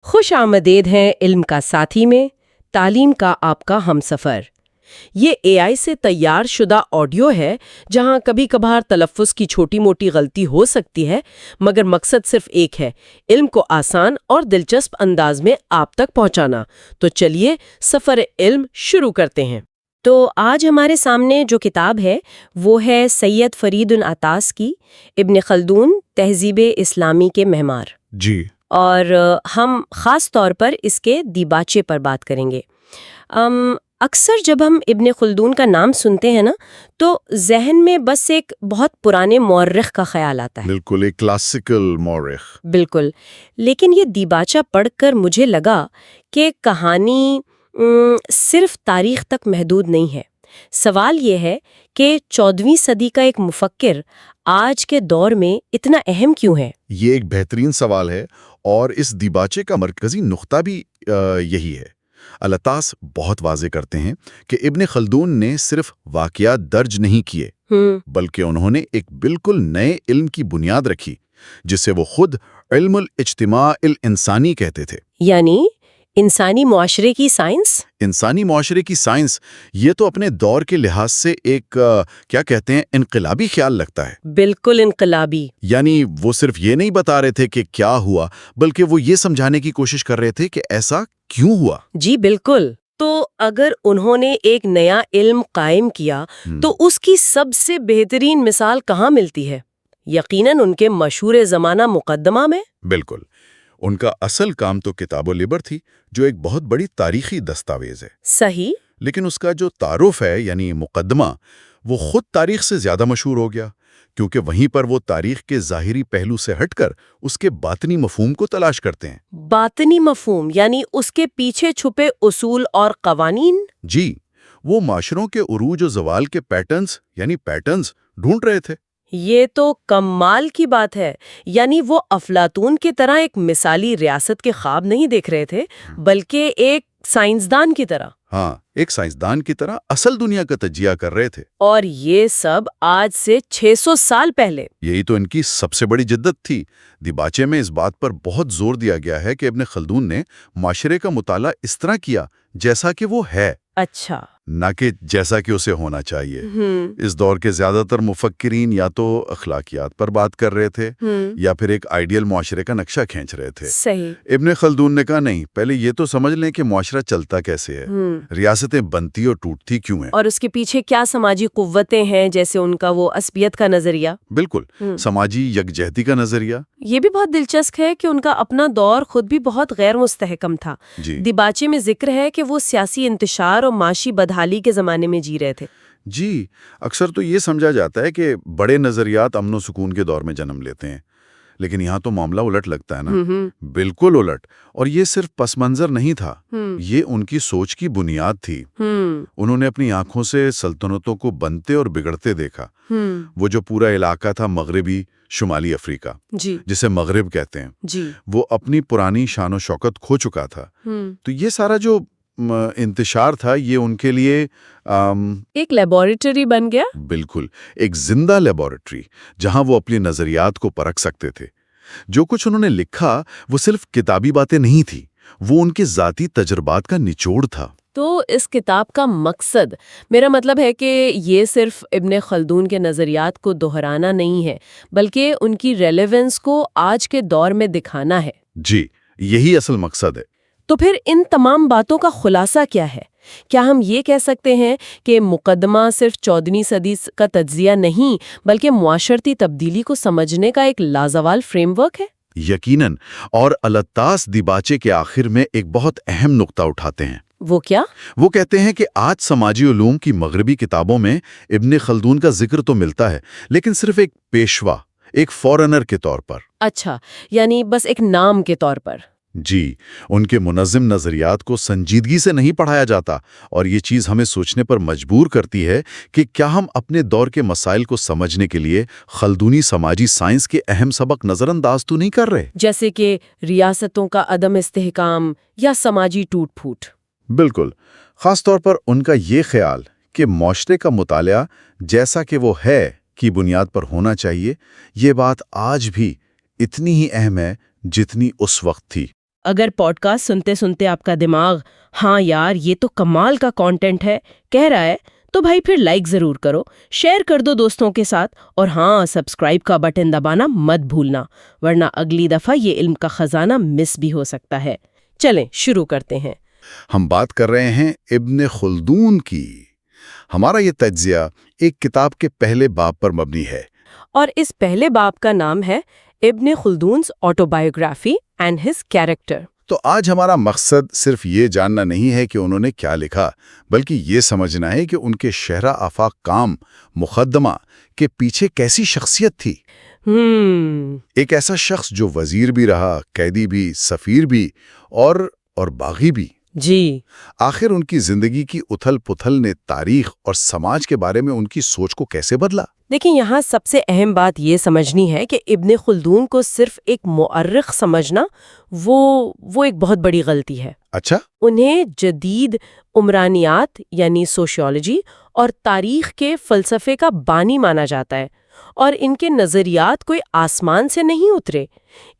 خوش آمدید ہیں علم کا ساتھی میں، تعلیم کا آپ کا ہمسفر۔ یہ اے آئی سے تیار شدہ آڈیو ہے جہاں کبھی کبھار تلفظ کی چھوٹی موٹی غلطی ہو سکتی ہے، مگر مقصد صرف ایک ہے، علم کو آسان اور دلچسپ انداز میں آپ تک پہنچانا۔ تو چلیے سفر علم شروع کرتے ہیں۔ تو آج ہمارے سامنے جو کتاب ہے وہ ہے سید فرید العطاس کی ابن خلدون تہذیب اسلامی کے معمار۔ جی، اور ہم خاص طور پر اس کے دیباچے پر بات کریں گے۔ اکثر جب ہم ابن خلدون کا نام سنتے ہیں نا تو ذہن میں بس ایک بہت پرانے مورخ کا خیال آتا ہے۔ بالکل ایک کلاسیکل مورخ۔ بالکل، لیکن یہ دیباچہ پڑھ کر مجھے لگا کہ کہانی صرف تاریخ تک محدود نہیں ہے۔ سوال یہ ہے کہ 14ویں صدی کا ایک مفکر آج کے دور میں اتنا اہم کیوں ہے؟ یہ ایک بہترین سوال ہے اور اس دیباچے کا مرکزی نقطہ بھی یہی ہے۔ العطاس بہت واضح کرتے ہیں کہ ابن خلدون نے صرف واقعات درج نہیں کیے بلکہ انہوں نے ایک بالکل نئے علم کی بنیاد رکھی جسے وہ خود علم الاجتماع الانسانی کہتے تھے۔ یعنی انسانی معاشرے کی سائنس؟ انسانی معاشرے کی سائنس، یہ تو اپنے دور کے لحاظ سے ایک کیا کہتے ہیں انقلابی خیال لگتا ہے۔ بالکل انقلابی۔ یعنی وہ صرف یہ نہیں بتا رہے تھے کہ کیا ہوا، بلکہ وہ یہ سمجھانے کی کوشش کر رہے تھے کہ ایسا کیوں ہوا۔ جی بالکل۔ تو اگر انہوں نے ایک نیا علم قائم کیا تو اس کی سب سے بہترین مثال کہاں ملتی ہے؟ یقیناً ان کے مشہور زمانہ مقدمہ میں۔ بالکل، ان کا اصل کام تو کتاب و لبر تھی جو ایک بہت بڑی تاریخی دستاویز ہے۔ صحیح۔ لیکن اس کا جو تعارف ہے یعنی مقدمہ، وہ خود تاریخ سے زیادہ مشہور ہو گیا کیونکہ وہیں پر وہ تاریخ کے ظاہری پہلو سے ہٹ کر اس کے باطنی مفہوم کو تلاش کرتے ہیں۔ باطنی مفہوم یعنی اس کے پیچھے چھپے اصول اور قوانین؟ جی، وہ معاشروں کے عروج و زوال کے پیٹرنز ڈھونڈ رہے تھے۔ یہ تو کمال کی بات ہے۔ یعنی وہ افلاطون کی طرح ایک مثالی ریاست کے خواب نہیں دیکھ رہے تھے بلکہ ایک سائنسدان کی طرح۔ ہاں، ایک سائنسدان کی طرح اصل دنیا کا تجزیہ کر رہے تھے۔ اور یہ سب آج سے 600 سال پہلے۔ یہی تو ان کی سب سے بڑی جدت تھی۔ دیباچے میں اس بات پر بہت زور دیا گیا ہے کہ ابن خلدون نے معاشرے کا مطالعہ اس طرح کیا جیسا کہ وہ ہے، اچھا، نہ کہ جیسا کہ اسے ہونا چاہیے۔ اس دور کے زیادہ تر مفکرین یا تو اخلاقیات پر بات کر رہے تھے یا پھر ایک آئیڈیل معاشرے کا نقشہ کھینچ رہے تھے۔ صحیح۔ ابن خلدون نے کہا نہیں، پہلے یہ تو سمجھ لیں کہ معاشرہ چلتا کیسے ہے، ریاستیں بنتی اور ٹوٹتی کیوں ہیں، اور اس کے پیچھے کیا سماجی قوتیں ہیں، جیسے ان کا وہ عصبیت کا نظریہ۔ بالکل، سماجی یکجہتی کا نظریہ۔ یہ بھی بہت دلچسپ ہے کہ ان کا اپنا دور خود بھی بہت غیر مستحکم تھا۔ دیباچے میں ذکر ہے کہ وہ سیاسی انتشار اور معاشی بدحالی کے زمانے میں جی رہے تھے۔ جی، اکثر تو یہ سمجھا جاتا ہے کہ بڑے نظریات امن و سکون کے دور میں جنم لیتے ہیں، لیکن یہاں تو معاملہ الٹ لگتا ہے نا۔ بالکل الٹ، اور یہ صرف پس منظر نہیں تھا، یہ ان کی سوچ کی بنیاد تھی۔ انہوں نے اپنی آنکھوں سے سلطنتوں کو بنتے اور بگڑتے دیکھا۔ وہ جو پورا علاقہ تھا مغربی شمالی افریقہ، جسے مغرب کہتے ہیں، وہ اپنی پرانی شان و شوکت کھو چکا تھا۔ تو یہ سارا جو انتشار تھا یہ ان کے لیے ایک لیبارٹری بن گیا۔ بالکل، ایک زندہ لیبارٹری جہاں وہ اپنی نظریات کو پرکھ سکتے تھے۔ جو کچھ انہوں نے لکھا وہ صرف کتابی باتیں نہیں تھی، وہ ان کے ذاتی تجربات کا نچوڑ تھا۔ تو اس کتاب کا مقصد، میرا مطلب ہے کہ یہ صرف ابن خلدون کے نظریات کو دہرانا نہیں ہے بلکہ ان کی ریلیونس کو آج کے دور میں دکھانا ہے۔ جی، یہی اصل مقصد ہے۔ تو پھر ان تمام باتوں کا خلاصہ کیا ہے؟ کیا ہم یہ کہہ سکتے ہیں کہ مقدمہ صرف 14ویں صدی کا تجزیہ نہیں بلکہ معاشرتی تبدیلی کو سمجھنے کا ایک لازوال فریم ورک ہے؟ یقیناً، اور العطاس دیباچے کے آخر میں ایک بہت اہم نقطہ اٹھاتے ہیں۔ وہ کیا؟ وہ کہتے ہیں کہ آج سماجی علوم کی مغربی کتابوں میں ابن خلدون کا ذکر تو ملتا ہے لیکن صرف ایک پیشوا، ایک فورنر کے طور پر۔ اچھا، یعنی بس ایک نام کے طور پر۔ جی، ان کے منظم نظریات کو سنجیدگی سے نہیں پڑھایا جاتا، اور یہ چیز ہمیں سوچنے پر مجبور کرتی ہے کہ کیا ہم اپنے دور کے مسائل کو سمجھنے کے لیے خلدونی سماجی سائنس کے اہم سبق نظر انداز تو نہیں کر رہے؟ جیسے کہ ریاستوں کا عدم استحکام یا سماجی ٹوٹ پھوٹ۔ بالکل، خاص طور پر ان کا یہ خیال کہ معاشرے کا مطالعہ جیسا کہ وہ ہے کی بنیاد پر ہونا چاہیے، یہ بات آج بھی اتنی ہی اہم ہے جتنی اس وقت تھی۔ اگر پوڈ کاسٹ سنتے سنتے آپ کا دماغ ہاں یار یہ تو کمال کا کانٹینٹ ہے کہہ رہا ہے تو بھائی پھر لائک ضرور کرو، شیئر کر دو دوستوں کے ساتھ، اور ہاں سبسکرائب کا بٹن دبانا مت بھولنا، ورنہ اگلی دفعہ یہ علم کا خزانہ مس بھی ہو سکتا ہے۔ چلیں شروع کرتے ہیں۔ ہم بات کر رہے ہیں ابن خلدون کی۔ ہمارا یہ تجزیہ ایک کتاب کے پہلے باب پر مبنی ہے، اور اس پہلے باب کا نام ہے ابن خلدون's آٹوبایوگرافی اینڈ ہز کیریکٹر۔ تو آج ہمارا مقصد صرف یہ جاننا نہیں ہے کہ انہوں نے کیا لکھا، بلکہ یہ سمجھنا ہے کہ ان کے شہرہ آفاق کام مقدمہ کے پیچھے کیسی شخصیت تھی۔ ایک ایسا شخص جو وزیر بھی رہا، قیدی بھی، سفیر بھی اور باغی بھی۔ جی آخر ان کی زندگی کی اتھل پتھل نے تاریخ اور سماج کے بارے میں ان کی سوچ کو کیسے بدلا؟ دیکھیں، یہاں سب سے اہم بات یہ سمجھنی ہے کہ ابن خلدون کو صرف ایک مؤرخ سمجھنا وہ ایک بہت بڑی غلطی ہے۔ اچھا، انہیں جدید عمرانیات یعنی سوشیولوجی اور تاریخ کے فلسفے کا بانی مانا جاتا ہے، اور ان کے نظریات کوئی آسمان سے نہیں اترے۔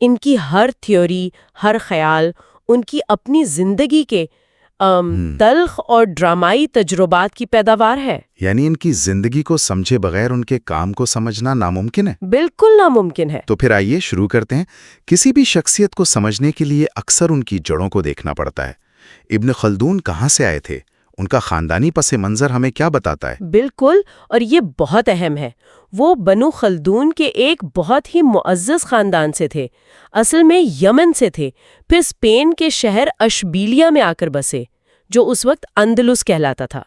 ان کی ہر تھیوری، ہر خیال ان کی اپنی زندگی کے تلخ اور ڈرامائی تجربات کی پیداوار ہے۔ یعنی ان کی زندگی کو سمجھے بغیر ان کے کام کو سمجھنا ناممکن ہے۔ بالکل ناممکن ہے۔ تو پھر آئیے شروع کرتے ہیں۔ کسی بھی شخصیت کو سمجھنے کے لیے اکثر ان کی جڑوں کو دیکھنا پڑتا ہے۔ ابن خلدون کہاں سے آئے تھے؟ ان کا خاندانی پس منظر ہمیں کیا بتاتا ہے؟ بالکل، اور یہ بہت اہم ہے۔ وہ بنو خلدون کے ایک بہت ہی معزز خاندان سے تھے، اصل میں یمن سے تھے، پھر اسپین کے شہر اشبیلیہ میں آ کر بسے، جو اس وقت اندلس کہلاتا تھا۔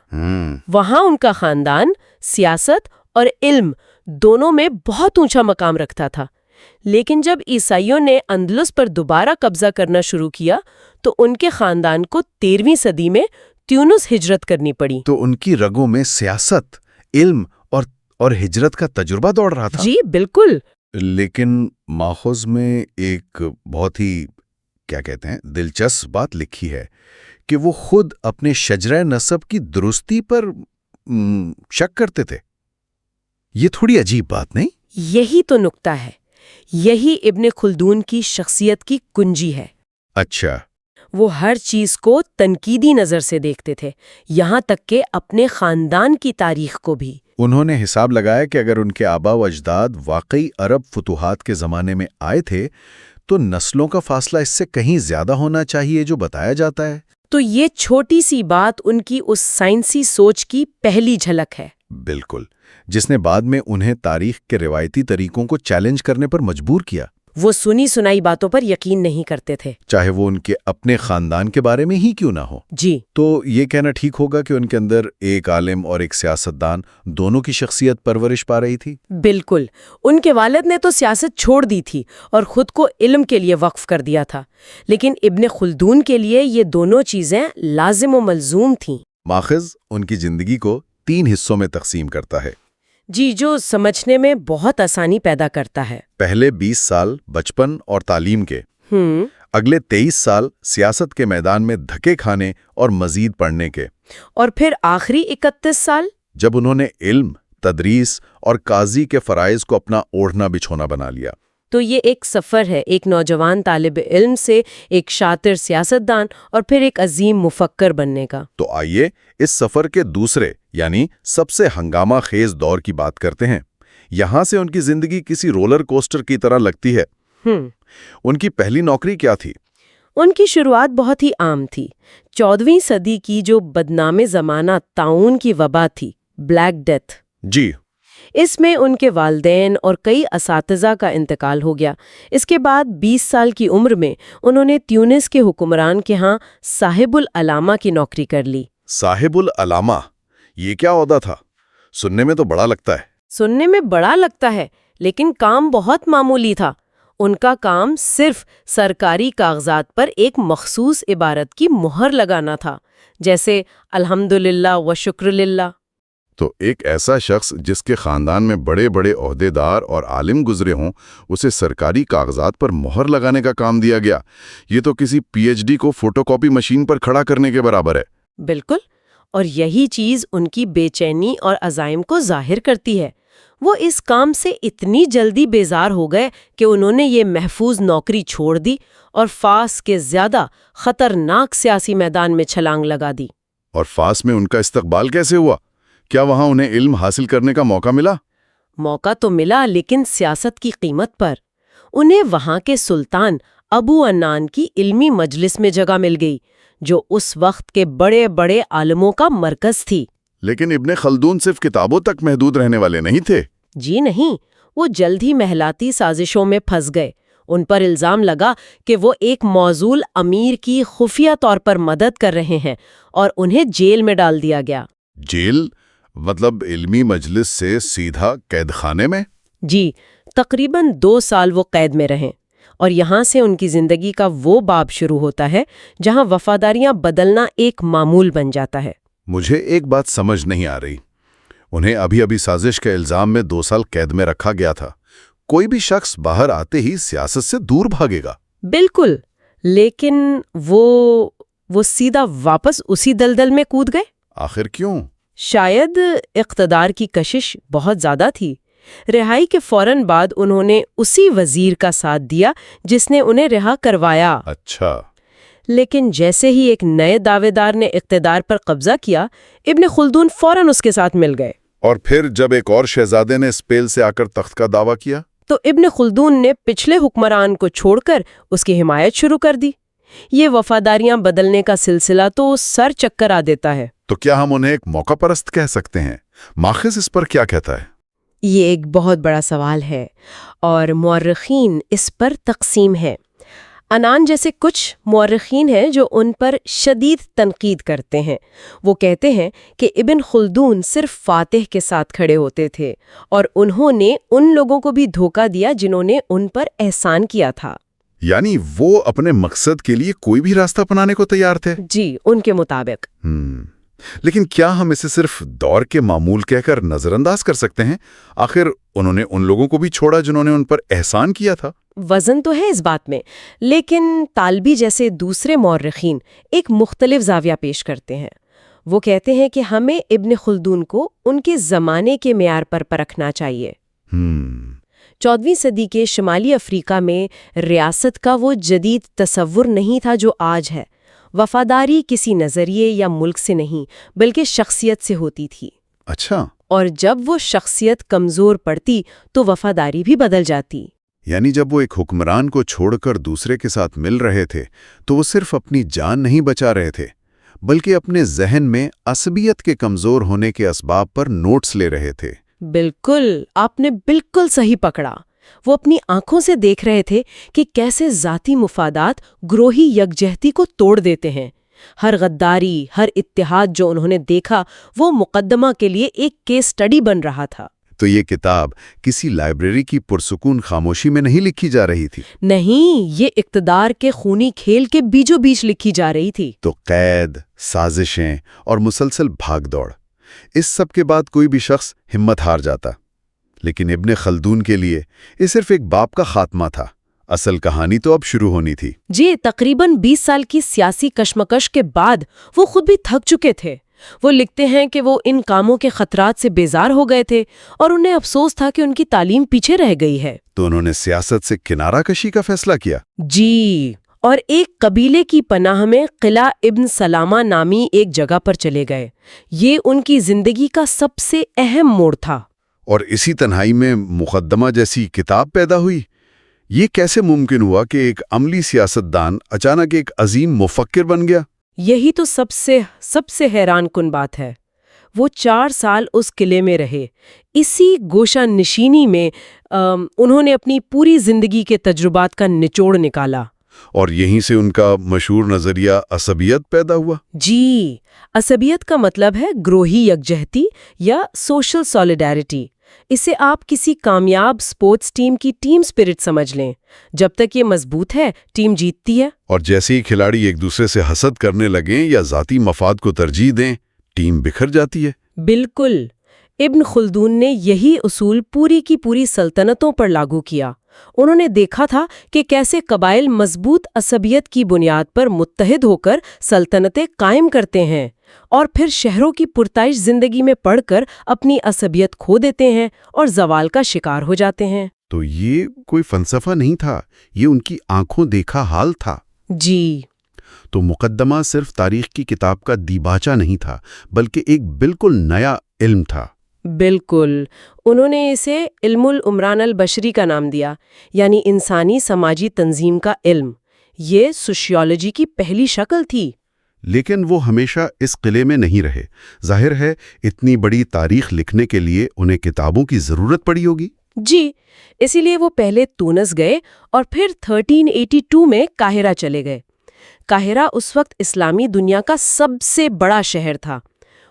وہاں ان کا خاندان سیاست اور علم دونوں میں بہت اونچا مقام رکھتا تھا، لیکن جب عیسائیوں نے اندلس پر دوبارہ قبضہ کرنا شروع کیا تو ان کے خاندان کو 13ویں صدی میں تیونس ہجرت کرنی پڑی۔ تو ان کی رگوں میں سیاست، علم اور ہجرت کا تجربہ دوڑ رہا تھا۔ جی بالکل۔ لیکن ماخذ میں ایک بہت ہی کیا کہتے ہیں دلچسپ بات لکھی ہے کہ وہ خود اپنے شجرہ نسب کی درستی پر شک کرتے تھے۔ یہ تھوڑی عجیب بات نہیں؟ یہی تو نکتہ ہے، یہی ابن خلدون کی شخصیت کی کنجی ہے۔ اچھا، وہ ہر چیز کو تنقیدی نظر سے دیکھتے تھے، یہاں تک کہ اپنے خاندان کی تاریخ کو بھی۔ انہوں نے حساب لگایا کہ اگر ان کے آبا و اجداد واقعی عرب فتوحات کے زمانے میں آئے تھے تو نسلوں کا فاصلہ اس سے کہیں زیادہ ہونا چاہیے جو بتایا جاتا ہے۔ تو یہ چھوٹی سی بات ان کی اس سائنسی سوچ کی پہلی جھلک ہے۔ بالکل، جس نے بعد میں انہیں تاریخ کے روایتی طریقوں کو چیلنج کرنے پر مجبور کیا۔ وہ سنی سنائی باتوں پر یقین نہیں کرتے تھے، چاہے وہ ان کے اپنے خاندان کے بارے میں ہی کیوں نہ ہو۔ جی تو یہ کہنا ٹھیک ہوگا کہ ان کے اندر ایک عالم اور ایک سیاستدان دونوں کی شخصیت پرورش پا رہی تھی۔ بالکل۔ ان کے والد نے تو سیاست چھوڑ دی تھی اور خود کو علم کے لیے وقف کر دیا تھا، لیکن ابن خلدون کے لیے یہ دونوں چیزیں لازم و ملزوم تھیں۔ ماخذ ان کی زندگی کو 3 حصوں میں تقسیم کرتا ہے۔ جی، جو سمجھنے میں بہت آسانی پیدا کرتا ہے۔ پہلے 20 سال بچپن اور تعلیم کے، اگلے 23 سال سیاست کے میدان میں دھکے کھانے اور مزید پڑھنے کے، اور پھر آخری 31 سال جب انہوں نے علم، تدریس اور قاضی کے فرائض کو اپنا اوڑھنا بچھونا بنا لیا۔ تو یہ ایک سفر ہے، ایک نوجوان طالب علم سے ایک شاطر سیاستدان اور پھر ایک عظیم مفکر بننے کا۔ تو آئیے اس سفر کے دوسرے یعنی سب سے ہنگامہ خیز دور کی بات کرتے ہیں۔ یہاں سے ان کی زندگی کسی رولر کوسٹر کی طرح لگتی ہے۔ ان کی پہلی نوکری کیا تھی؟ ان کی شروعات بہت ہی عام تھی۔ 14ویں صدی کی جو بدنام زمانہ طاعون کی وبا تھی، بلیک ڈیتھ، جی، اس میں ان کے والدین اور کئی اساتذہ کا انتقال ہو گیا۔ اس کے بعد 20 سال کی عمر میں انہوں نے تیونس کے حکمران کے ہاں صاحب العلامہ کی نوکری کر لی۔ صاحب العلامہ، یہ کیا عہدہ تھا؟ سننے میں تو بڑا لگتا ہے۔ سننے میں بڑا لگتا ہے، لیکن کام بہت معمولی تھا۔ ان کا کام صرف سرکاری کاغذات پر ایک مخصوص عبارت کی مہر لگانا تھا، جیسے الحمدللہ و شکر للہ۔ تو ایک ایسا شخص جس کے خاندان میں بڑے بڑے عہدیدار اور عالم گزرے ہوں، اسے سرکاری کاغذات پر مہر لگانے کا کام دیا گیا۔ یہ تو کسی پی ایچ ڈی کو فوٹو کاپی مشین پر کھڑا کرنے کے برابر ہے۔ بالکل، اور یہی چیز ان کی بے چینی اور عزائم کو ظاہر کرتی ہے۔ وہ اس کام سے اتنی جلدی بیزار ہو گئے کہ انہوں نے یہ محفوظ نوکری چھوڑ دی اور فاس کے زیادہ خطرناک سیاسی میدان میں چھلانگ لگا دی۔ اور فاس میں ان کا استقبال کیسے ہوا؟ کیا وہاں انہیں علم حاصل کرنے کا موقع ملا؟ موقع تو ملا، لیکن سیاست کی قیمت پر۔ انہیں وہاں کے سلطان ابو عنان کی علمی مجلس میں جگہ مل گئی، جو اس وقت کے بڑے بڑے عالموں کا مرکز تھی۔ لیکن ابن خلدون صرف کتابوں تک محدود رہنے والے نہیں تھے۔ جی نہیں، وہ جلد ہی محلاتی سازشوں میں پھنس گئے۔ ان پر الزام لگا کہ وہ ایک موزول امیر کی خفیہ طور پر مدد کر رہے ہیں اور انہیں جیل میں ڈال دیا گیا۔ جیل؟ مطلب علمی مجلس سے سیدھا قید خانے میں؟ جی، تقریباً 2 سال وہ قید میں رہیں، اور یہاں سے ان کی زندگی کا وہ باب شروع ہوتا ہے جہاں وفاداریاں بدلنا ایک معمول بن جاتا ہے۔ مجھے ایک بات سمجھ نہیں آ رہی۔ انہیں ابھی سازش کے الزام میں 2 سال قید میں رکھا گیا تھا۔ کوئی بھی شخص باہر آتے ہی سیاست سے دور بھاگے گا۔ بالکل، لیکن وہ سیدھا واپس اسی دلدل میں کود گئے۔ آخر کیوں؟ شاید اقتدار کی کشش بہت زیادہ تھی۔ رہائی کے فوراً بعد انہوں نے اسی وزیر کا ساتھ دیا جس نے انہیں رہا کروایا۔ اچھا۔ لیکن جیسے ہی ایک نئے دعوے دار نے اقتدار پر قبضہ کیا، ابن خلدون فوراً اس کے ساتھ مل گئے۔ اور پھر جب ایک اور شہزادے نے اسپیل سے آ کر تخت کا دعویٰ کیا تو ابن خلدون نے پچھلے حکمران کو چھوڑ کر اس کی حمایت شروع کر دی۔ یہ وفاداریاں بدلنے کا سلسلہ تو سر چکر آ دیتا ہے۔ تو کیا ہم انہیں ایک موقع پرست کہہ سکتے ہیں؟ ماخذ اس پر کیا کہتا ہے؟ یہ ایک بہت بڑا سوال ہے اور مورخین اس پر تقسیم ہے۔ عنان جیسے کچھ مورخین ہیں جو ان پر شدید تنقید کرتے ہیں۔ وہ کہتے ہیں کہ ابن خلدون صرف فاتح کے ساتھ کھڑے ہوتے تھے اور انہوں نے ان لوگوں کو بھی دھوکہ دیا جنہوں نے ان پر احسان کیا تھا۔ یعنی وہ اپنے مقصد کے لیے کوئی بھی راستہ اپنانے کو تیار تھے؟ جی، ان کے مطابق۔ لیکن کیا ہم اسے صرف دور کے معمول کہہ کر نظر انداز کر سکتے ہیں؟ آخر انہوں نے ان لوگوں کو بھی چھوڑا جنہوں نے ان پر احسان کیا تھا۔ وزن تو ہے اس بات میں، لیکن طالبی جیسے دوسرے مورخین ایک مختلف زاویہ پیش کرتے ہیں۔ وہ کہتے ہیں کہ ہمیں ابن خلدون کو ان کے زمانے کے معیار پر پرکھنا چاہیے۔ 14ویں صدی کے شمالی افریقہ میں ریاست کا وہ جدید تصور نہیں تھا جو آج ہے۔ وفاداری کسی نظریے یا ملک سے نہیں بلکہ شخصیت سے ہوتی تھی۔ اچھا۔ اور جب وہ شخصیت کمزور پڑتی تو وفاداری بھی بدل جاتی۔ یعنی جب وہ ایک حکمران کو چھوڑ کر دوسرے کے ساتھ مل رہے تھے تو وہ صرف اپنی جان نہیں بچا رہے تھے بلکہ اپنے ذہن میں عصبیت کے کمزور ہونے کے اسباب پر نوٹس لے رہے تھے۔ بالکل، آپ نے بالکل صحیح پکڑا۔ وہ اپنی آنکھوں سے دیکھ رہے تھے کہ کیسے ذاتی مفادات گروہی یکجہتی کو توڑ دیتے ہیں۔ ہر غداری، ہر اتحاد جو انہوں نے دیکھا وہ مقدمہ کے لیے ایک کیس سٹڈی بن رہا تھا۔ تو یہ کتاب کسی لائبریری کی پرسکون خاموشی میں نہیں لکھی جا رہی تھی؟ نہیں، یہ اقتدار کے خونی کھیل کے بیچوں بیچ لکھی جا رہی تھی۔ تو قید، سازشیں اور مسلسل بھاگ دوڑ، اس سب کے بعد کوئی بھی شخص ہمت ہار جاتا۔ لیکن ابن خلدون کے لیے یہ صرف ایک باب کا خاتمہ تھا۔ اصل کہانی تو اب شروع ہونی تھی۔ جی، تقریباً 20 سال کی سیاسی کشمکش کے بعد وہ خود بھی تھک چکے تھے۔ وہ لکھتے ہیں کہ وہ ان کاموں کے خطرات سے بیزار ہو گئے تھے اور انہیں افسوس تھا کہ ان کی تعلیم پیچھے رہ گئی ہے۔ تو انہوں نے سیاست سے کنارہ کشی کا فیصلہ کیا۔ جی، اور ایک قبیلے کی پناہ میں قلعہ ابن سلامہ نامی ایک جگہ پر چلے گئے۔ یہ ان کی زندگی کا سب سے اہم موڑ تھا۔ اور اسی تنہائی میں مقدمہ جیسی کتاب پیدا ہوئی۔ یہ کیسے ممکن ہوا کہ ایک عملی سیاستدان اچانک ایک عظیم مفکر بن گیا؟ یہی تو سب سے حیران کن بات ہے۔ وہ 4 سال اس قلعے میں رہے، اسی گوشہ نشینی میں انہوں نے اپنی پوری زندگی کے تجربات کا نچوڑ نکالا۔ اور یہیں سے ان کا مشہور نظریہ عصبیت پیدا ہوا۔ جی، عصبیت کا مطلب ہے گروہی یکجہتی یا سوشل سولیڈیرٹی۔ اسے آپ کسی کامیاب سپورٹس ٹیم کی ٹیم سپرٹ سمجھ لیں۔ جب تک یہ مضبوط ہے، ٹیم جیتتی ہے۔ اور جیسے ہی کھلاڑی ایک دوسرے سے حسد کرنے لگیں یا ذاتی مفاد کو ترجیح دیں، ٹیم بکھر جاتی ہے۔ بالکل، ابن خلدون نے یہی اصول پوری کی پوری سلطنتوں پر لاگو کیا۔ انہوں نے دیکھا تھا کہ کیسے قبائل مضبوط عصبیت کی بنیاد پر متحد ہو کر سلطنتیں قائم کرتے ہیں اور پھر شہروں کی پرتعیش زندگی میں پڑ کر اپنی عصبیت کھو دیتے ہیں اور زوال کا شکار ہو جاتے ہیں۔ تو یہ کوئی فلسفہ نہیں تھا، یہ ان کی آنکھوں دیکھا حال تھا۔ جی، تو مقدمہ صرف تاریخ کی کتاب کا دیباچہ نہیں تھا، بلکہ ایک بالکل نیا علم تھا۔ بالکل۔ انہوں نے اسے علم العمران البشری کا نام دیا، یعنی انسانی سماجی تنظیم کا علم۔ یہ سوشیالوجی کی پہلی شکل تھی۔ لیکن وہ ہمیشہ اس قلعے میں نہیں رہے۔ ظاہر ہے اتنی بڑی تاریخ لکھنے کے لیے انہیں کتابوں کی ضرورت پڑی ہوگی۔ جی، اسی لیے وہ پہلے تونس گئے اور پھر 1382 میں قاہرہ چلے گئے۔ قاہرہ اس وقت اسلامی دنیا کا سب سے بڑا شہر تھا۔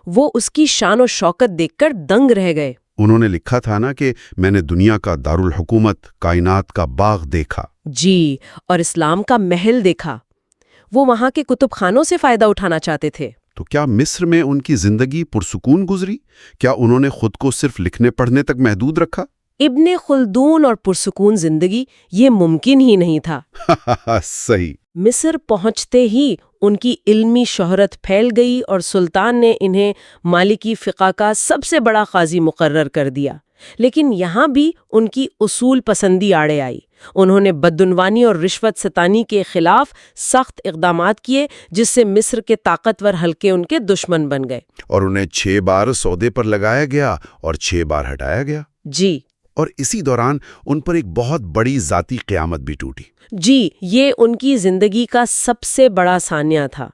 وہ اس کی شان و شوکت دیکھ کر دنگ رہ گئے۔ انہوں نے لکھا تھا نا کہ میں نے دنیا کا دارالحکومت، کائنات کا باغ دیکھا۔ جی، اور اسلام کا محل دیکھا۔ وہ وہاں کے کتب خانوں سے فائدہ اٹھانا چاہتے تھے۔ تو کیا مصر میں ان کی زندگی پرسکون گزری؟ کیا انہوں نے خود کو صرف لکھنے پڑھنے تک محدود رکھا؟ ابن خلدون اور پرسکون زندگی یہ ممکن ہی نہیں تھا۔ صحیح۔ مصر پہنچتے ہی ان کی علمی شہرت پھیل گئی اور سلطان نے انہیں مالکی فقہ کا سب سے بڑا قاضی مقرر کر دیا۔ لیکن یہاں بھی ان کی اصول پسندی آڑے آئی۔ انہوں نے بدعنوانی اور رشوت ستانی کے خلاف سخت اقدامات کیے، جس سے مصر کے طاقتور حلقے ان کے دشمن بن گئے۔ اور انہیں 6 بار سودے پر لگایا گیا اور 6 بار ہٹایا گیا۔ جی، اور اسی دوران ان پر ایک بہت بڑی ذاتی قیامت بھی ٹوٹی۔ جی، یہ ان کی زندگی کا سب سے بڑا سانحہ تھا۔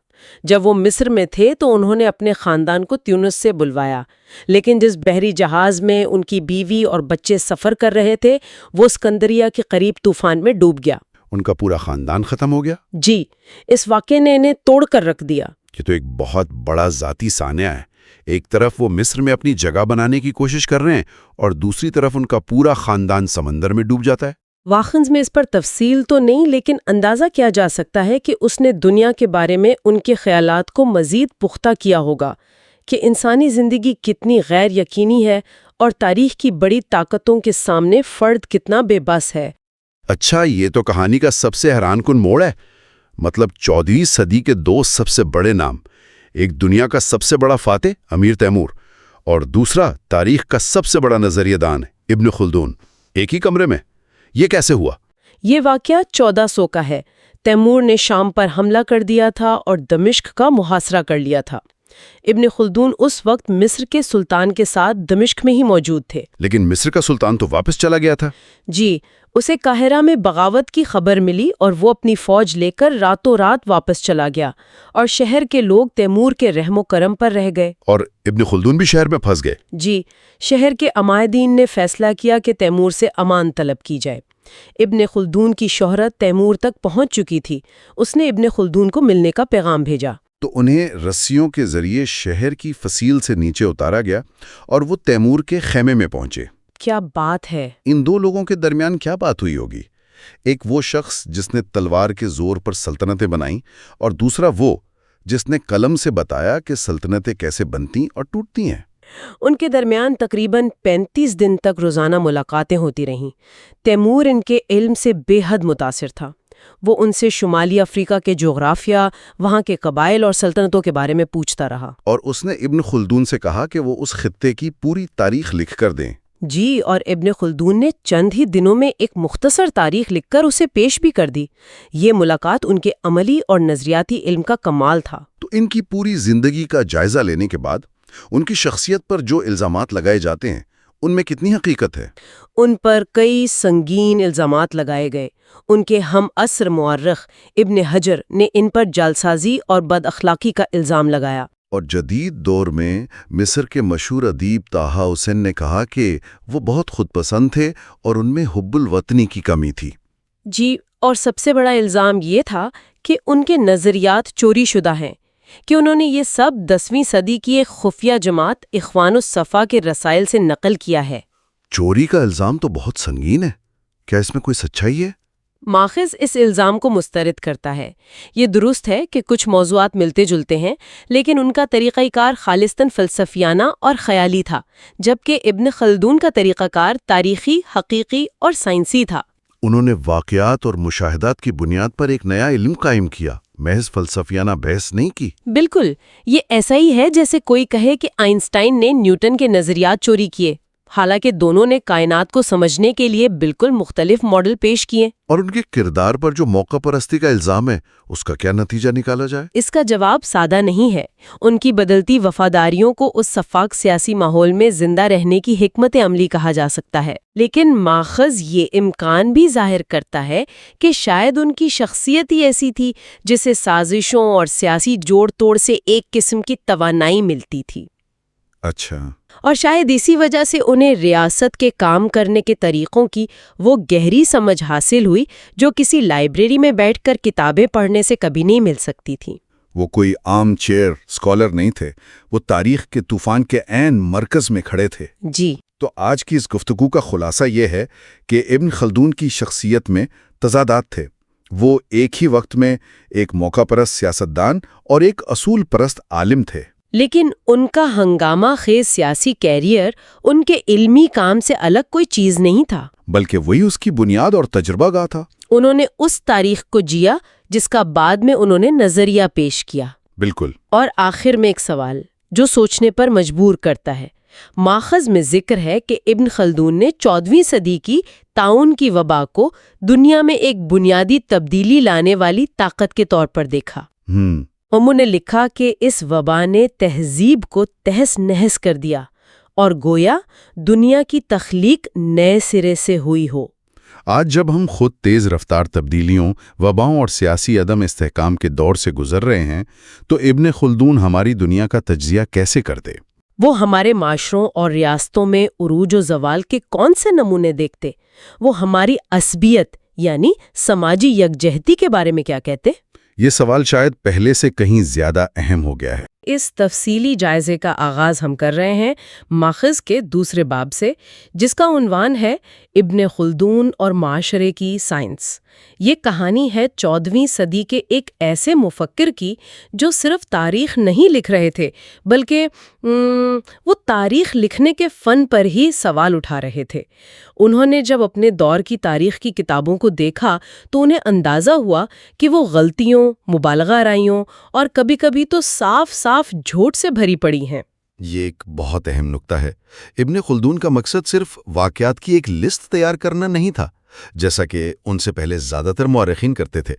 جب وہ مصر میں تھے تو انہوں نے اپنے خاندان کو تیونس سے بلوایا، لیکن جس بحری جہاز میں ان کی بیوی اور بچے سفر کر رہے تھے وہ اسکندریہ کے قریب طوفان میں ڈوب گیا۔ ان کا پورا خاندان ختم ہو گیا۔ جی، اس واقعے نے انہیں توڑ کر رکھ دیا۔ یہ تو ایک بہت بڑا ذاتی سانحہ ہے۔ ایک طرف وہ مصر میں اپنی جگہ بنانے کی کوشش کر رہے ہیں اور دوسری طرف ان کا پورا خاندان سمندر میں ڈوب جاتا ہے۔ واخنز میں اس پر تفصیل تو نہیں، لیکن اندازہ کیا جا سکتا ہے کہ اس نے دنیا کے بارے میں ان کے خیالات کو مزید پختہ کیا ہوگا کہ انسانی زندگی کتنی غیر یقینی ہے اور تاریخ کی بڑی طاقتوں کے سامنے فرد کتنا بے بس ہے۔ اچھا، یہ تو کہانی کا سب سے حیران کن موڑ ہے۔ مطلب 14ویں صدی کے 2 سب سے بڑے نام، ایک دنیا کا سب سے بڑا فاتح امیر تیمور اور دوسرا تاریخ کا سب سے بڑا نظریہ دان ابن خلدون، ایک ہی کمرے میں۔ یہ کیسے ہوا؟ یہ واقعہ 1400 کا ہے۔ تیمور نے شام پر حملہ کر دیا تھا اور دمشق کا محاصرہ کر لیا تھا۔ ابن خلدون اس وقت مصر کے سلطان کے ساتھ دمشق میں ہی موجود تھے۔ لیکن مصر کا سلطان تو واپس چلا گیا تھا۔ جی، اسے قاہرہ میں بغاوت کی خبر ملی اور وہ اپنی فوج لے کر راتوں رات واپس چلا گیا اور شہر کے لوگ تیمور کے رحم و کرم پر رہ گئے۔ اور ابن خلدون بھی شہر میں پھنس گئے۔ جی، شہر کے عمائدین نے فیصلہ کیا کہ تیمور سے امان طلب کی جائے۔ ابن خلدون کی شہرت تیمور تک پہنچ چکی تھی۔ اس نے ابن خلدون کو ملنے کا پیغام بھیجا۔ تو انہیں رسیوں کے ذریعے شہر کی فصیل سے نیچے اتارا گیا اور وہ تیمور کے خیمے میں پہنچے۔ کیا بات ہے! ان 2 لوگوں کے درمیان کیا بات ہوئی ہوگی؟ ایک وہ شخص جس نے تلوار کے زور پر سلطنتیں بنائیں اور دوسرا وہ جس نے قلم سے بتایا کہ سلطنتیں کیسے بنتی اور ٹوٹتی ہیں۔ ان کے درمیان تقریباً 35 دن تک روزانہ ملاقاتیں ہوتی رہیں۔ تیمور ان کے علم سے بے حد متاثر تھا۔ وہ ان سے شمالی افریقہ کے جغرافیہ، وہاں کے قبائل اور سلطنتوں کے بارے میں پوچھتا رہا۔ اور اس نے ابن خلدون سے کہا کہ وہ اس خطے کی پوری تاریخ لکھ کر دیں۔ جی، اور ابن خلدون نے چند ہی دنوں میں ایک مختصر تاریخ لکھ کر اسے پیش بھی کر دی۔ یہ ملاقات ان کے عملی اور نظریاتی علم کا کمال تھا۔ تو ان کی پوری زندگی کا جائزہ لینے کے بعد ان کی شخصیت پر جو الزامات لگائے جاتے ہیں ان میں کتنی حقیقت ہے؟ ان پر کئی سنگین الزامات لگائے گئے۔ ان کے ہم عصر مورخ ابن حجر نے ان پر جعلسازی اور بد اخلاقی کا الزام لگایا۔ اور جدید دور میں مصر کے مشہور ادیب طٰہٰ حسین نے کہا کہ وہ بہت خود پسند تھے اور ان میں حب الوطنی کی کمی تھی۔ جی، اور سب سے بڑا الزام یہ تھا کہ ان کے نظریات چوری شدہ ہیں، کہ انہوں نے یہ سب 10ویں صدی کی ایک خفیہ جماعت اخوان الصفا کے رسائل سے نقل کیا ہے۔ چوری کا الزام تو بہت سنگین ہے۔ کیا اس میں کوئی سچائی ہے؟ ماخذ اس الزام کو مسترد کرتا ہے۔ یہ درست ہے کہ کچھ موضوعات ملتے جلتے ہیں، لیکن ان کا طریقہ کار خالصتاً فلسفیانہ اور خیالی تھا، جبکہ ابن خلدون کا طریقہ کار تاریخی، حقیقی اور سائنسی تھا۔ انہوں نے واقعات اور مشاہدات کی بنیاد پر ایک نیا علم قائم کیا، محض فلسفیانہ بحث نہیں کی۔ بالکل، یہ ایسا ہی ہے جیسے کوئی کہے کہ آئنسٹائن نے نیوٹن کے نظریات چوری کیے، حالانکہ دونوں نے کائنات کو سمجھنے کے لیے بالکل مختلف ماڈل پیش کیے۔ اور ان کے کردار پر جو موقع پرستی کا الزام ہے، اس کا کیا نتیجہ نکالا جائے؟ اس کا جواب سادہ نہیں ہے۔ ان کی بدلتی وفاداریوں کو اس شفاف سیاسی ماحول میں زندہ رہنے کی حکمت عملی کہا جا سکتا ہے، لیکن ماخذ یہ امکان بھی ظاہر کرتا ہے کہ شاید ان کی شخصیت ہی ایسی تھی جسے سازشوں اور سیاسی جوڑ توڑ سے ایک قسم کی توانائی ملتی تھی۔ اچھا، اور شاید اسی وجہ سے انہیں ریاست کے کام کرنے کے طریقوں کی وہ گہری سمجھ حاصل ہوئی جو کسی لائبریری میں بیٹھ کر کتابیں پڑھنے سے کبھی نہیں مل سکتی تھی۔ وہ کوئی عام چیئر اسکالر نہیں تھے، وہ تاریخ کے طوفان کے عین مرکز میں کھڑے تھے۔ جی، تو آج کی اس گفتگو کا خلاصہ یہ ہے کہ ابن خلدون کی شخصیت میں تضادات تھے۔ وہ ایک ہی وقت میں ایک موقع پرست سیاستدان اور ایک اصول پرست عالم تھے۔ لیکن ان کا ہنگامہ خیز سیاسی کیریئر ان کے علمی کام سے الگ کوئی چیز نہیں تھا، بلکہ وہی اس کی بنیاد اور تجربہ گاہ تھا۔ انہوں نے اس تاریخ کو جیا جس کا بعد میں انہوں نے نظریہ پیش کیا۔ بالکل۔ اور آخر میں ایک سوال جو سوچنے پر مجبور کرتا ہے۔ ماخذ میں ذکر ہے کہ ابن خلدون نے 14ویں صدی کی طاعون کی وبا کو دنیا میں ایک بنیادی تبدیلی لانے والی طاقت کے طور پر دیکھا۔ انہوں نے لکھا کہ اس وبا نے تہذیب کو تہس نہس کر دیا اور گویا دنیا کی تخلیق نئے سرے سے ہوئی ہو۔ آج جب ہم خود تیز رفتار تبدیلیوں، وباؤں اور سیاسی عدم استحکام کے دور سے گزر رہے ہیں، تو ابن خلدون ہماری دنیا کا تجزیہ کیسے کرتے؟ وہ ہمارے معاشروں اور ریاستوں میں عروج و زوال کے کون سے نمونے دیکھتے؟ وہ ہماری عصبیت یعنی سماجی یکجہتی کے بارے میں کیا کہتے؟ یہ سوال شاید پہلے سے کہیں زیادہ اہم ہو گیا ہے۔ اس تفصیلی جائزے کا آغاز ہم کر رہے ہیں ماخذ کے دوسرے باب سے، جس کا عنوان ہے ابن خلدون اور معاشرے کی سائنس۔ یہ کہانی ہے 14ویں صدی کے ایک ایسے مفکر کی جو صرف تاریخ نہیں لکھ رہے تھے بلکہ وہ تاریخ لکھنے کے فن پر ہی سوال اٹھا رہے تھے۔ انہوں نے جب اپنے دور کی تاریخ کی کتابوں کو دیکھا تو انہیں اندازہ ہوا کہ وہ غلطیوں، مبالغہ آرائیوں اور کبھی کبھی تو صاف صاف جھوٹ سے بھری پڑی ہیں۔ یہ ایک بہت اہم نکتہ ہے۔ ابن خلدون کا مقصد صرف واقعات کی ایک لسٹ تیار کرنا نہیں تھا، جیسا کہ ان سے پہلے زیادہ تر مورخین کرتے تھے۔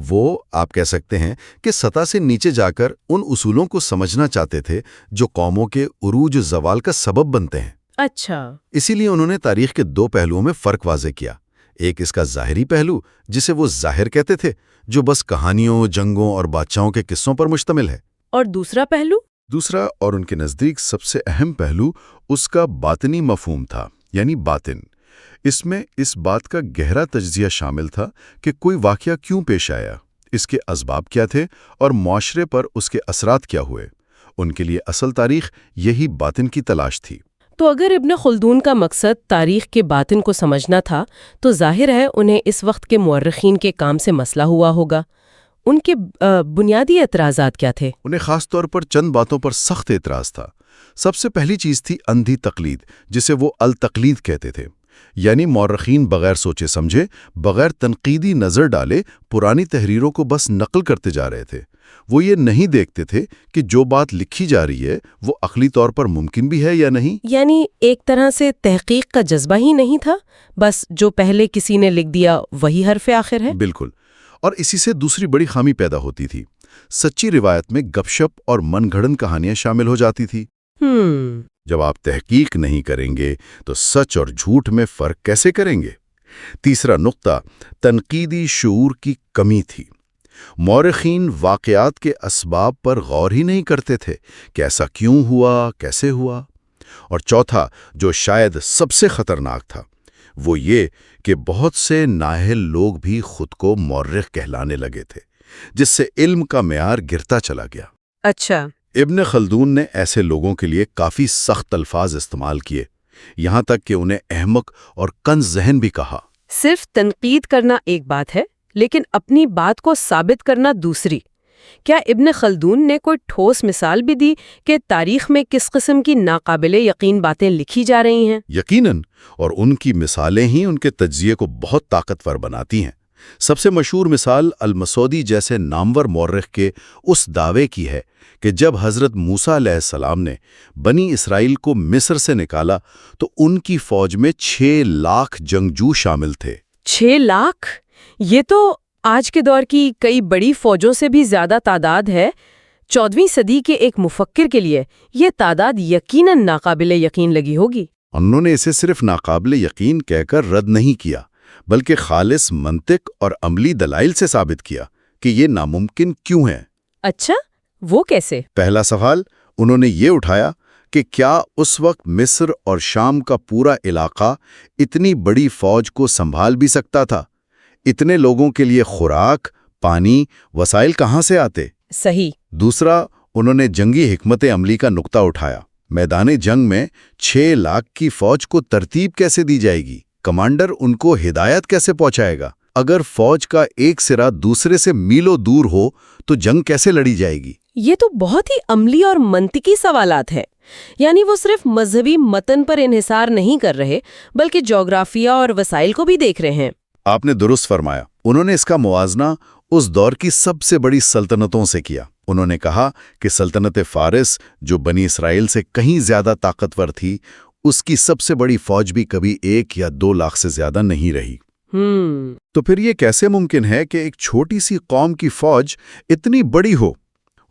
وہ آپ کہہ سکتے ہیں کہ سطح سے نیچے جا کر ان اصولوں کو سمجھنا چاہتے تھے جو قوموں کے عروج و زوال کا سبب بنتے ہیں۔ اچھا، اسی لیے انہوں نے تاریخ کے 2 پہلوؤں میں فرق واضح کیا۔ ایک اس کا ظاہری پہلو جسے وہ ظاہر کہتے تھے، جو بس کہانیوں، جنگوں اور بادشاہوں کے قصوں پر مشتمل ہے۔ اور دوسرا پہلو؟ دوسرا اور ان کے نزدیک سب سے اہم پہلو اس کا باطنی مفہوم تھا، یعنی باطن۔ اس میں اس بات کا گہرا تجزیہ شامل تھا کہ کوئی واقعہ کیوں پیش آیا، اس کے اسباب کیا تھے اور معاشرے پر اس کے اثرات کیا ہوئے۔ ان کے لیے اصل تاریخ یہی باطن کی تلاش تھی۔ تو اگر ابن خلدون کا مقصد تاریخ کے باطن کو سمجھنا تھا تو ظاہر ہے انہیں اس وقت کے مورخین کے کام سے مسئلہ ہوا ہوگا۔ ان کے بنیادی اعتراضات کیا تھے؟ انہیں خاص طور پر چند باتوں پر سخت اعتراض تھا۔ سب سے پہلی چیز تھی اندھی تقلید، جسے وہ التقلید کہتے تھے، یعنی مورخین بغیر سوچے سمجھے، بغیر تنقیدی نظر ڈالے پرانی تحریروں کو بس نقل کرتے جا رہے تھے۔ وہ یہ نہیں دیکھتے تھے کہ جو بات لکھی جا رہی ہے وہ عقلی طور پر ممکن بھی ہے یا نہیں۔ یعنی ایک طرح سے تحقیق کا جذبہ ہی نہیں تھا، بس جو پہلے کسی نے لکھ دیا وہی حرف آخر ہے۔ بالکل۔ اور اسی سے دوسری بڑی خامی پیدا ہوتی تھی۔ سچی روایت میں گپ شپ اور من گھڑن کہانیاں شامل ہو جاتی تھی۔ جب آپ تحقیق نہیں کریں گے تو سچ اور جھوٹ میں فرق کیسے کریں گے؟ تیسرا نقطہ تنقیدی شعور کی کمی تھی۔ مورخین واقعات کے اسباب پر غور ہی نہیں کرتے تھے کہ ایسا کیوں ہوا، کیسے ہوا۔ اور چوتھا، جو شاید سب سے خطرناک تھا، وہ یہ کہ بہت سے نااہل لوگ بھی خود کو مورخ کہلانے لگے تھے، جس سے علم کا معیار گرتا چلا گیا۔ اچھا۔ ابن خلدون نے ایسے لوگوں کے لیے کافی سخت الفاظ استعمال کیے، یہاں تک کہ انہیں احمق اور کنز ذہن بھی کہا۔ صرف تنقید کرنا ایک بات ہے، لیکن اپنی بات کو ثابت کرنا دوسری۔ کیا ابن خلدون نے کوئی ٹھوس مثال بھی دی کہ تاریخ میں کس قسم کی ناقابل یقین باتیں لکھی جا رہی ہیں؟ یقیناً، اور ان کی مثالیں ہی ان کے تجزیے کو بہت طاقتور بناتی ہیں۔ سب سے مشہور مثال المسعودی جیسے نامور مورخ کے اس دعوے کی ہے کہ جب حضرت موسیٰ علیہ السلام نے بنی اسرائیل کو مصر سے نکالا تو ان کی فوج میں 6 لاکھ جنگجو شامل تھے۔ 6 لاکھ؟ یہ تو آج کے دور کی کئی بڑی فوجوں سے بھی زیادہ تعداد ہے۔ 14ویں صدی کے ایک مفکر کے لیے یہ تعداد یقیناً ناقابل یقین لگی ہوگی۔ انہوں نے اسے صرف ناقابل یقین کہہ کر رد نہیں کیا، بلکہ خالص منطق اور عملی دلائل سے ثابت کیا کہ یہ ناممکن کیوں ہے۔ اچھا، وہ کیسے؟ پہلا سوال انہوں نے یہ اٹھایا کہ کیا اس وقت مصر اور شام کا پورا علاقہ اتنی بڑی فوج کو سنبھال بھی سکتا تھا؟ اتنے لوگوں کے لیے خوراک، پانی، وسائل کہاں سے آتے؟ صحیح۔ دوسرا، انہوں نے جنگی حکمت عملی کا نقطہ اٹھایا۔ میدان جنگ میں 6 لاکھ کی فوج کو ترتیب کیسے دی جائے گی؟ کمانڈر ان کو ہدایت کیسے پہنچائے گا؟ اگر فوج کا ایک سرا دوسرے سے میلوں دور ہو تو جنگ کیسے لڑی جائے گی؟ یہ تو بہت ہی عملی اور منطقی سوالات ہیں۔ یعنی وہ صرف مذہبی متن پر انحصار نہیں کر رہے بلکہ جغرافیہ اور وسائل کو بھی دیکھ رہے ہیں۔ آپ نے درست فرمایا۔ انہوں نے اس کا موازنہ اس دور کی سب سے بڑی سلطنتوں سے کیا۔ انہوں نے کہا کہ سلطنت فارس، جو بنی اسرائیل سے کہیں زیادہ طاقتور تھی، اس کی سب سے بڑی فوج بھی کبھی 1 یا 2 لاکھ سے زیادہ نہیں رہی۔ تو پھر یہ کیسے ممکن ہے کہ ایک چھوٹی سی قوم کی فوج اتنی بڑی ہو؟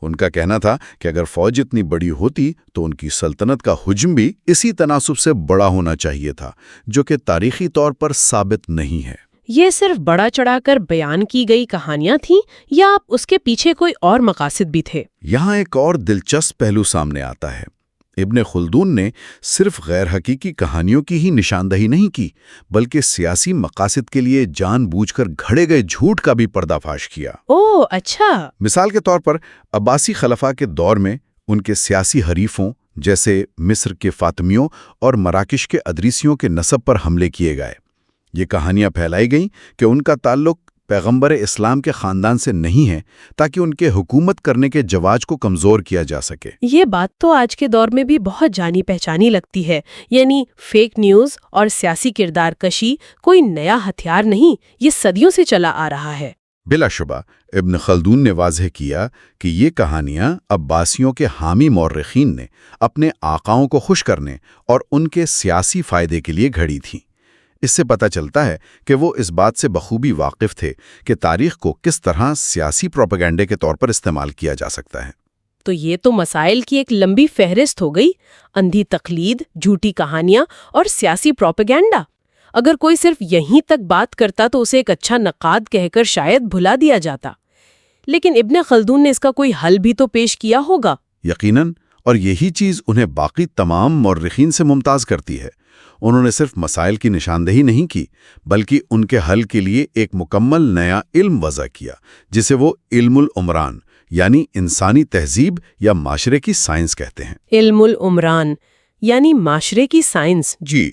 ان کا کہنا تھا کہ اگر فوج اتنی بڑی ہوتی تو ان کی سلطنت کا حجم بھی اسی تناسب سے بڑا ہونا چاہیے تھا، جو کہ تاریخی طور پر ثابت نہیں ہے۔ یہ صرف بڑا چڑھا کر بیان کی گئی کہانیاں تھیں یا اس کے پیچھے کوئی اور مقاصد بھی تھے؟ یہاں ایک اور دلچسپ پہلو سامنے آتا ہے۔ ابن خلدون نے صرف غیر حقیقی کہانیوں کی ہی نشاندہی نہیں کی، بلکہ سیاسی مقاصد کے لیے جان بوجھ کر گھڑے گئے جھوٹ کا بھی پردہ فاش کیا۔ اوہ اچھا۔ مثال کے طور پر عباسی خلفاء کے دور میں ان کے سیاسی حریفوں جیسے مصر کے فاطمیوں اور مراکش کے ادریسیوں کے نسب پر حملے کیے گئے۔ یہ کہانیاں پھیلائی گئیں کہ ان کا تعلق پیغمبر اسلام کے خاندان سے نہیں ہے، تاکہ ان کے حکومت کرنے کے جواز کو کمزور کیا جا سکے۔ یہ بات تو آج کے دور میں بھی بہت جانی پہچانی لگتی ہے۔ یعنی فیک نیوز اور سیاسی کردار کشی کوئی نیا ہتھیار نہیں، یہ صدیوں سے چلا آ رہا ہے۔ بلا شبہ ابن خلدون نے واضح کیا کہ یہ کہانیاں عباسیوں کے حامی مورخین نے اپنے آقاؤں کو خوش کرنے اور ان کے سیاسی فائدے کے لیے گھڑی تھیں۔ اس سے پتہ چلتا ہے کہ وہ اس بات سے بخوبی واقف تھے کہ تاریخ کو کس طرح سیاسی پروپیگنڈے کے طور پر استعمال کیا جا سکتا ہے۔ تو یہ تو مسائل کی ایک لمبی فہرست ہو گئی: اندھی تقلید، جھوٹی کہانیاں اور سیاسی پروپیگنڈا۔ اگر کوئی صرف یہیں تک بات کرتا تو اسے ایک اچھا نقاد کہہ کر شاید بھلا دیا جاتا، لیکن ابن خلدون نے اس کا کوئی حل بھی تو پیش کیا ہوگا۔ یقیناً، اور یہی چیز انہیں باقی تمام مورخین سے ممتاز کرتی ہے۔ انہوں نے صرف مسائل کی نشاندہی نہیں کی، بلکہ ان کے حل کے لیے ایک مکمل نیا علم وضع کیا، جسے وہ علم العمران یعنی انسانی تہذیب یا معاشرے کی سائنس کہتے ہیں۔ علم العمران یعنی معاشرے کی سائنس؟ جی،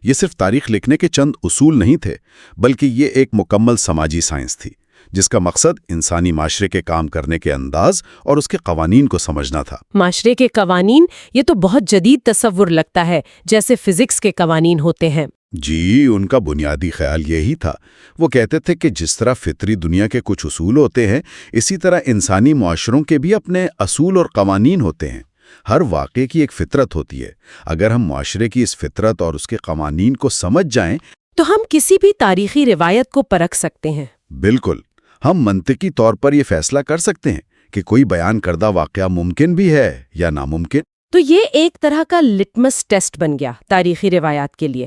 یہ صرف تاریخ لکھنے کے چند اصول نہیں تھے، بلکہ یہ ایک مکمل سماجی سائنس تھی، جس کا مقصد انسانی معاشرے کے کام کرنے کے انداز اور اس کے قوانین کو سمجھنا تھا۔ معاشرے کے قوانین؟ یہ تو بہت جدید تصور لگتا ہے، جیسے فزکس کے قوانین ہوتے ہیں۔ جی، ان کا بنیادی خیال یہی تھا۔ وہ کہتے تھے کہ جس طرح فطری دنیا کے کچھ اصول ہوتے ہیں، اسی طرح انسانی معاشروں کے بھی اپنے اصول اور قوانین ہوتے ہیں۔ ہر واقعے کی ایک فطرت ہوتی ہے۔ اگر ہم معاشرے کی اس فطرت اور اس کے قوانین کو سمجھ جائیں تو ہم کسی بھی تاریخی روایت کو پرکھ سکتے ہیں۔ بالکل، ہم منطقی طور پر یہ فیصلہ کر سکتے ہیں کہ کوئی بیان کردہ واقعہ ممکن بھی ہے یا ناممکن۔ تو یہ ایک طرح کا لٹمس ٹیسٹ بن گیا تاریخی روایات کے لیے۔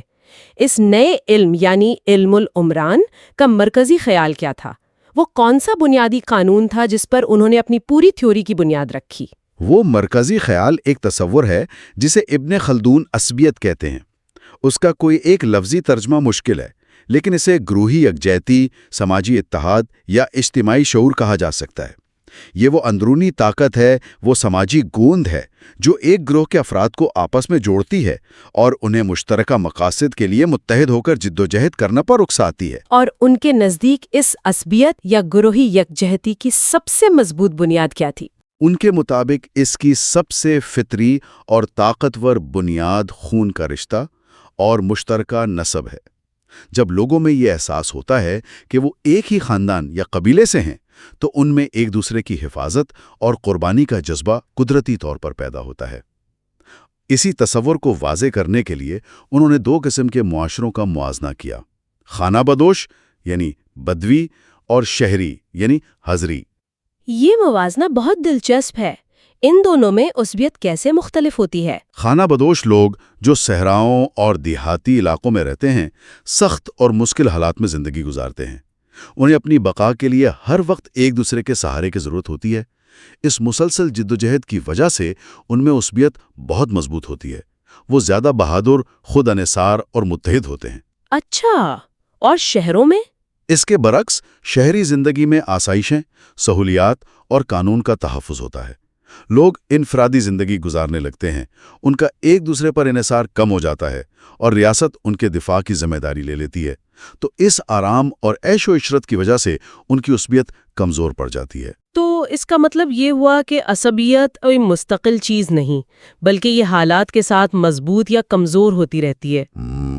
اس نئے علم یعنی علم العمران کا مرکزی خیال کیا تھا؟ وہ کون سا بنیادی قانون تھا جس پر انہوں نے اپنی پوری تھیوری کی بنیاد رکھی؟ وہ مرکزی خیال ایک تصور ہے جسے ابن خلدون عصبیت کہتے ہیں۔ اس کا کوئی ایک لفظی ترجمہ مشکل ہے، لیکن اسے گروہی یکجہتی، سماجی اتحاد یا اجتماعی شعور کہا جا سکتا ہے۔ یہ وہ اندرونی طاقت ہے، وہ سماجی گوند ہے جو ایک گروہ کے افراد کو آپس میں جوڑتی ہے اور انہیں مشترکہ مقاصد کے لیے متحد ہو کر جدوجہد کرنے پر اکساتی ہے۔ اور ان کے نزدیک اس عصبیت یا گروہی یکجہتی کی سب سے مضبوط بنیاد کیا تھی؟ ان کے مطابق اس کی سب سے فطری اور طاقتور بنیاد خون کا رشتہ اور مشترکہ نسب ہے۔ جب لوگوں میں یہ احساس ہوتا ہے کہ وہ ایک ہی خاندان یا قبیلے سے ہیں، تو ان میں ایک دوسرے کی حفاظت اور قربانی کا جذبہ قدرتی طور پر پیدا ہوتا ہے۔ اسی تصور کو واضح کرنے کے لیے انہوں نے 2 قسم کے معاشروں کا موازنہ کیا: خانہ بدوش یعنی بدوی اور شہری یعنی حضری۔ یہ موازنہ بہت دلچسپ ہے۔ ان دونوں میں عصبیت کیسے مختلف ہوتی ہے؟ خانہ بدوش لوگ جو صحراؤں اور دیہاتی علاقوں میں رہتے ہیں، سخت اور مشکل حالات میں زندگی گزارتے ہیں۔ انہیں اپنی بقا کے لیے ہر وقت ایک دوسرے کے سہارے کی ضرورت ہوتی ہے۔ اس مسلسل جدوجہد کی وجہ سے ان میں عصبیت بہت مضبوط ہوتی ہے۔ وہ زیادہ بہادر، خود انحصار اور متحد ہوتے ہیں۔ اچھا، اور شہروں میں؟ اس کے برعکس شہری زندگی میں آسائشیں، سہولیات اور قانون کا تحفظ ہوتا ہے۔ لوگ انفرادی زندگی گزارنے لگتے ہیں، ان کا ایک دوسرے پر انحصار کم ہو جاتا ہے اور ریاست ان کے دفاع کی ذمہ داری لے لیتی ہے۔ تو اس آرام اور عیش و عشرت کی وجہ سے ان کی عصبیت کمزور پڑ جاتی ہے۔ تو اس کا مطلب یہ ہوا کہ عصبیت کوئی مستقل چیز نہیں، بلکہ یہ حالات کے ساتھ مضبوط یا کمزور ہوتی رہتی ہے۔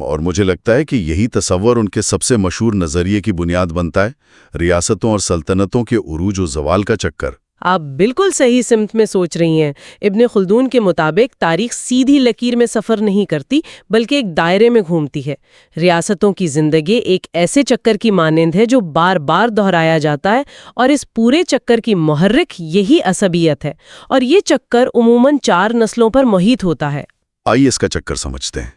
اور مجھے لگتا ہے کہ یہی تصور ان کے سب سے مشہور نظریے کی بنیاد بنتا ہے، ریاستوں اور سلطنتوں کے عروج و زوال کا چکر۔ آپ بالکل صحیح سمت میں سوچ رہی ہیں۔ ابن خلدون کے مطابق تاریخ سیدھی لکیر میں سفر نہیں کرتی، بلکہ ایک دائرے میں گھومتی ہے۔ ریاستوں کی زندگی ایک ایسے چکر کی مانند ہے جو بار بار دہرایا جاتا ہے، اور اس پورے چکر کی محرک یہی عصبیت ہے، اور یہ چکر عموماً 4 نسلوں پر محیط ہوتا ہے۔ آئیے اس کا چکر سمجھتے ہیں۔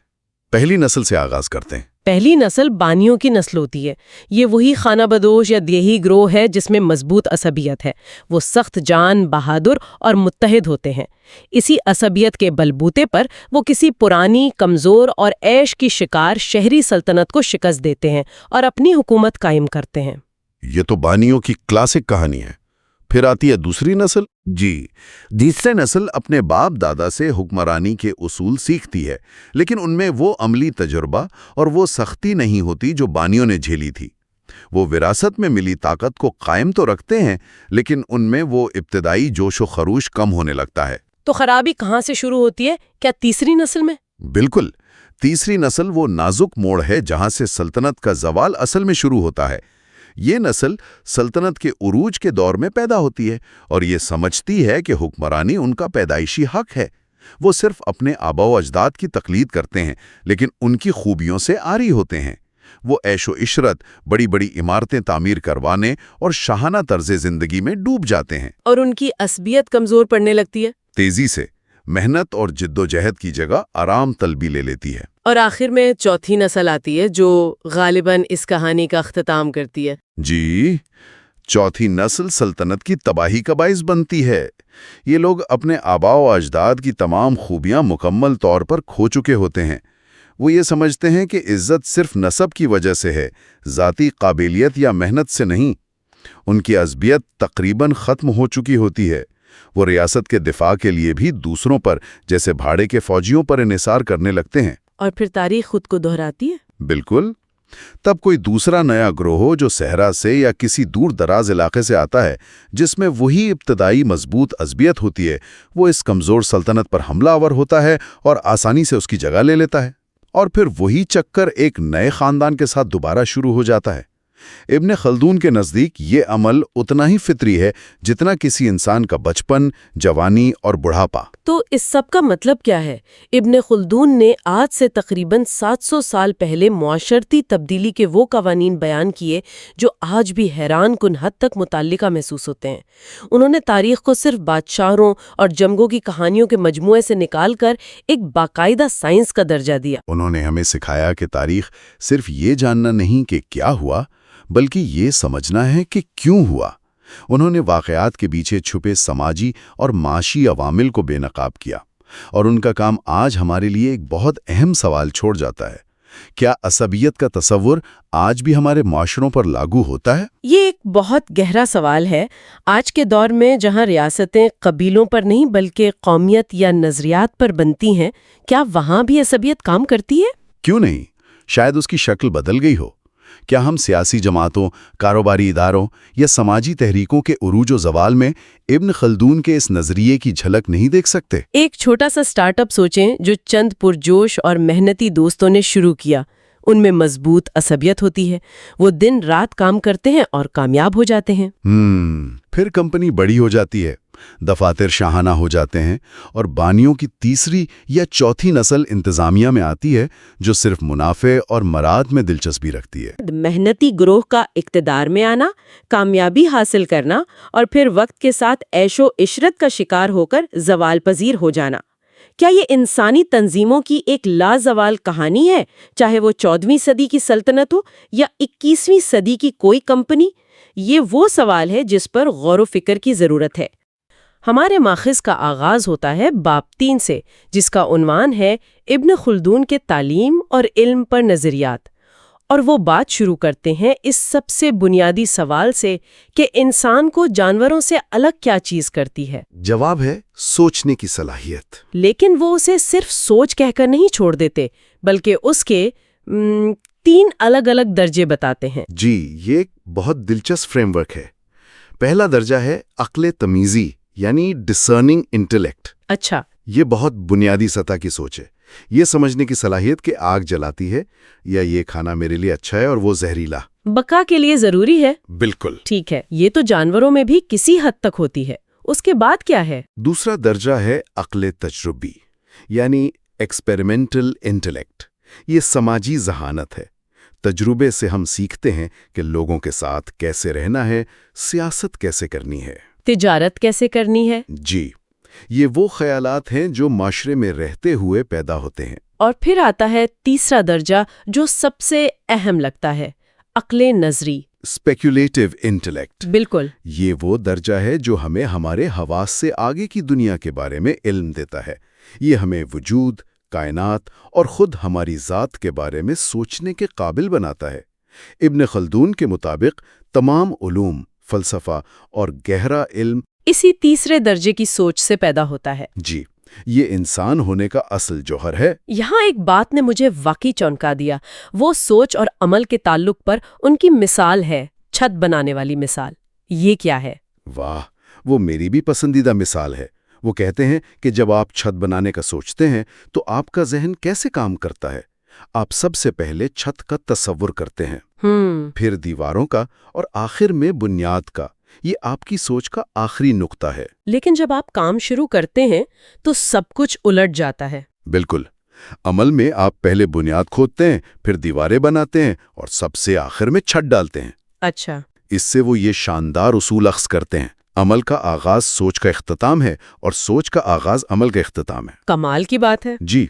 پہلی نسل سے آغاز کرتے ہیں۔ پہلی نسل بانیوں کی نسل ہوتی ہے۔ یہ وہی خانہ بدوش یا دیہی گروہ ہے جس میں مضبوط عصبیت ہے۔ وہ سخت جان، بہادر اور متحد ہوتے ہیں۔ اسی عصبیت کے بلبوتے پر وہ کسی پرانی، کمزور اور عیش کی شکار شہری سلطنت کو شکست دیتے ہیں اور اپنی حکومت قائم کرتے ہیں۔ یہ تو بانیوں کی کلاسک کہانی ہے۔ پھر آتی ہے دوسری نسل۔ تیسری نسل اپنے باپ دادا سے حکمرانی کے اصول سیکھتی ہے، لیکن ان میں وہ عملی تجربہ اور وہ سختی نہیں ہوتی جو بانیوں نے جھیلی تھی۔ وہ وراثت میں ملی طاقت کو قائم تو رکھتے ہیں، لیکن ان میں وہ ابتدائی جوش و خروش کم ہونے لگتا ہے۔ تو خرابی کہاں سے شروع ہوتی ہے؟ کیا تیسری نسل میں؟ بالکل، تیسری نسل وہ نازک موڑ ہے جہاں سے سلطنت کا زوال اصل میں شروع ہوتا ہے۔ یہ نسل سلطنت کے عروج کے دور میں پیدا ہوتی ہے اور یہ سمجھتی ہے کہ حکمرانی ان کا پیدائشی حق ہے۔ وہ صرف اپنے آباء و اجداد کی تقلید کرتے ہیں، لیکن ان کی خوبیوں سے عاری ہوتے ہیں۔ وہ عیش و عشرت، بڑی بڑی عمارتیں تعمیر کروانے اور شاہانہ طرز زندگی میں ڈوب جاتے ہیں۔ اور ان کی عصبیت کمزور پڑنے لگتی ہے۔ تیزی سے محنت اور جد و جہد کی جگہ آرام طلبی لے لیتی ہے۔ اور آخر میں چوتھی نسل آتی ہے جو غالباً اس کہانی کا اختتام کرتی ہے۔ چوتھی نسل سلطنت کی تباہی کا باعث بنتی ہے۔ یہ لوگ اپنے آباء و اجداد کی تمام خوبیاں مکمل طور پر کھو چکے ہوتے ہیں۔ وہ یہ سمجھتے ہیں کہ عزت صرف نسب کی وجہ سے ہے، ذاتی قابلیت یا محنت سے نہیں۔ ان کی عصبیت تقریباً ختم ہو چکی ہوتی ہے۔ وہ ریاست کے دفاع کے لیے بھی دوسروں پر، جیسے بھاڑے کے فوجیوں پر انحصار کرنے لگتے ہیں۔ اور پھر تاریخ خود کو دہراتی ہے۔ بالکل۔ تب کوئی دوسرا نیا گروہ ہو جو صحرا سے یا کسی دور دراز علاقے سے آتا ہے، جس میں وہی ابتدائی مضبوط عصبیت ہوتی ہے، وہ اس کمزور سلطنت پر حملہ آور ہوتا ہے اور آسانی سے اس کی جگہ لے لیتا ہے۔ اور پھر وہی چکر ایک نئے خاندان کے ساتھ دوبارہ شروع ہو جاتا ہے۔ ابن خلدون کے نزدیک یہ عمل اتنا ہی فطری ہے جتنا کسی انسان کا بچپن، جوانی اور بڑھاپا۔ تو اس سب کا مطلب کیا ہے؟ ابن خلدون نے آج سے تقریباً 700 سال پہلے معاشرتی تبدیلی کے وہ قوانین بیان کیے جو آج بھی حیران کن حد تک متعلقہ محسوس ہوتے ہیں۔ انہوں نے تاریخ کو صرف بادشاہوں اور جنگوں کی کہانیوں کے مجموعے سے نکال کر ایک باقاعدہ سائنس کا درجہ دیا۔ انہوں نے ہمیں سکھایا کہ تاریخ صرف یہ جاننا نہیں کہ کیا ہوا، بلکہ یہ سمجھنا ہے کہ کیوں ہوا۔ انہوں نے واقعات کے پیچھے چھپے سماجی اور معاشی عوامل کو بے نقاب کیا، اور ان کا کام آج ہمارے لیے ایک بہت اہم سوال چھوڑ جاتا ہے۔ کیا عصبیت کا تصور آج بھی ہمارے معاشروں پر لاگو ہوتا ہے؟ یہ ایک بہت گہرا سوال ہے۔ آج کے دور میں جہاں ریاستیں قبیلوں پر نہیں بلکہ قومیت یا نظریات پر بنتی ہیں، کیا وہاں بھی عصبیت کام کرتی ہے؟ کیوں نہیں؟ شاید اس کی شکل بدل گئی ہو۔ کیا ہم سیاسی جماعتوں، کاروباری اداروں یا سماجی تحریکوں کے عروج و زوال میں ابن خلدون کے اس نظریے کی جھلک نہیں دیکھ سکتے؟ ایک چھوٹا سا سٹارٹ اپ سوچیں جو چند پرجوش اور محنتی دوستوں نے شروع کیا۔ ان میں مضبوط عصبیت ہوتی ہے، وہ دن رات کام کرتے ہیں اور کامیاب ہو جاتے ہیں۔ پھر کمپنی بڑی ہو جاتی ہے، دفاتر شاہانہ ہو جاتے ہیں اور بانیوں کی تیسری یا چوتھی نسل انتظامیہ میں آتی ہے جو صرف منافع اور مراد میں دلچسپی رکھتی ہے۔ محنتی گروہ کا اقتدار میں آنا، کامیابی حاصل کرنا اور پھر وقت کے ساتھ عیش و عشرت کا شکار ہو کر زوال پذیر ہو جانا۔ کیا یہ انسانی تنظیموں کی ایک لازوال کہانی ہے، چاہے وہ 14ویں صدی کی سلطنت ہو یا 21ویں صدی کی کوئی کمپنی؟ یہ وہ سوال ہے جس پر غور و فکر کی ضرورت ہے۔ ہمارے ماخذ کا آغاز ہوتا ہے باب 3 سے، جس کا عنوان ہے ابن خلدون کے تعلیم اور علم پر نظریات، اور وہ بات شروع کرتے ہیں اس سب سے بنیادی سوال سے کہ انسان کو جانوروں سے الگ کیا چیز کرتی ہے؟ جواب ہے سوچنے کی صلاحیت۔ لیکن وہ اسے صرف سوچ کہہ کر نہیں چھوڑ دیتے، بلکہ اس کے 3 الگ الگ درجے بتاتے ہیں۔ جی، یہ ایک بہت دلچسپ فریم ورک ہے۔ پہلا درجہ ہے عقل تمیزی، یعنی ڈسرننگ انٹلیکٹ۔ اچھا، یہ بہت بنیادی سطح کی سوچ ہے۔ یہ سمجھنے کی صلاحیت کہ آگ جلاتی ہے یا یہ کھانا میرے لیے اچھا ہے اور وہ زہریلا۔ بقا کے لیے ضروری ہے۔ بالکل ٹھیک ہے، یہ تو جانوروں میں بھی کسی حد تک ہوتی ہے۔ اس کے بعد کیا ہے؟ دوسرا درجہ ہے عقل تجربی، یعنی ایکسپیریمنٹل انٹلیکٹ۔ یہ سماجی ذہانت ہے۔ تجربے سے ہم سیکھتے ہیں کہ لوگوں کے ساتھ کیسے رہنا ہے، سیاست کیسے کرنی ہے، تجارت کیسے کرنی ہے۔ جی، یہ وہ خیالات ہیں جو معاشرے میں رہتے ہوئے پیدا ہوتے ہیں۔ اور پھر آتا ہے تیسرا درجہ جو سب سے اہم لگتا ہے، عقل نظری، اسپیکولیٹو انٹلیکٹ۔ بالکل۔ یہ وہ درجہ ہے جو ہمیں ہمارے حواس سے آگے کی دنیا کے بارے میں علم دیتا ہے۔ یہ ہمیں وجود، کائنات اور خود ہماری ذات کے بارے میں سوچنے کے قابل بناتا ہے۔ ابن خلدون کے مطابق تمام علوم، فلسفہ اور گہرا علم اسی تیسرے درجے کی سوچ سے پیدا ہوتا ہے۔ جی، یہ انسان ہونے کا اصل جوہر ہے۔ یہاں ایک بات نے مجھے واقعی چونکا دیا، وہ سوچ اور عمل کے تعلق پر ان کی مثال ہے، چھت بنانے والی مثال۔ یہ کیا ہے؟ واہ، وہ میری بھی پسندیدہ مثال ہے۔ وہ کہتے ہیں کہ جب آپ چھت بنانے کا سوچتے ہیں تو آپ کا ذہن کیسے کام کرتا ہے؟ آپ سب سے پہلے چھت کا تصور کرتے ہیں، پھر دیواروں کا اور آخر میں بنیاد کا۔ یہ آپ کی سوچ کا آخری نقطہ ہے۔ لیکن جب آپ کام شروع کرتے ہیں تو سب کچھ الٹ جاتا ہے۔ بالکل۔ عمل میں آپ پہلے بنیاد کھودتے ہیں، پھر دیواریں بناتے ہیں اور سب سے آخر میں چھت ڈالتے ہیں۔ اچھا۔ اس سے وہ یہ شاندار اصول اخذ کرتے ہیں: عمل کا آغاز سوچ کا اختتام ہے اور سوچ کا آغاز عمل کا اختتام ہے۔ کمال کی بات ہے۔ جی،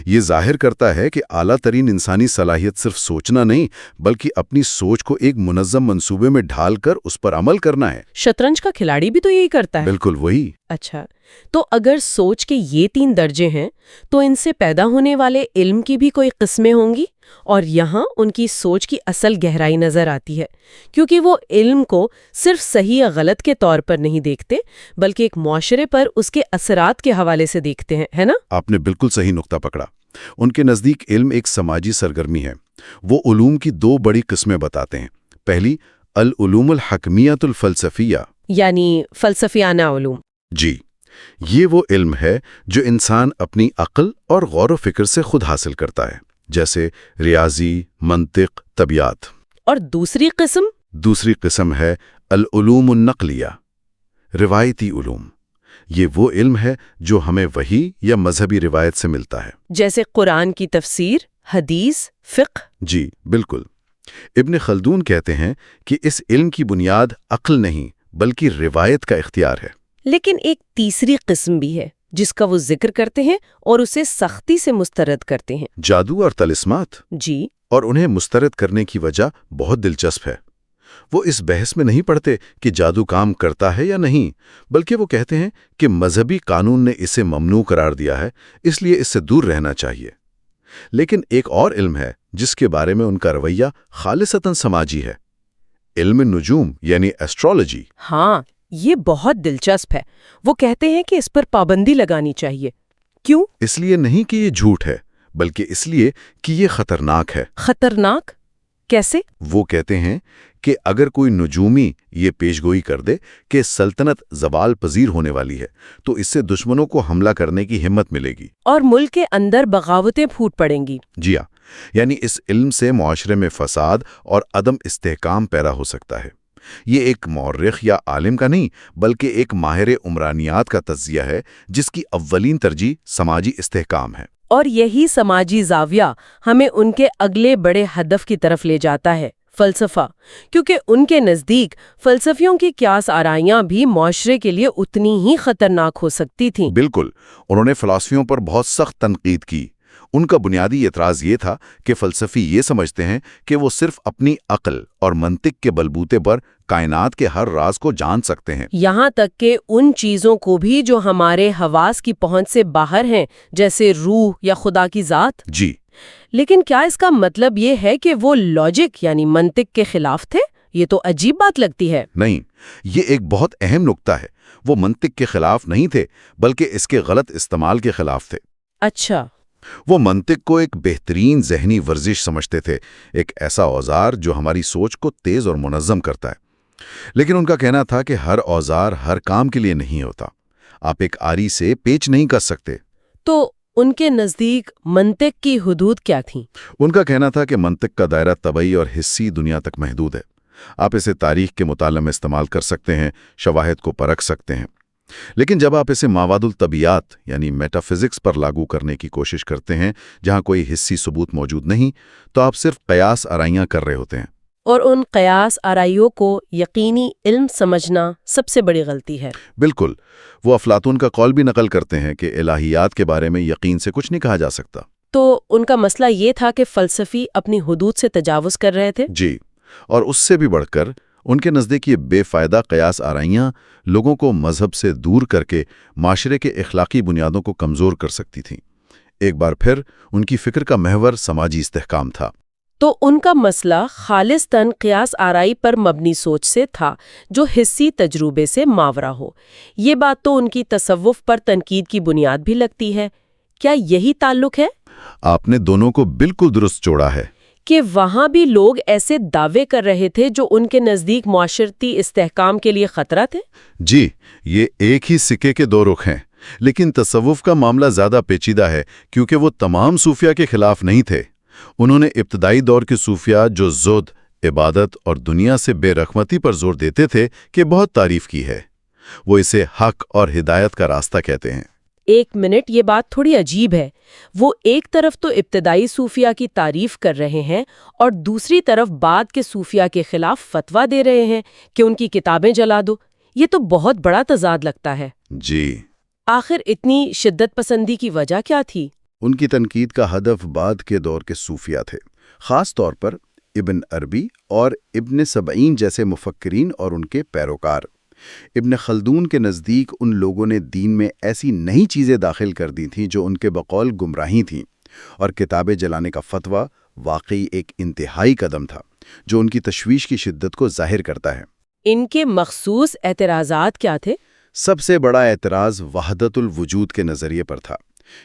یہ ظاہر کرتا ہے کہ اعلیٰ ترین انسانی صلاحیت صرف سوچنا نہیں بلکہ اپنی سوچ کو ایک منظم منصوبے میں ڈھال کر اس پر عمل کرنا ہے۔ شطرنج کا کھلاڑی بھی تو یہی کرتا ہے۔ بالکل وہی۔ اچھا، تو اگر سوچ کے یہ 3 درجے ہیں تو ان سے پیدا ہونے والے علم کی بھی کوئی قسمیں ہوں گی، اور یہاں ان کی سوچ کی اصل گہرائی نظر آتی ہے، کیونکہ وہ علم کو صرف صحیح یا غلط کے طور پر نہیں دیکھتے بلکہ ایک معاشرے پر اس کے اثرات کے حوالے سے دیکھتے ہیں، ہے نا؟ آپ نے بالکل صحیح نقطہ پکڑا۔ ان کے نزدیک علم ایک سماجی سرگرمی ہے۔ وہ علوم کی 2 بڑی قسمیں بتاتے ہیں۔ پہلی، العلوم الحکمیت الفلسفیہ، یعنی فلسفیانہ علوم۔ جی، یہ وہ علم ہے جو انسان اپنی عقل اور غور و فکر سے خود حاصل کرتا ہے، جیسے ریاضی، منطق، طبیعت۔ اور دوسری قسم ہے العلوم النقلیہ، روایتی علوم۔ یہ وہ علم ہے جو ہمیں وحی یا مذہبی روایت سے ملتا ہے، جیسے قرآن کی تفسیر، حدیث، فقہ۔ جی بالکل۔ ابن خلدون کہتے ہیں کہ اس علم کی بنیاد عقل نہیں بلکہ روایت کا اختیار ہے۔ لیکن ایک تیسری قسم بھی ہے جس کا وہ ذکر کرتے ہیں اور اسے سختی سے مسترد کرتے ہیں، جادو اور طلسمات۔ جی، اور انہیں مسترد کرنے کی وجہ بہت دلچسپ ہے۔ وہ اس بحث میں نہیں پڑتے کہ جادو کام کرتا ہے یا نہیں، بلکہ وہ کہتے ہیں کہ مذہبی قانون نے اسے ممنوع قرار دیا ہے، اس لیے اس سے دور رہنا چاہیے۔ لیکن ایک اور علم ہے جس کے بارے میں ان کا رویہ خالصتاً سماجی ہے، علم نجوم یعنی ایسٹرالوجی۔ ہاں، یہ بہت دلچسپ ہے۔ وہ کہتے ہیں کہ اس پر پابندی لگانی چاہیے۔ کیوں؟ اس لیے نہیں کہ یہ جھوٹ ہے، بلکہ اس لیے کہ یہ خطرناک ہے۔ خطرناک؟ کیسے؟ وہ کہتے ہیں کہ اگر کوئی نجومی یہ پیشگوئی کر دے کہ سلطنت زوال پذیر ہونے والی ہے تو اس سے دشمنوں کو حملہ کرنے کی ہمت ملے گی، اور ملک کے اندر بغاوتیں پھوٹ پڑیں گی۔ جی ہاں، یعنی اس علم سے معاشرے میں فساد اور عدم استحکام پیدا ہو سکتا ہے۔ یہ ایک مورخ یا عالم کا نہیں بلکہ ایک ماہر عمرانیات کا تجزیہ ہے جس کی اولین ترجیح سماجی استحکام ہے۔ اور یہی سماجی زاویہ ہمیں ان کے اگلے بڑے ہدف کی طرف لے جاتا ہے، فلسفہ، کیونکہ ان کے نزدیک فلسفیوں کی قیاس آرائیاں بھی معاشرے کے لیے اتنی ہی خطرناک ہو سکتی تھیں۔ بالکل، انہوں نے فلسفیوں پر بہت سخت تنقید کی۔ ان کا بنیادی اعتراض یہ تھا کہ فلسفی یہ سمجھتے ہیں کہ وہ صرف اپنی عقل اور منطق کے بلبوتے پر کائنات کے ہر راز کو جان سکتے ہیں، یہاں تک کہ ان چیزوں کو بھی جو ہمارے حواس کی پہنچ سے باہر ہیں، جیسے روح یا خدا کی ذات۔ جی۔ لیکن کیا اس کا مطلب یہ ہے کہ وہ لاجک یعنی منطق کے خلاف تھے؟ یہ تو عجیب بات لگتی ہے۔ نہیں، یہ ایک بہت اہم نکتہ ہے۔ وہ منطق کے خلاف نہیں تھے بلکہ اس کے غلط استعمال کے خلاف تھے۔ اچھا۔ وہ منطق کو ایک بہترین ذہنی ورزش سمجھتے تھے، ایک ایسا اوزار جو ہماری سوچ کو تیز اور منظم کرتا ہے۔ لیکن ان کا کہنا تھا کہ ہر اوزار ہر کام کے لیے نہیں ہوتا۔ آپ ایک آری سے پیچ نہیں کر سکتے۔ تو ان کے نزدیک منطق کی حدود کیا تھیں؟ ان کا کہنا تھا کہ منطق کا دائرہ طبعی اور حسی دنیا تک محدود ہے۔ آپ اسے تاریخ کے مطالعے میں استعمال کر سکتے ہیں، شواہد کو پرکھ سکتے ہیں، لیکن جب آپ اسے ماواد الطبیعات یعنی میٹا فزکس پر لاگو کرنے کی کوشش کرتے ہیں جہاں کوئی حسی ثبوت موجود نہیں، تو آپ صرف قیاس آرائیاں کر رہے ہوتے ہیں۔ اور ان قیاس آرائیوں کو یقینی علم سمجھنا سب سے بڑی غلطی ہے۔ بالکل، وہ افلاطون کا قول بھی نقل کرتے ہیں کہ الہیات کے بارے میں یقین سے کچھ نہیں کہا جا سکتا۔ تو ان کا مسئلہ یہ تھا کہ فلسفی اپنی حدود سے تجاوز کر رہے تھے؟ جی، اور اس سے بھی بڑھ کر ان کے نزدیک یہ بے فائدہ قیاس آرائیاں لوگوں کو مذہب سے دور کر کے معاشرے کے اخلاقی بنیادوں کو کمزور کر سکتی تھیں۔ ایک بار پھر ان کی فکر کا محور سماجی استحکام تھا۔ تو ان کا مسئلہ خالصتاً قیاس آرائی پر مبنی سوچ سے تھا جو حسی تجربے سے ماورا ہو۔ یہ بات تو ان کی تصوف پر تنقید کی بنیاد بھی لگتی ہے۔ کیا یہی تعلق ہے؟ آپ نے دونوں کو بالکل درست جوڑا ہے۔ کہ وہاں بھی لوگ ایسے دعوے کر رہے تھے جو ان کے نزدیک معاشرتی استحکام کے لیے خطرہ تھے؟ جی، یہ ایک ہی سکے کے دو رخ ہیں، لیکن تصوف کا معاملہ زیادہ پیچیدہ ہے کیونکہ وہ تمام صوفیہ کے خلاف نہیں تھے۔ انہوں نے ابتدائی دور کے صوفیہ جو زہد، عبادت اور دنیا سے بے رغبتی پر زور دیتے تھے کہ بہت تعریف کی ہے۔ وہ اسے حق اور ہدایت کا راستہ کہتے ہیں۔ ایک منٹ، یہ بات تھوڑی عجیب ہے۔ وہ ایک طرف تو ابتدائی صوفیہ کی تعریف کر رہے ہیں اور دوسری طرف بعد کے صوفیہ کے خلاف فتویٰ دے رہے ہیں کہ ان کی کتابیں جلا دو۔ یہ تو بہت بڑا تضاد لگتا ہے۔ جی۔ آخر اتنی شدت پسندی کی وجہ کیا تھی؟ ان کی تنقید کا ہدف بعد کے دور کے صوفیہ تھے، خاص طور پر ابن عربی اور ابن سبعین جیسے مفکرین اور ان کے پیروکار۔ ابن خلدون کے نزدیک ان لوگوں نے دین میں ایسی نئی چیزیں داخل کر دی تھیں جو ان کے بقول گمراہی تھیں، اور کتابیں جلانے کا فتویٰ واقعی ایک انتہائی قدم تھا جو ان کی تشویش کی شدت کو ظاہر کرتا ہے۔ ان کے مخصوص اعتراضات کیا تھے؟ سب سے بڑا اعتراض وحدت الوجود کے نظریے پر تھا۔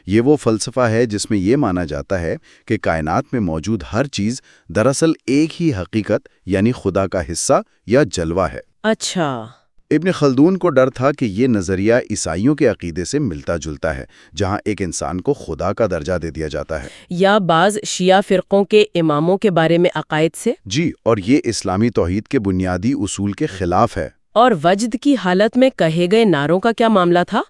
یہ وہ فلسفہ ہے جس میں یہ مانا جاتا ہے کہ کائنات میں موجود ہر چیز دراصل ایک ہی حقیقت یعنی خدا کا حصہ یا جلوہ ہے۔ اچھا۔ ابن خلدون کو ڈر تھا کہ یہ نظریہ عیسائیوں کے عقیدے سے ملتا جلتا ہے، جہاں ایک انسان کو خدا کا درجہ دے دیا جاتا ہے، یا بعض شیعہ فرقوں کے اماموں کے بارے میں عقائد سے۔ جی، اور یہ اسلامی توحید کے بنیادی اصول کے خلاف ہے۔ اور وجد کی حالت میں کہے گئے نعروں کا کیا معاملہ تھا،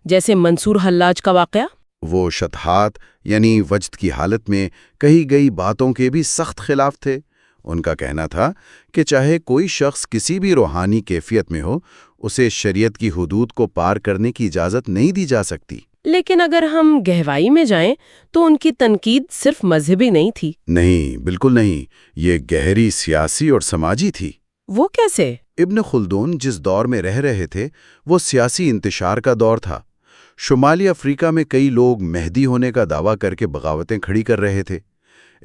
جیسے منصور حلاج کا واقعہ؟ وہ شطحات یعنی وجد کی حالت میں کہی گئی باتوں کے بھی سخت خلاف تھے۔ ان کا کہنا تھا کہ چاہے کوئی شخص کسی بھی روحانی کیفیت میں ہو، اسے شریعت کی حدود کو پار کرنے کی اجازت نہیں دی جا سکتی۔ لیکن اگر ہم گہرائی میں جائیں تو ان کی تنقید صرف مذہبی نہیں تھی۔ نہیں، بالکل نہیں، یہ گہری سیاسی اور سماجی تھی۔ وہ کیسے؟ ابن خلدون جس دور میں رہ رہے تھے وہ سیاسی انتشار کا دور تھا۔ شمالی افریقہ میں کئی لوگ مہدی ہونے کا دعویٰ کر کے بغاوتیں کھڑی کر رہے تھے۔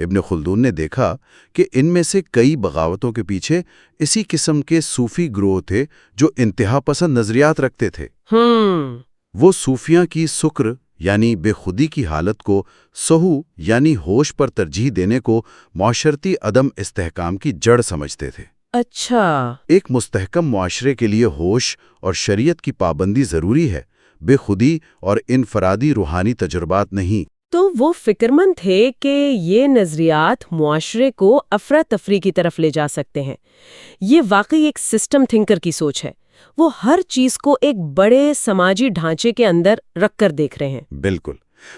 ابن خلدون نے دیکھا کہ ان میں سے کئی بغاوتوں کے پیچھے اسی قسم کے صوفی گروہ تھے جو انتہا پسند نظریات رکھتے تھے۔ وہ صوفیاں کی سکر یعنی بے خودی کی حالت کو سہو یعنی ہوش پر ترجیح دینے کو معاشرتی عدم استحکام کی جڑ سمجھتے تھے۔ اچھا، ایک مستحکم معاشرے کے لیے ہوش اور شریعت کی پابندی ضروری ہے، بے خودی اور انفرادی روحانی تجربات نہیں۔ تو وہ فکرمند تھے کہ یہ نظریات معاشرے کو افراتفری کی طرف لے جا سکتے ہیں۔ یہ واقعی ایک سسٹم تھنکر کی سوچ ہے۔ وہ ہر چیز کو ایک بڑے سماجی ڈھانچے کے اندر رکھ کر دیکھ رہے ہیں۔ بالکل،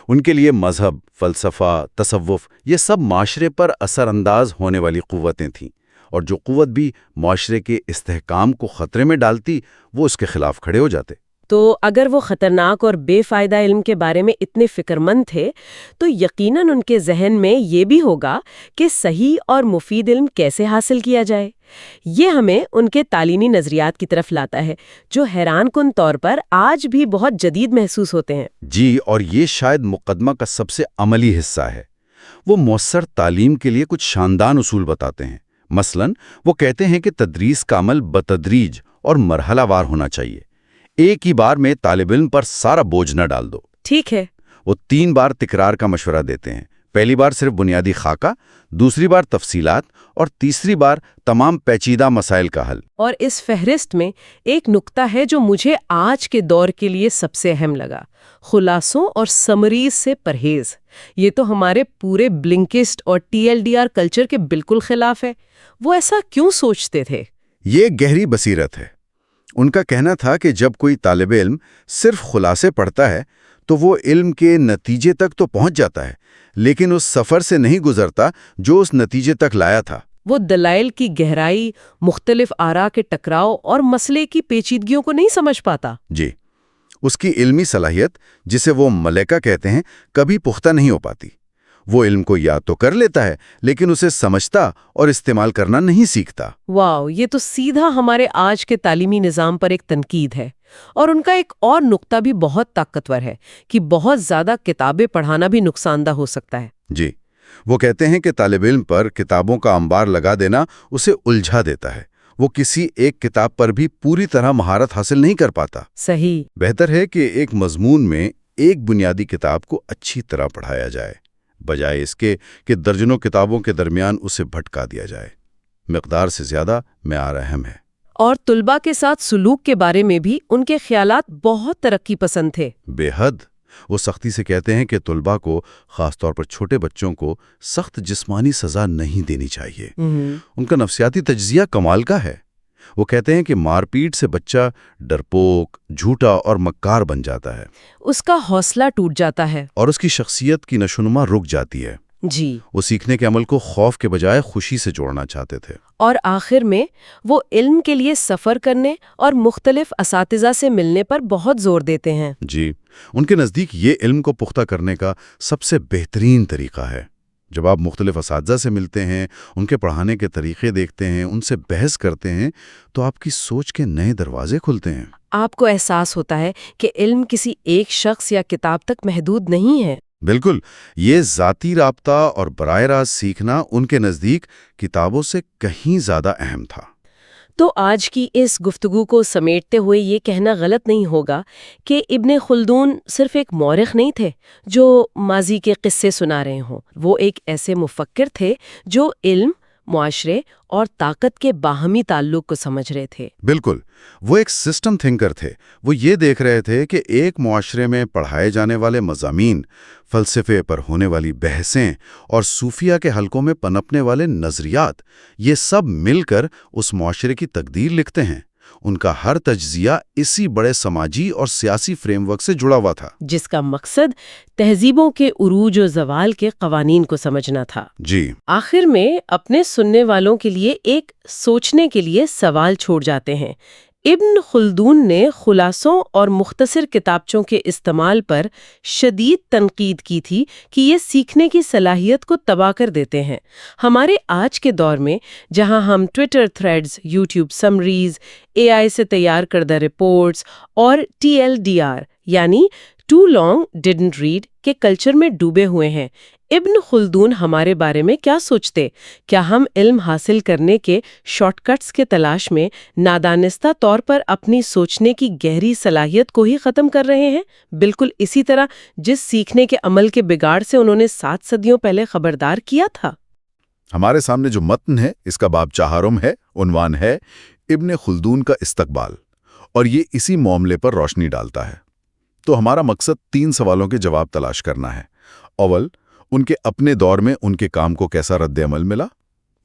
ان کے لیے مذہب، فلسفہ، تصوف یہ سب معاشرے پر اثر انداز ہونے والی قوتیں تھیں، اور جو قوت بھی معاشرے کے استحکام کو خطرے میں ڈالتی وہ اس کے خلاف کھڑے ہو جاتے۔ تو اگر وہ خطرناک اور بے فائدہ علم کے بارے میں اتنے فکرمند تھے تو یقیناً ان کے ذہن میں یہ بھی ہوگا کہ صحیح اور مفید علم کیسے حاصل کیا جائے۔ یہ ہمیں ان کے تعلیمی نظریات کی طرف لاتا ہے جو حیران کن طور پر آج بھی بہت جدید محسوس ہوتے ہیں۔ جی، اور یہ شاید مقدمہ کا سب سے عملی حصہ ہے۔ وہ مؤثر تعلیم کے لیے کچھ شاندار اصول بتاتے ہیں۔ مثلاً وہ کہتے ہیں کہ تدریس کا عمل بتدریج اور مرحلہ وار ہونا چاہیے۔ ایک ہی بار میں طالب علم پر سارا بوجھ نہ ڈال دو۔ ٹھیک ہے۔ وہ 3 بار تکرار کا مشورہ دیتے ہیں۔ پہلی بار صرف بنیادی خاکہ، دوسری بار تفصیلات، اور تیسری بار تمام پیچیدہ مسائل کا حل۔ اور اس فہرست میں ایک نقطہ ہے جو مجھے آج کے دور کے لیے سب سے اہم لگا: خلاصوں اور سمریز سے پرہیز۔ یہ تو ہمارے پورے بلنکسٹ اور TLDR کلچر کے بالکل خلاف ہے۔ وہ ایسا کیوں سوچتے تھے؟ یہ گہری بصیرت ہے۔ ان کا کہنا تھا کہ جب کوئی طالب علم صرف خلاصے پڑھتا ہے تو وہ علم کے نتیجے تک تو پہنچ جاتا ہے، لیکن اس سفر سے نہیں گزرتا جو اس نتیجے تک لایا تھا۔ وہ دلائل کی گہرائی، مختلف آراء کے ٹکراؤ اور مسئلے کی پیچیدگیوں کو نہیں سمجھ پاتا۔ جی، اس کی علمی صلاحیت، جسے وہ ملکہ کہتے ہیں، کبھی پختہ نہیں ہو پاتی۔ وہ علم کو یاد تو کر لیتا ہے لیکن اسے سمجھتا اور استعمال کرنا نہیں سیکھتا۔ واو، یہ تو سیدھا ہمارے آج کے تعلیمی نظام پر ایک تنقید ہے۔ اور ان کا ایک اور نقطہ بھی بہت طاقتور ہے کہ بہت زیادہ کتابیں پڑھانا بھی نقصان دہ ہو سکتا ہے۔ جی، وہ کہتے ہیں کہ طالب علم پر کتابوں کا انبار لگا دینا اسے الجھا دیتا ہے۔ وہ کسی ایک کتاب پر بھی پوری طرح مہارت حاصل نہیں کر پاتا۔ صحیح۔ بہتر ہے کہ ایک مضمون میں ایک بنیادی کتاب کو اچھی طرح پڑھایا جائے، بجائے اس کے کہ درجنوں کتابوں کے درمیان اسے بھٹکا دیا جائے۔ مقدار سے زیادہ معیار اہم ہے۔ اور طلباء کے ساتھ سلوک کے بارے میں بھی ان کے خیالات بہت ترقی پسند تھے۔ بے حد۔ وہ سختی سے کہتے ہیں کہ طلباء کو، خاص طور پر چھوٹے بچوں کو، سخت جسمانی سزا نہیں دینی چاہیے۔ ان کا نفسیاتی تجزیہ کمال کا ہے۔ وہ کہتے ہیں کہ مار پیٹ سے بچہ ڈرپوک، جھوٹا اور مکار بن جاتا ہے، اس کا حوصلہ ٹوٹ جاتا ہے اور اس کی شخصیت کی نشوونما رک جاتی ہے۔ جی۔ وہ سیکھنے کے عمل کو خوف کے بجائے خوشی سے جوڑنا چاہتے تھے۔ اور آخر میں وہ علم کے لیے سفر کرنے اور مختلف اساتذہ سے ملنے پر بہت زور دیتے ہیں۔ جی، ان کے نزدیک یہ علم کو پختہ کرنے کا سب سے بہترین طریقہ ہے۔ جب آپ مختلف اساتذہ سے ملتے ہیں، ان کے پڑھانے کے طریقے دیکھتے ہیں، ان سے بحث کرتے ہیں، تو آپ کی سوچ کے نئے دروازے کھلتے ہیں۔ آپ کو احساس ہوتا ہے کہ علم کسی ایک شخص یا کتاب تک محدود نہیں ہے۔ بالکل، یہ ذاتی رابطہ اور براہ راست سیکھنا ان کے نزدیک کتابوں سے کہیں زیادہ اہم تھا۔ تو آج کی اس گفتگو کو سمیٹتے ہوئے یہ کہنا غلط نہیں ہوگا کہ ابن خلدون صرف ایک مورخ نہیں تھے جو ماضی کے قصے سنا رہے ہوں۔ وہ ایک ایسے مفکر تھے جو علم، معاشرے اور طاقت کے باہمی تعلق کو سمجھ رہے تھے۔ بالکل، وہ ایک سسٹم تھنکر تھے۔ وہ یہ دیکھ رہے تھے کہ ایک معاشرے میں پڑھائے جانے والے مضامین، فلسفے پر ہونے والی بحثیں اور صوفیہ کے حلقوں میں پنپنے والے نظریات، یہ سب مل کر اس معاشرے کی تقدیر لکھتے ہیں۔ ان کا ہر تجزیہ اسی بڑے سماجی اور سیاسی فریم ورک سے جڑا ہوا تھا، جس کا مقصد تہذیبوں کے عروج و زوال کے قوانین کو سمجھنا تھا۔ جی، آخر میں اپنے سننے والوں کے لیے ایک سوچنے کے لیے سوال چھوڑ جاتے ہیں۔ ابن خلدون نے خلاصوں اور مختصر کتابچوں کے استعمال پر شدید تنقید کی تھی کہ یہ سیکھنے کی صلاحیت کو تباہ کر دیتے ہیں۔ ہمارے آج کے دور میں جہاں ہم Twitter threads, YouTube summaries, AI سے تیار کردہ رپورٹس اور TLDR یعنی ٹو لانگ ڈیڈنٹ ریڈ کے کلچر میں ڈوبے ہوئے ہیں، ابن خلدون ہمارے بارے میں کیا سوچتے؟ کیا ہم علم حاصل کرنے کے شارٹ کٹس کے تلاش میں نادانستہ طور پر اپنی سوچنے کی گہری صلاحیت کو ہی ختم کر رہے ہیں؟ بالکل اسی طرح جس سیکھنے کے عمل کے بگاڑ سے انہوں نے 7 صدیوں پہلے خبردار کیا تھا۔ ہمارے سامنے جو متن ہے اس کا باب 4 ہے، عنوان ہے ابن خلدون کا استقبال، اور یہ اسی معاملے پر روشنی ڈالتا ہے۔ تو ہمارا مقصد 3 سوالوں کے جواب تلاش کرنا ہے۔ اول، ان کے اپنے دور میں ان کے کام کو کیسا رد عمل ملا؟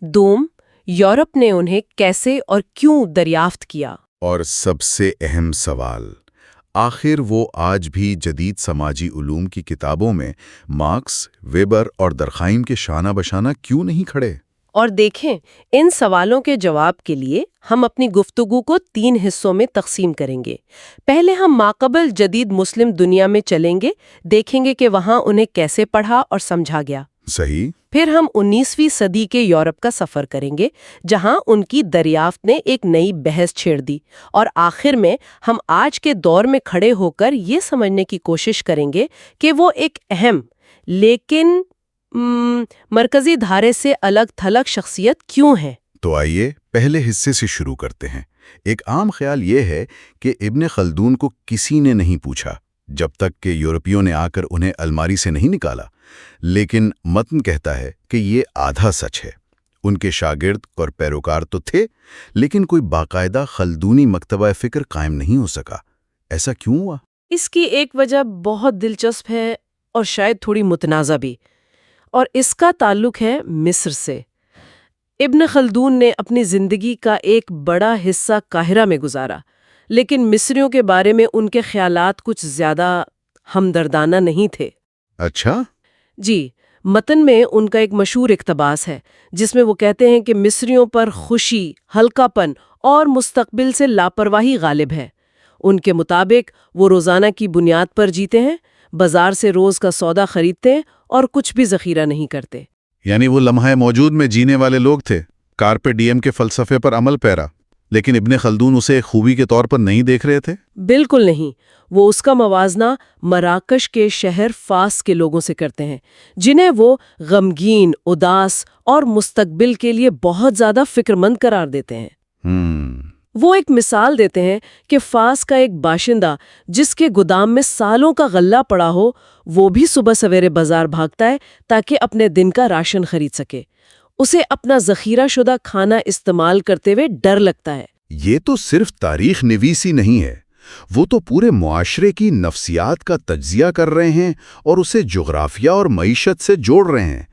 دوم، یورپ نے انہیں کیسے اور کیوں دریافت کیا؟ اور سب سے اہم سوال، آخر وہ آج بھی جدید سماجی علوم کی کتابوں میں مارکس، ویبر اور درخائم کے شانہ بشانہ کیوں نہیں کھڑے؟ اور دیکھیں، ان سوالوں کے جواب کے لیے ہم اپنی گفتگو کو 3 حصوں میں تقسیم کریں گے۔ پہلے ہم ماقبل جدید مسلم دنیا میں چلیں گے، دیکھیں گے کہ وہاں انہیں کیسے پڑھا اور سمجھا گیا۔ صحیح۔ پھر ہم 19ویں صدی کے یورپ کا سفر کریں گے، جہاں ان کی دریافت نے ایک نئی بحث چھیڑ دی، اور آخر میں ہم آج کے دور میں کھڑے ہو کر یہ سمجھنے کی کوشش کریں گے کہ وہ ایک اہم لیکن مرکزی دھارے سے الگ تھلگ شخصیت کیوں ہے۔ تو آئیے پہلے حصے سے شروع کرتے ہیں۔ ایک عام خیال یہ ہے کہ ابن خلدون کو کسی نے نہیں پوچھا، جب تک کہ یورپیوں نے آ کر انہیں الماری سے نہیں نکالا، لیکن متن کہتا ہے کہ یہ آدھا سچ ہے۔ ان کے شاگرد اور پیروکار تو تھے، لیکن کوئی باقاعدہ خلدونی مکتبہ فکر قائم نہیں ہو سکا۔ ایسا کیوں ہوا؟ اس کی ایک وجہ بہت دلچسپ ہے اور شاید تھوڑی متنازع بھی، اور اس کا تعلق ہے مصر سے۔ ابن خلدون نے اپنی زندگی کا ایک بڑا حصہ قاہرہ میں گزارا، لیکن مصریوں کے بارے میں ان کے خیالات کچھ زیادہ ہمدردانہ نہیں تھے۔ اچھا؟ جی، متن میں ان کا ایک مشہور اقتباس ہے جس میں وہ کہتے ہیں کہ مصریوں پر خوشی، ہلکا پن اور مستقبل سے لاپرواہی غالب ہے۔ ان کے مطابق وہ روزانہ کی بنیاد پر جیتے ہیں، بازار سے روز کا سودا خریدتے ہیں اور کچھ بھی ذخیرہ نہیں کرتے۔ یعنی وہ لمحہ موجود میں جینے والے لوگ تھے، کارپے ڈیم کے فلسفے پر عمل پیرا، لیکن ابن خلدون اسے ایک خوبی کے طور پر نہیں دیکھ رہے تھے؟ بالکل نہیں، وہ اس کا موازنہ مراکش کے شہر فاس کے لوگوں سے کرتے ہیں، جنہیں وہ غمگین، اداس اور مستقبل کے لیے بہت زیادہ فکر مند قرار دیتے ہیں۔ وہ ایک مثال دیتے ہیں کہ فاس کا ایک باشندہ جس کے گودام میں سالوں کا غلہ پڑا ہو، وہ بھی صبح سویرے بازار بھاگتا ہے تاکہ اپنے دن کا راشن خرید سکے۔ اسے اپنا ذخیرہ شدہ کھانا استعمال کرتے ہوئے ڈر لگتا ہے۔ یہ تو صرف تاریخ نویسی نہیں ہے، وہ تو پورے معاشرے کی نفسیات کا تجزیہ کر رہے ہیں اور اسے جغرافیہ اور معیشت سے جوڑ رہے ہیں۔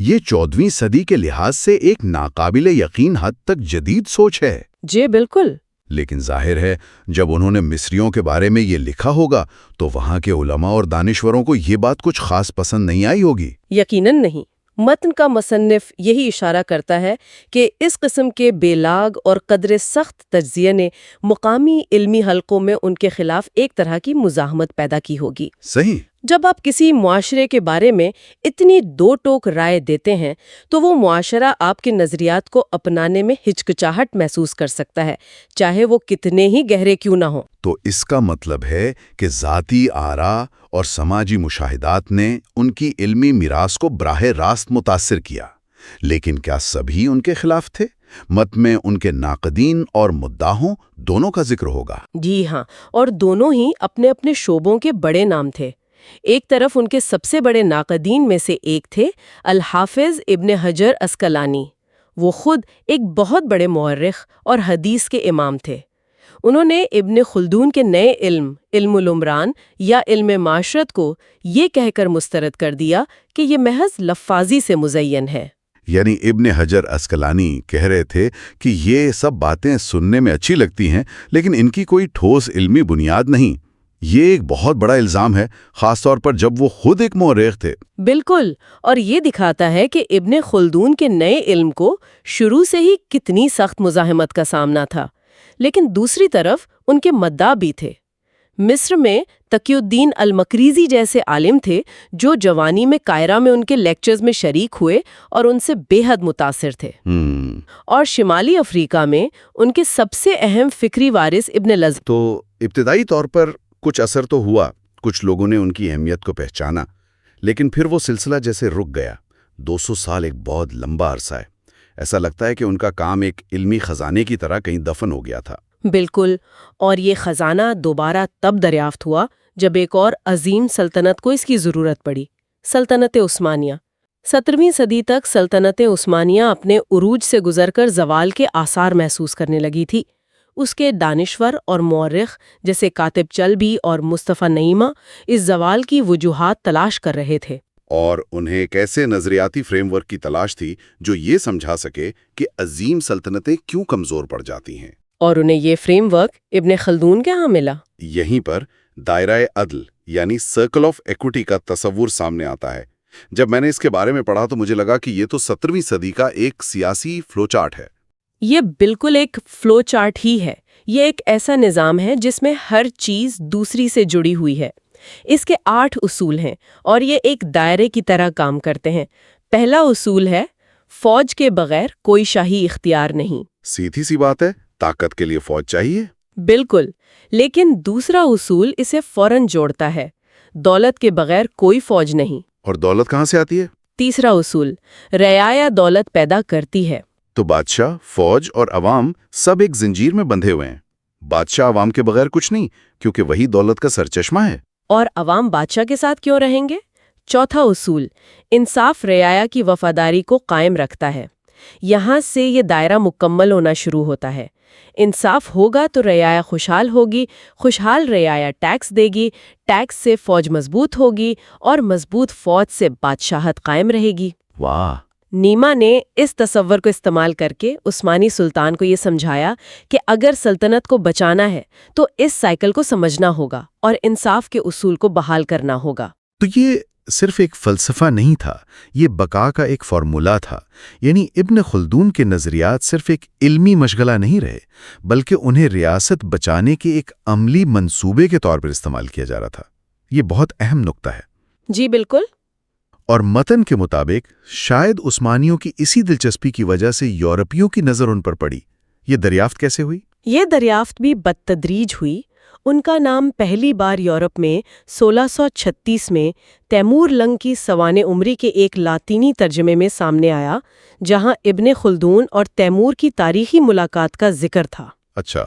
یہ 14ویں صدی کے لحاظ سے ایک ناقابل یقین حد تک جدید سوچ ہے۔ جی بالکل۔ لیکن ظاہر ہے جب انہوں نے مصریوں کے بارے میں یہ لکھا ہوگا تو وہاں کے علماء اور دانشوروں کو یہ بات کچھ خاص پسند نہیں آئی ہوگی۔ یقیناً نہیں۔ متن کا مصنف یہی اشارہ کرتا ہے کہ اس قسم کے بے لاگ اور قدر سخت تجزیے نے مقامی علمی حلقوں میں ان کے خلاف ایک طرح کی مزاحمت پیدا کی ہوگی۔ صحیح۔ جب آپ کسی معاشرے کے بارے میں اتنی دو ٹوک رائے دیتے ہیں تو وہ معاشرہ آپ کے نظریات کو اپنانے میں ہچکچاہٹ محسوس کر سکتا ہے، چاہے وہ کتنے ہی گہرے کیوں نہ ہوں۔ تو اس کا مطلب ہے کہ ذاتی آراء اور سماجی مشاہدات نے ان کی علمی میراث کو براہ راست متاثر کیا، لیکن کیا سبھی ان کے خلاف تھے؟ مت میں ان کے ناقدین اور مداحوں دونوں کا ذکر ہوگا۔ جی ہاں، اور دونوں ہی اپنے اپنے شعبوں کے بڑے نام تھے۔ ایک طرف ان کے سب سے بڑے ناقدین میں سے ایک تھے الحافظ ابن حجر عسقلانی۔ وہ خود ایک بہت بڑے مورخ اور حدیث کے امام تھے۔ انہوں نے ابن خلدون کے نئے علم العمران یا علم معاشرت کو یہ کہہ کر مسترد کر دیا کہ یہ محض لفاظی سے مزین ہے۔ یعنی ابن حجر عسقلانی کہہ رہے تھے کہ یہ سب باتیں سننے میں اچھی لگتی ہیں لیکن ان کی کوئی ٹھوس علمی بنیاد نہیں۔ یہ ایک بہت بڑا الزام ہے، خاص طور پر جب وہ خود ایک مورخ تھے۔ بالکل، اور یہ دکھاتا ہے کہ ابن خلدون کے نئے علم کو شروع سے ہی کتنی سخت مزاحمت کا سامنا تھا، لیکن دوسری طرف ان کے مداح بھی تھے۔ مصر میں تقی الدین المقریزی جیسے عالم تھے جو جوانی میں قاہرہ میں ان کے لیکچرز میں شریک ہوئے اور ان سے بے حد متاثر تھے۔ اور شمالی افریقہ میں ان کے سب سے اہم فکری وارث ابن لزم۔ تو ابتدائی طور پر کچھ اثر تو ہوا، کچھ لوگوں نے ان کی اہمیت کو پہچانا، لیکن پھر وہ سلسلہ جیسے رک گیا۔ 200 سال ایک بہت لمبا عرصہ ہے۔ ایسا لگتا ہے کہ ان کا کام ایک علمی خزانے کی طرح کہیں دفن ہو گیا تھا۔ بالکل، اور یہ خزانہ دوبارہ تب دریافت ہوا جب ایک اور عظیم سلطنت کو اس کی ضرورت پڑی، سلطنت عثمانیہ۔ 17ویں صدی تک سلطنت عثمانیہ اپنے عروج سے گزر کر زوال کے آثار محسوس کرنے لگی تھی۔ اس کے دانشور اور مورخ جیسے کاتب چلبی اور مصطفیٰ نعیمہ اس زوال کی وجوہات تلاش کر رہے تھے۔ اور انہیں ایک ایسے نظریاتی فریم ورک کی تلاش تھی جو یہ سمجھا سکے کہ عظیم سلطنتیں کیوں کمزور پڑ جاتی ہیں۔ اور انہیں یہ فریم ورک ابن خلدون کے ہاں ملا۔ یہیں پر دائرہ عدل یعنی سرکل آف ایکوٹی کا تصور سامنے آتا ہے۔ جب میں نے اس کے بارے میں پڑھا تو مجھے لگا کہ یہ تو 17ویں صدی کا ایک سیاسی فلو چارٹ ہے۔ یہ بالکل ایک فلو چارٹ ہی ہے۔ یہ ایک ایسا نظام ہے جس میں ہر چیز دوسری سے جڑی ہوئی ہے۔ اس کے 8 اصول ہیں اور یہ ایک دائرے کی طرح کام کرتے ہیں۔ پہلا اصول ہے فوج کے بغیر کوئی شاہی اختیار نہیں۔ سیدھی سی بات ہے، طاقت کے لیے فوج چاہیے۔ بالکل، لیکن دوسرا اصول اسے فوراً جوڑتا ہے، دولت کے بغیر کوئی فوج نہیں۔ اور دولت کہاں سے آتی ہے؟ تیسرا اصول، رعایا دولت پیدا کرتی ہے۔ تو بادشاہ، فوج اور عوام سب ایک زنجیر میں بندھے ہوئے ہیں۔ بادشاہ عوام کے بغیر کچھ نہیں، کیونکہ وہی دولت کا سرچشمہ ہے۔ اور عوام بادشاہ کے ساتھ کیوں رہیں گے؟ چوتھا اصول، انصاف رعایا کی وفاداری کو قائم رکھتا ہے۔ یہاں سے یہ دائرہ مکمل ہونا شروع ہوتا ہے۔ انصاف ہوگا تو رعایا خوشحال ہوگی، خوشحال رعایا ٹیکس دے گی، ٹیکس سے فوج مضبوط ہوگی اور مضبوط فوج سے بادشاہت قائم رہے گی۔ واہ! نیما نے اس تصور کو استعمال کر کے عثمانی سلطان کو یہ سمجھایا کہ اگر سلطنت کو بچانا ہے تو اس سائیکل کو سمجھنا ہوگا اور انصاف کے اصول کو بحال کرنا ہوگا۔ تو یہ صرف ایک فلسفہ نہیں تھا، یہ بقا کا ایک فارمولا تھا۔ یعنی ابن خلدون کے نظریات صرف ایک علمی مشغلہ نہیں رہے، بلکہ انہیں ریاست بچانے کے ایک عملی منصوبے کے طور پر استعمال کیا جا رہا تھا۔ یہ بہت اہم نقطہ ہے۔ جی بالکل۔ اور متن کے مطابق شاید عثمانیوں کی اسی دلچسپی کی وجہ سے یورپیوں کی نظر ان پر پڑی۔ یہ دریافت کیسے ہوئی؟ یہ دریافت بھی بدتدریج ہوئی۔ ان کا نام پہلی بار یورپ میں 1636 میں تیمور لنگ کی سوانح عمری کے ایک لاطینی ترجمے میں سامنے آیا، جہاں ابن خلدون اور تیمور کی تاریخی ملاقات کا ذکر تھا۔ اچھا۔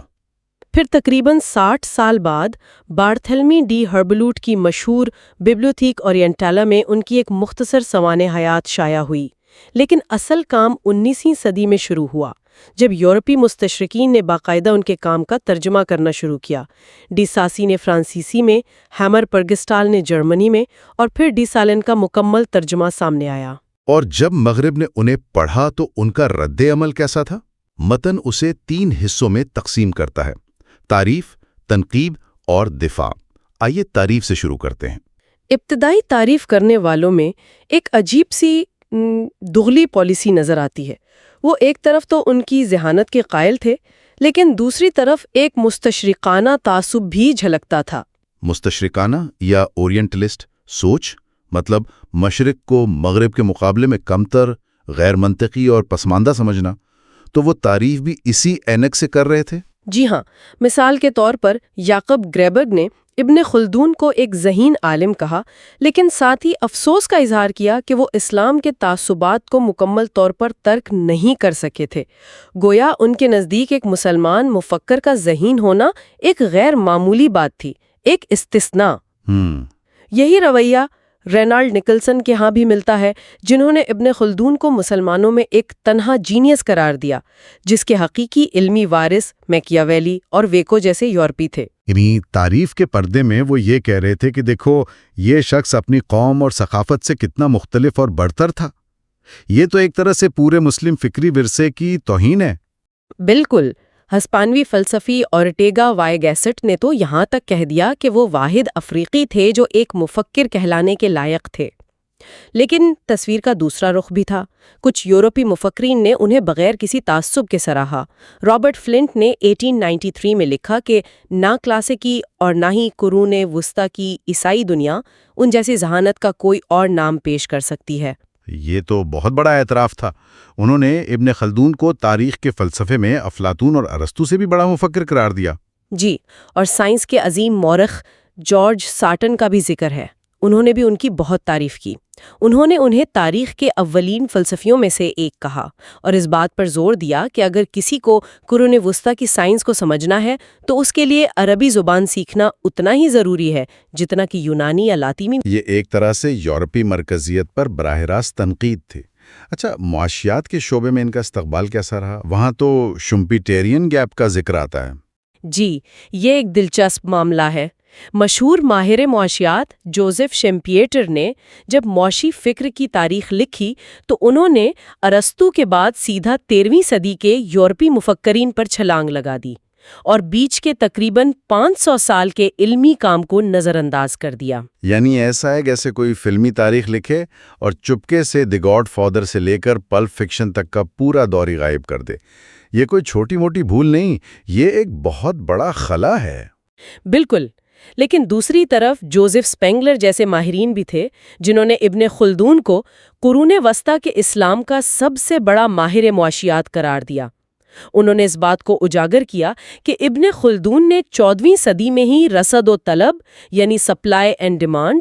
پھر تقریباً 60 سال بعد بارتھلمی ڈی ہربلوٹ کی مشہور ببلیوتھیک اورینٹالا میں ان کی ایک مختصر سوانح حیات شائع ہوئی، لیکن اصل کام 19ویں صدی میں شروع ہوا، جب یورپی مستشرقین نے باقاعدہ ان کے کام کا ترجمہ کرنا شروع کیا۔ ڈی ساسی نے فرانسیسی میں، ہیمر پرگسٹال نے جرمنی میں، اور پھر ڈی سالن کا مکمل ترجمہ سامنے آیا۔ اور جب مغرب نے انہیں پڑھا تو ان کا رد عمل کیسا تھا؟ متن اسے 3 حصوں میں تقسیم کرتا ہے: تعریف، تنقید اور دفاع۔ آئیے تعریف سے شروع کرتے ہیں۔ ابتدائی تعریف کرنے والوں میں ایک عجیب سی دغلی پالیسی نظر آتی ہے۔ وہ ایک طرف تو ان کی ذہانت کے قائل تھے، لیکن دوسری طرف ایک مستشرقانہ تعصب بھی جھلکتا تھا۔ مستشرقانہ یا اورینٹلسٹ سوچ، مطلب مشرق کو مغرب کے مقابلے میں کمتر، غیر منطقی اور پسماندہ سمجھنا۔ تو وہ تعریف بھی اسی اینک سے کر رہے تھے؟ جی ہاں، مثال کے طور پر یعقوب گریبرگ نے ابن خلدون کو ایک ذہین عالم کہا، لیکن ساتھ ہی افسوس کا اظہار کیا کہ وہ اسلام کے تعصبات کو مکمل طور پر ترک نہیں کر سکے تھے۔ گویا ان کے نزدیک ایک مسلمان مفکر کا ذہین ہونا ایک غیر معمولی بات تھی، ایک استثناء۔ یہی رویہ رینالڈ نکلسن کے ہاں بھی ملتا ہے، جنہوں نے ابن خلدون کو مسلمانوں میں ایک تنہا جینیس قرار دیا، جس کے حقیقی علمی وارث میکیاویلی اور ویکو جیسے یورپی تھے۔ یعنی تعریف کے پردے میں وہ یہ کہہ رہے تھے کہ دیکھو یہ شخص اپنی قوم اور ثقافت سے کتنا مختلف اور برتر تھا۔ یہ تو ایک طرح سے پورے مسلم فکری ورثے کی توہین ہے۔ بالکل۔ ہسپانوی فلسفی اورٹیگا وائی گیسٹ نے تو یہاں تک کہہ دیا کہ وہ واحد افریقی تھے جو ایک مفکر کہلانے کے لائق تھے۔ لیکن تصویر کا دوسرا رخ بھی تھا۔ کچھ یورپی مفکرین نے انہیں بغیر کسی تعصب کے سراہا۔ رابرٹ فلنٹ نے 1893 میں لکھا کہ نہ کلاسیکی اور نہ ہی قرون وسطی کی عیسائی دنیا ان جیسی ذہانت کا کوئی اور نام پیش کر سکتی ہے۔ یہ تو بہت بڑا اعتراف تھا۔ انہوں نے ابن خلدون کو تاریخ کے فلسفے میں افلاطون اور ارسطو سے بھی بڑا مفکر قرار دیا۔ جی، اور سائنس کے عظیم مورخ جارج سارٹن کا بھی ذکر ہے۔ انہوں نے بھی ان کی بہت تعریف کی۔ انہوں نے انہیں تاریخ کے اولین فلسفیوں میں سے ایک کہا اور اس بات پر زور دیا کہ اگر کسی کو قرون وسطیٰ کی سائنس کو سمجھنا ہے تو اس کے لیے عربی زبان سیکھنا اتنا ہی ضروری ہے جتنا کہ یونانی یا لاطینی۔ یہ ایک طرح سے یورپی مرکزیت پر براہ راست تنقید تھی۔ اچھا، معاشیات کے شعبے میں ان کا استقبال کیسا رہا؟ وہاں تو شمپیٹیرین گیپ کا ذکر آتا ہے۔ جی، یہ ایک دلچسپ معاملہ ہے۔ مشہور ماہر معاشیات جوزف شمپیٹر نے جب معاشی فکر کی تاریخ لکھی تو انہوں نے ارسطو کے بعد سیدھا 13ویں صدی کے یورپی مفکرین پر چھلانگ لگا دی اور بیچ کے تقریباً 500 سال کے علمی کام کو نظر انداز کر دیا۔ یعنی ایسا ہے جیسے کوئی فلمی تاریخ لکھے اور چپکے سے دی گاڈ فادر سے لے کر پلپ فکشن تک کا پورا دور ہی غائب کر دے۔ یہ کوئی چھوٹی موٹی بھول نہیں، یہ ایک بہت بڑا خلا ہے۔ بالکل، لیکن دوسری طرف جوزف سپینگلر جیسے ماہرین بھی تھے جنہوں نے ابن خلدون کو قرون وسطیٰ کے اسلام کا سب سے بڑا ماہر معاشیات قرار دیا۔ انہوں نے اس بات کو اجاگر کیا کہ ابن خلدون نے 14ویں صدی میں ہی رسد و طلب یعنی سپلائی اینڈ ڈیمانڈ،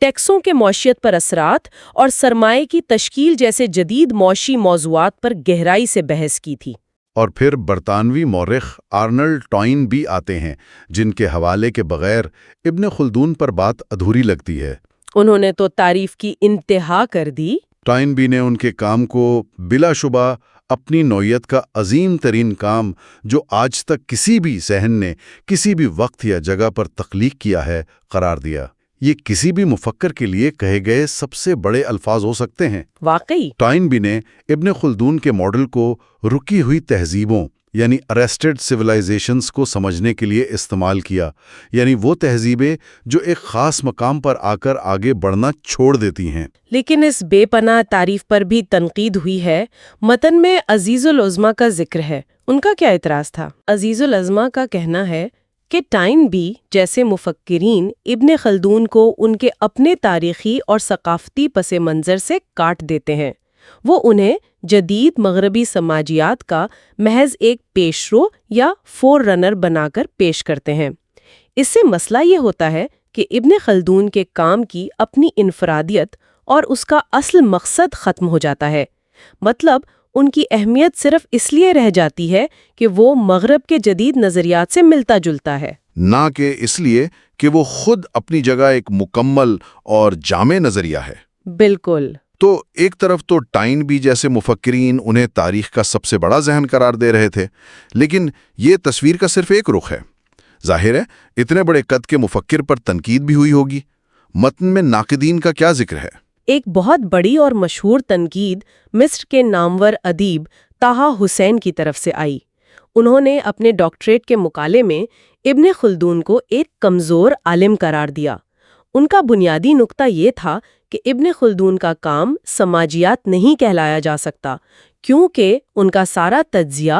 ٹیکسوں کے معیشت پر اثرات اور سرمایہ کی تشکیل جیسے جدید معاشی موضوعات پر گہرائی سے بحث کی تھی۔ اور پھر برطانوی مورخ آرنلڈ ٹوائن بھی آتے ہیں جن کے حوالے کے بغیر ابن خلدون پر بات ادھوری لگتی ہے۔ انہوں نے تو تعریف کی انتہا کر دی۔ ٹوائن بھی نے ان کے کام کو بلا شبہ اپنی نوعیت کا عظیم ترین کام جو آج تک کسی بھی ذہن نے کسی بھی وقت یا جگہ پر تخلیق کیا ہے قرار دیا۔ یہ کسی بھی مفکر کے لیے کہے گئے سب سے بڑے الفاظ ہو سکتے ہیں۔ واقعی ٹوائن بھی نے ابن خلدون کے ماڈل کو رکی ہوئی تہذیبوں یعنی اریسٹڈ سویلائزیشنز کو سمجھنے کے لیے استعمال کیا، یعنی وہ تہذیبیں جو ایک خاص مقام پر آ کر آگے بڑھنا چھوڑ دیتی ہیں۔ لیکن اس بے پناہ تعریف پر بھی تنقید ہوئی ہے۔ متن میں عزیز العظما کا ذکر ہے۔ ان کا کیا اعتراض تھا؟ عزیز العظما کا کہنا ہے کہ ٹائن بی جیسے مفکرین ابن خلدون کو ان کے اپنے تاریخی اور ثقافتی پس منظر سے کاٹ دیتے ہیں۔ وہ انہیں جدید مغربی سماجیات کا محض ایک پیشرو یا فور رنر بنا کر پیش کرتے ہیں۔ اس سے مسئلہ یہ ہوتا ہے کہ ابن خلدون کے کام کی اپنی انفرادیت اور اس کا اصل مقصد ختم ہو جاتا ہے۔ مطلب ان کی اہمیت صرف اس لیے رہ جاتی ہے کہ وہ مغرب کے جدید نظریات سے ملتا جلتا ہے، نہ کہ اس لیے کہ وہ خود اپنی جگہ ایک مکمل اور جامع نظریہ ہے۔ بالکل۔ تو ایک طرف تو ٹائن بی جیسے مفکرین انہیں تاریخ کا سب سے بڑا ذہن قرار دے رہے تھے، لیکن یہ تصویر کا صرف ایک رخ ہے۔ ظاہر ہے اتنے بڑے قد کے مفکر پر تنقید بھی ہوئی ہوگی۔ متن میں ناقدین کا کیا ذکر ہے؟ ایک بہت بڑی اور مشہور تنقید مصر کے نامور ادیب طٰہٰ حسین کی طرف سے آئی۔ انہوں نے اپنے ڈاکٹریٹ کے مقالے میں ابن خلدون کو ایک کمزور عالم قرار دیا۔ ان کا بنیادی نقطہ یہ تھا کہ ابن خلدون کا کام سماجیات نہیں کہلایا جا سکتا کیونکہ ان کا سارا تجزیہ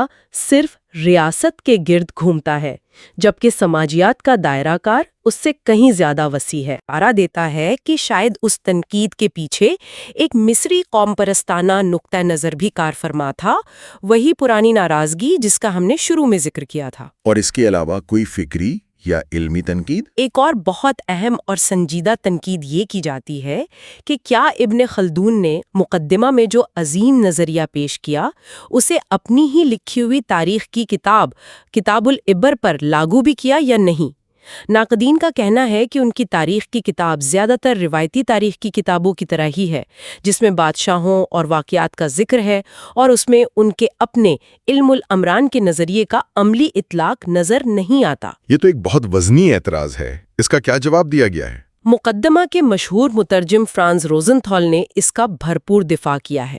صرف ریاست کے گرد گھومتا ہے، جبکہ سماجیات کا دائرہ کار اس سے کہیں زیادہ وسیع ہے۔ اشارہ دیتا ہے کہ شاید اس تنقید کے پیچھے ایک مصری قوم پرستانہ نقطہ نظر بھی کار فرما تھا، وہی پرانی ناراضگی جس کا ہم نے شروع میں ذکر کیا تھا۔ اور اس کے علاوہ کوئی فکری یا علمی تنقید؟ ایک اور بہت اہم اور سنجیدہ تنقید یہ کی جاتی ہے کہ کیا ابن خلدون نے مقدمہ میں جو عظیم نظریہ پیش کیا اسے اپنی ہی لکھی ہوئی تاریخ کی کتاب العبر پر لاگو بھی کیا یا نہیں؟ ناقدین کا کہنا ہے کہ ان کی تاریخ کی کتاب زیادہ تر روایتی تاریخ کی کتابوں کی طرح ہی ہے، جس میں بادشاہوں اور واقعات کا ذکر ہے اور اس میں ان کے اپنے علم الامران کے نظریے کا عملی اطلاق نظر نہیں آتا۔ یہ تو ایک بہت وزنی اعتراض ہے۔ اس کا کیا جواب دیا گیا ہے؟ مقدمہ کے مشہور مترجم فرانز روزنتھال نے اس کا بھرپور دفاع کیا ہے۔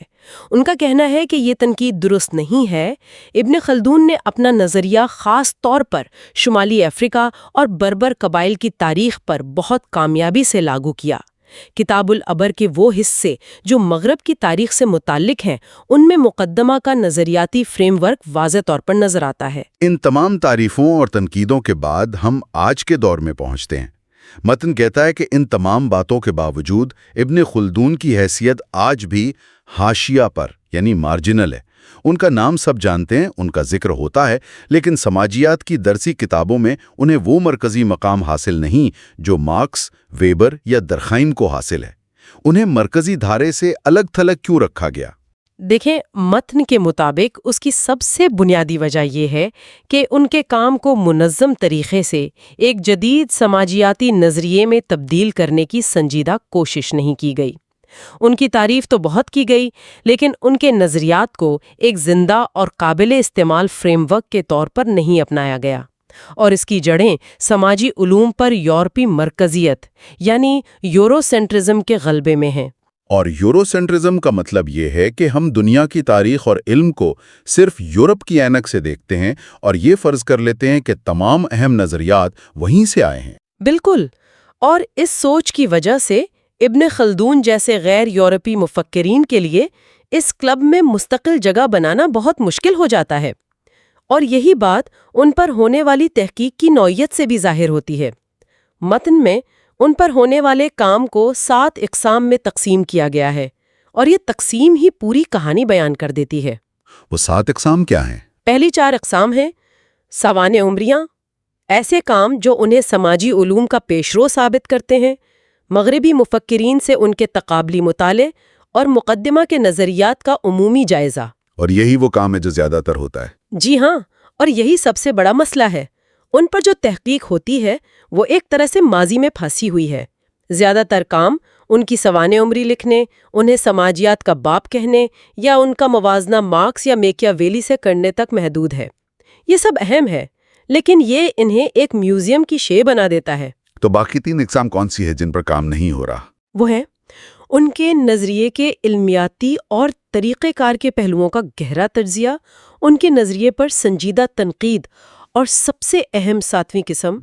ان کا کہنا ہے کہ یہ تنقید درست نہیں ہے۔ ابن خلدون نے اپنا نظریہ خاص طور پر شمالی افریقہ اور بربر قبائل کی تاریخ پر بہت کامیابی سے لاگو کیا۔ کتاب العبر کے وہ حصے جو مغرب کی تاریخ سے متعلق ہیں، ان میں مقدمہ کا نظریاتی فریم ورک واضح طور پر نظر آتا ہے۔ ان تمام تعریفوں اور تنقیدوں کے بعد ہم آج کے دور میں پہنچتے ہیں۔ متن کہتا ہے کہ ان تمام باتوں کے باوجود ابن خلدون کی حیثیت آج بھی حاشیہ پر یعنی مارجنل ہے۔ ان کا نام سب جانتے ہیں، ان کا ذکر ہوتا ہے، لیکن سماجیات کی درسی کتابوں میں انہیں وہ مرکزی مقام حاصل نہیں جو مارکس، ویبر یا درخائم کو حاصل ہے۔ انہیں مرکزی دھارے سے الگ تھلگ کیوں رکھا گیا؟ دیکھیں، متن کے مطابق اس کی سب سے بنیادی وجہ یہ ہے کہ ان کے کام کو منظم طریقے سے ایک جدید سماجیاتی نظریے میں تبدیل کرنے کی سنجیدہ کوشش نہیں کی گئی۔ ان کی تعریف تو بہت کی گئی، لیکن ان کے نظریات کو ایک زندہ اور قابل استعمال فریم ورک کے طور پر نہیں اپنایا گیا، اور اس کی جڑیں سماجی علوم پر یورپی مرکزیت یعنی یورو سینٹرزم کے غلبے میں ہیں۔ اور یورو سینٹرزم کا مطلب یہ ہے کہ ہم دنیا کی تاریخ اور علم کو صرف یورپ کی اینک سے دیکھتے ہیں اور یہ فرض کر لیتے ہیں کہ تمام اہم نظریات وہیں سے آئے ہیں۔ بالکل، اور اس سوچ کی وجہ سے ابن خلدون جیسے غیر یورپی مفکرین کے لیے اس کلب میں مستقل جگہ بنانا بہت مشکل ہو جاتا ہے، اور یہی بات ان پر ہونے والی تحقیق کی نوعیت سے بھی ظاہر ہوتی ہے۔ متن میں ان پر ہونے والے کام کو 7 اقسام میں تقسیم کیا گیا ہے، اور یہ تقسیم ہی پوری کہانی بیان کر دیتی ہے۔ وہ 7 اقسام کیا ہیں؟ پہلی 4 اقسام ہیں: سوانح عمریاں، ایسے کام جو انہیں سماجی علوم کا پیشرو ثابت کرتے ہیں، مغربی مفکرین سے ان کے تقابلی مطالعے اور مقدمہ کے نظریات کا عمومی جائزہ۔ اور یہی وہ کام ہے جو زیادہ تر ہوتا ہے۔ جی ہاں، اور یہی سب سے بڑا مسئلہ ہے۔ ان پر جو تحقیق ہوتی ہے وہ ایک طرح سے ماضی میں پھنسی ہوئی ہے۔ زیادہ تر کام ان کی سوانح عمری لکھنے، انہیں سماجیات کا باپ کہنے یا ان کا موازنہ مارکس یا میکیاویلی سے کرنے تک محدود ہے۔ یہ سب اہم ہے، لیکن یہ انہیں ایک میوزیم کی شے بنا دیتا ہے۔ تو باقی 3 اقسام کون سی ہے جن پر کام نہیں ہو رہا؟ وہ ہے ان کے نظریے کے علمیاتی اور طریقہ کار کے پہلوؤں کا گہرا تجزیہ، ان کے نظریے پر سنجیدہ تنقید، اور سب سے اہم 7ویں قسم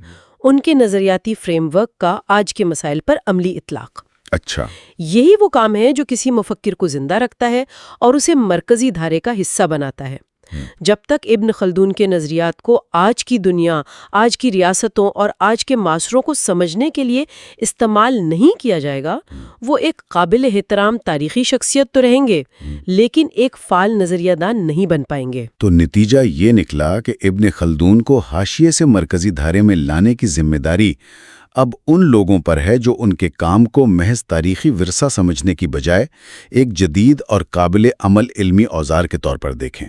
ان کے نظریاتی فریم ورک کا آج کے مسائل پر عملی اطلاق۔ اچھا، یہی وہ کام ہے جو کسی مفکر کو زندہ رکھتا ہے اور اسے مرکزی دھارے کا حصہ بناتا ہے۔ جب تک ابن خلدون کے نظریات کو آج کی دنیا، آج کی ریاستوں اور آج کے معاشروں کو سمجھنے کے لیے استعمال نہیں کیا جائے گا، وہ ایک قابل احترام تاریخی شخصیت تو رہیں گے، لیکن ایک فعال نظریہ دان نہیں بن پائیں گے۔ تو نتیجہ یہ نکلا کہ ابن خلدون کو حاشیے سے مرکزی دھارے میں لانے کی ذمہ داری اب ان لوگوں پر ہے جو ان کے کام کو محض تاریخی ورثہ سمجھنے کی بجائے ایک جدید اور قابل عمل علمی اوزار کے طور پر دیکھیں۔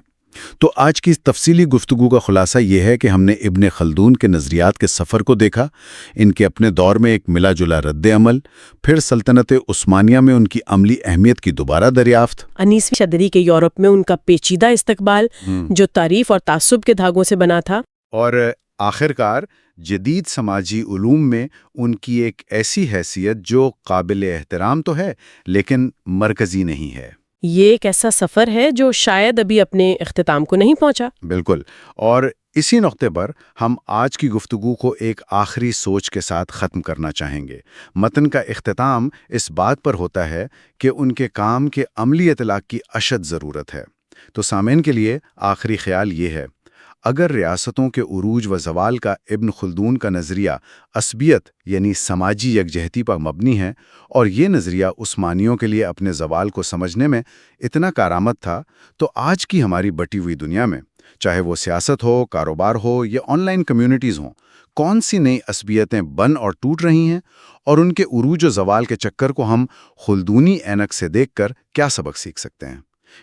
تو آج کی اس تفصیلی گفتگو کا خلاصہ یہ ہے کہ ہم نے ابن خلدون کے نظریات کے سفر کو دیکھا، ان کے اپنے دور میں ایک ملا جلا رد عمل، پھر سلطنت عثمانیہ میں ان کی عملی اہمیت کی دوبارہ دریافت، 19ویں صدی کے یورپ میں ان کا پیچیدہ استقبال جو تعریف اور تعصب کے دھاگوں سے بنا تھا، اور آخرکار جدید سماجی علوم میں ان کی ایک ایسی حیثیت جو قابل احترام تو ہے لیکن مرکزی نہیں ہے۔ یہ ایک ایسا سفر ہے جو شاید ابھی اپنے اختتام کو نہیں پہنچا۔ بالکل، اور اسی نقطے پر ہم آج کی گفتگو کو ایک آخری سوچ کے ساتھ ختم کرنا چاہیں گے۔ متن کا اختتام اس بات پر ہوتا ہے کہ ان کے کام کے عملی اطلاق کی اشد ضرورت ہے۔ تو سامعین کے لیے آخری خیال یہ ہے، اگر ریاستوں کے عروج و زوال کا ابن خلدون کا نظریہ عصبیت یعنی سماجی یکجہتی پر مبنی ہے، اور یہ نظریہ عثمانیوں کے لیے اپنے زوال کو سمجھنے میں اتنا کارآمد تھا، تو آج کی ہماری بٹی ہوئی دنیا میں، چاہے وہ سیاست ہو، کاروبار ہو یا آن لائن کمیونٹیز ہوں، کون سی نئی عصبیتیں بن اور ٹوٹ رہی ہیں، اور ان کے عروج و زوال کے چکر کو ہم خلدونی اینک سے دیکھ کر کیا سبق سیکھ سکتے ہیں؟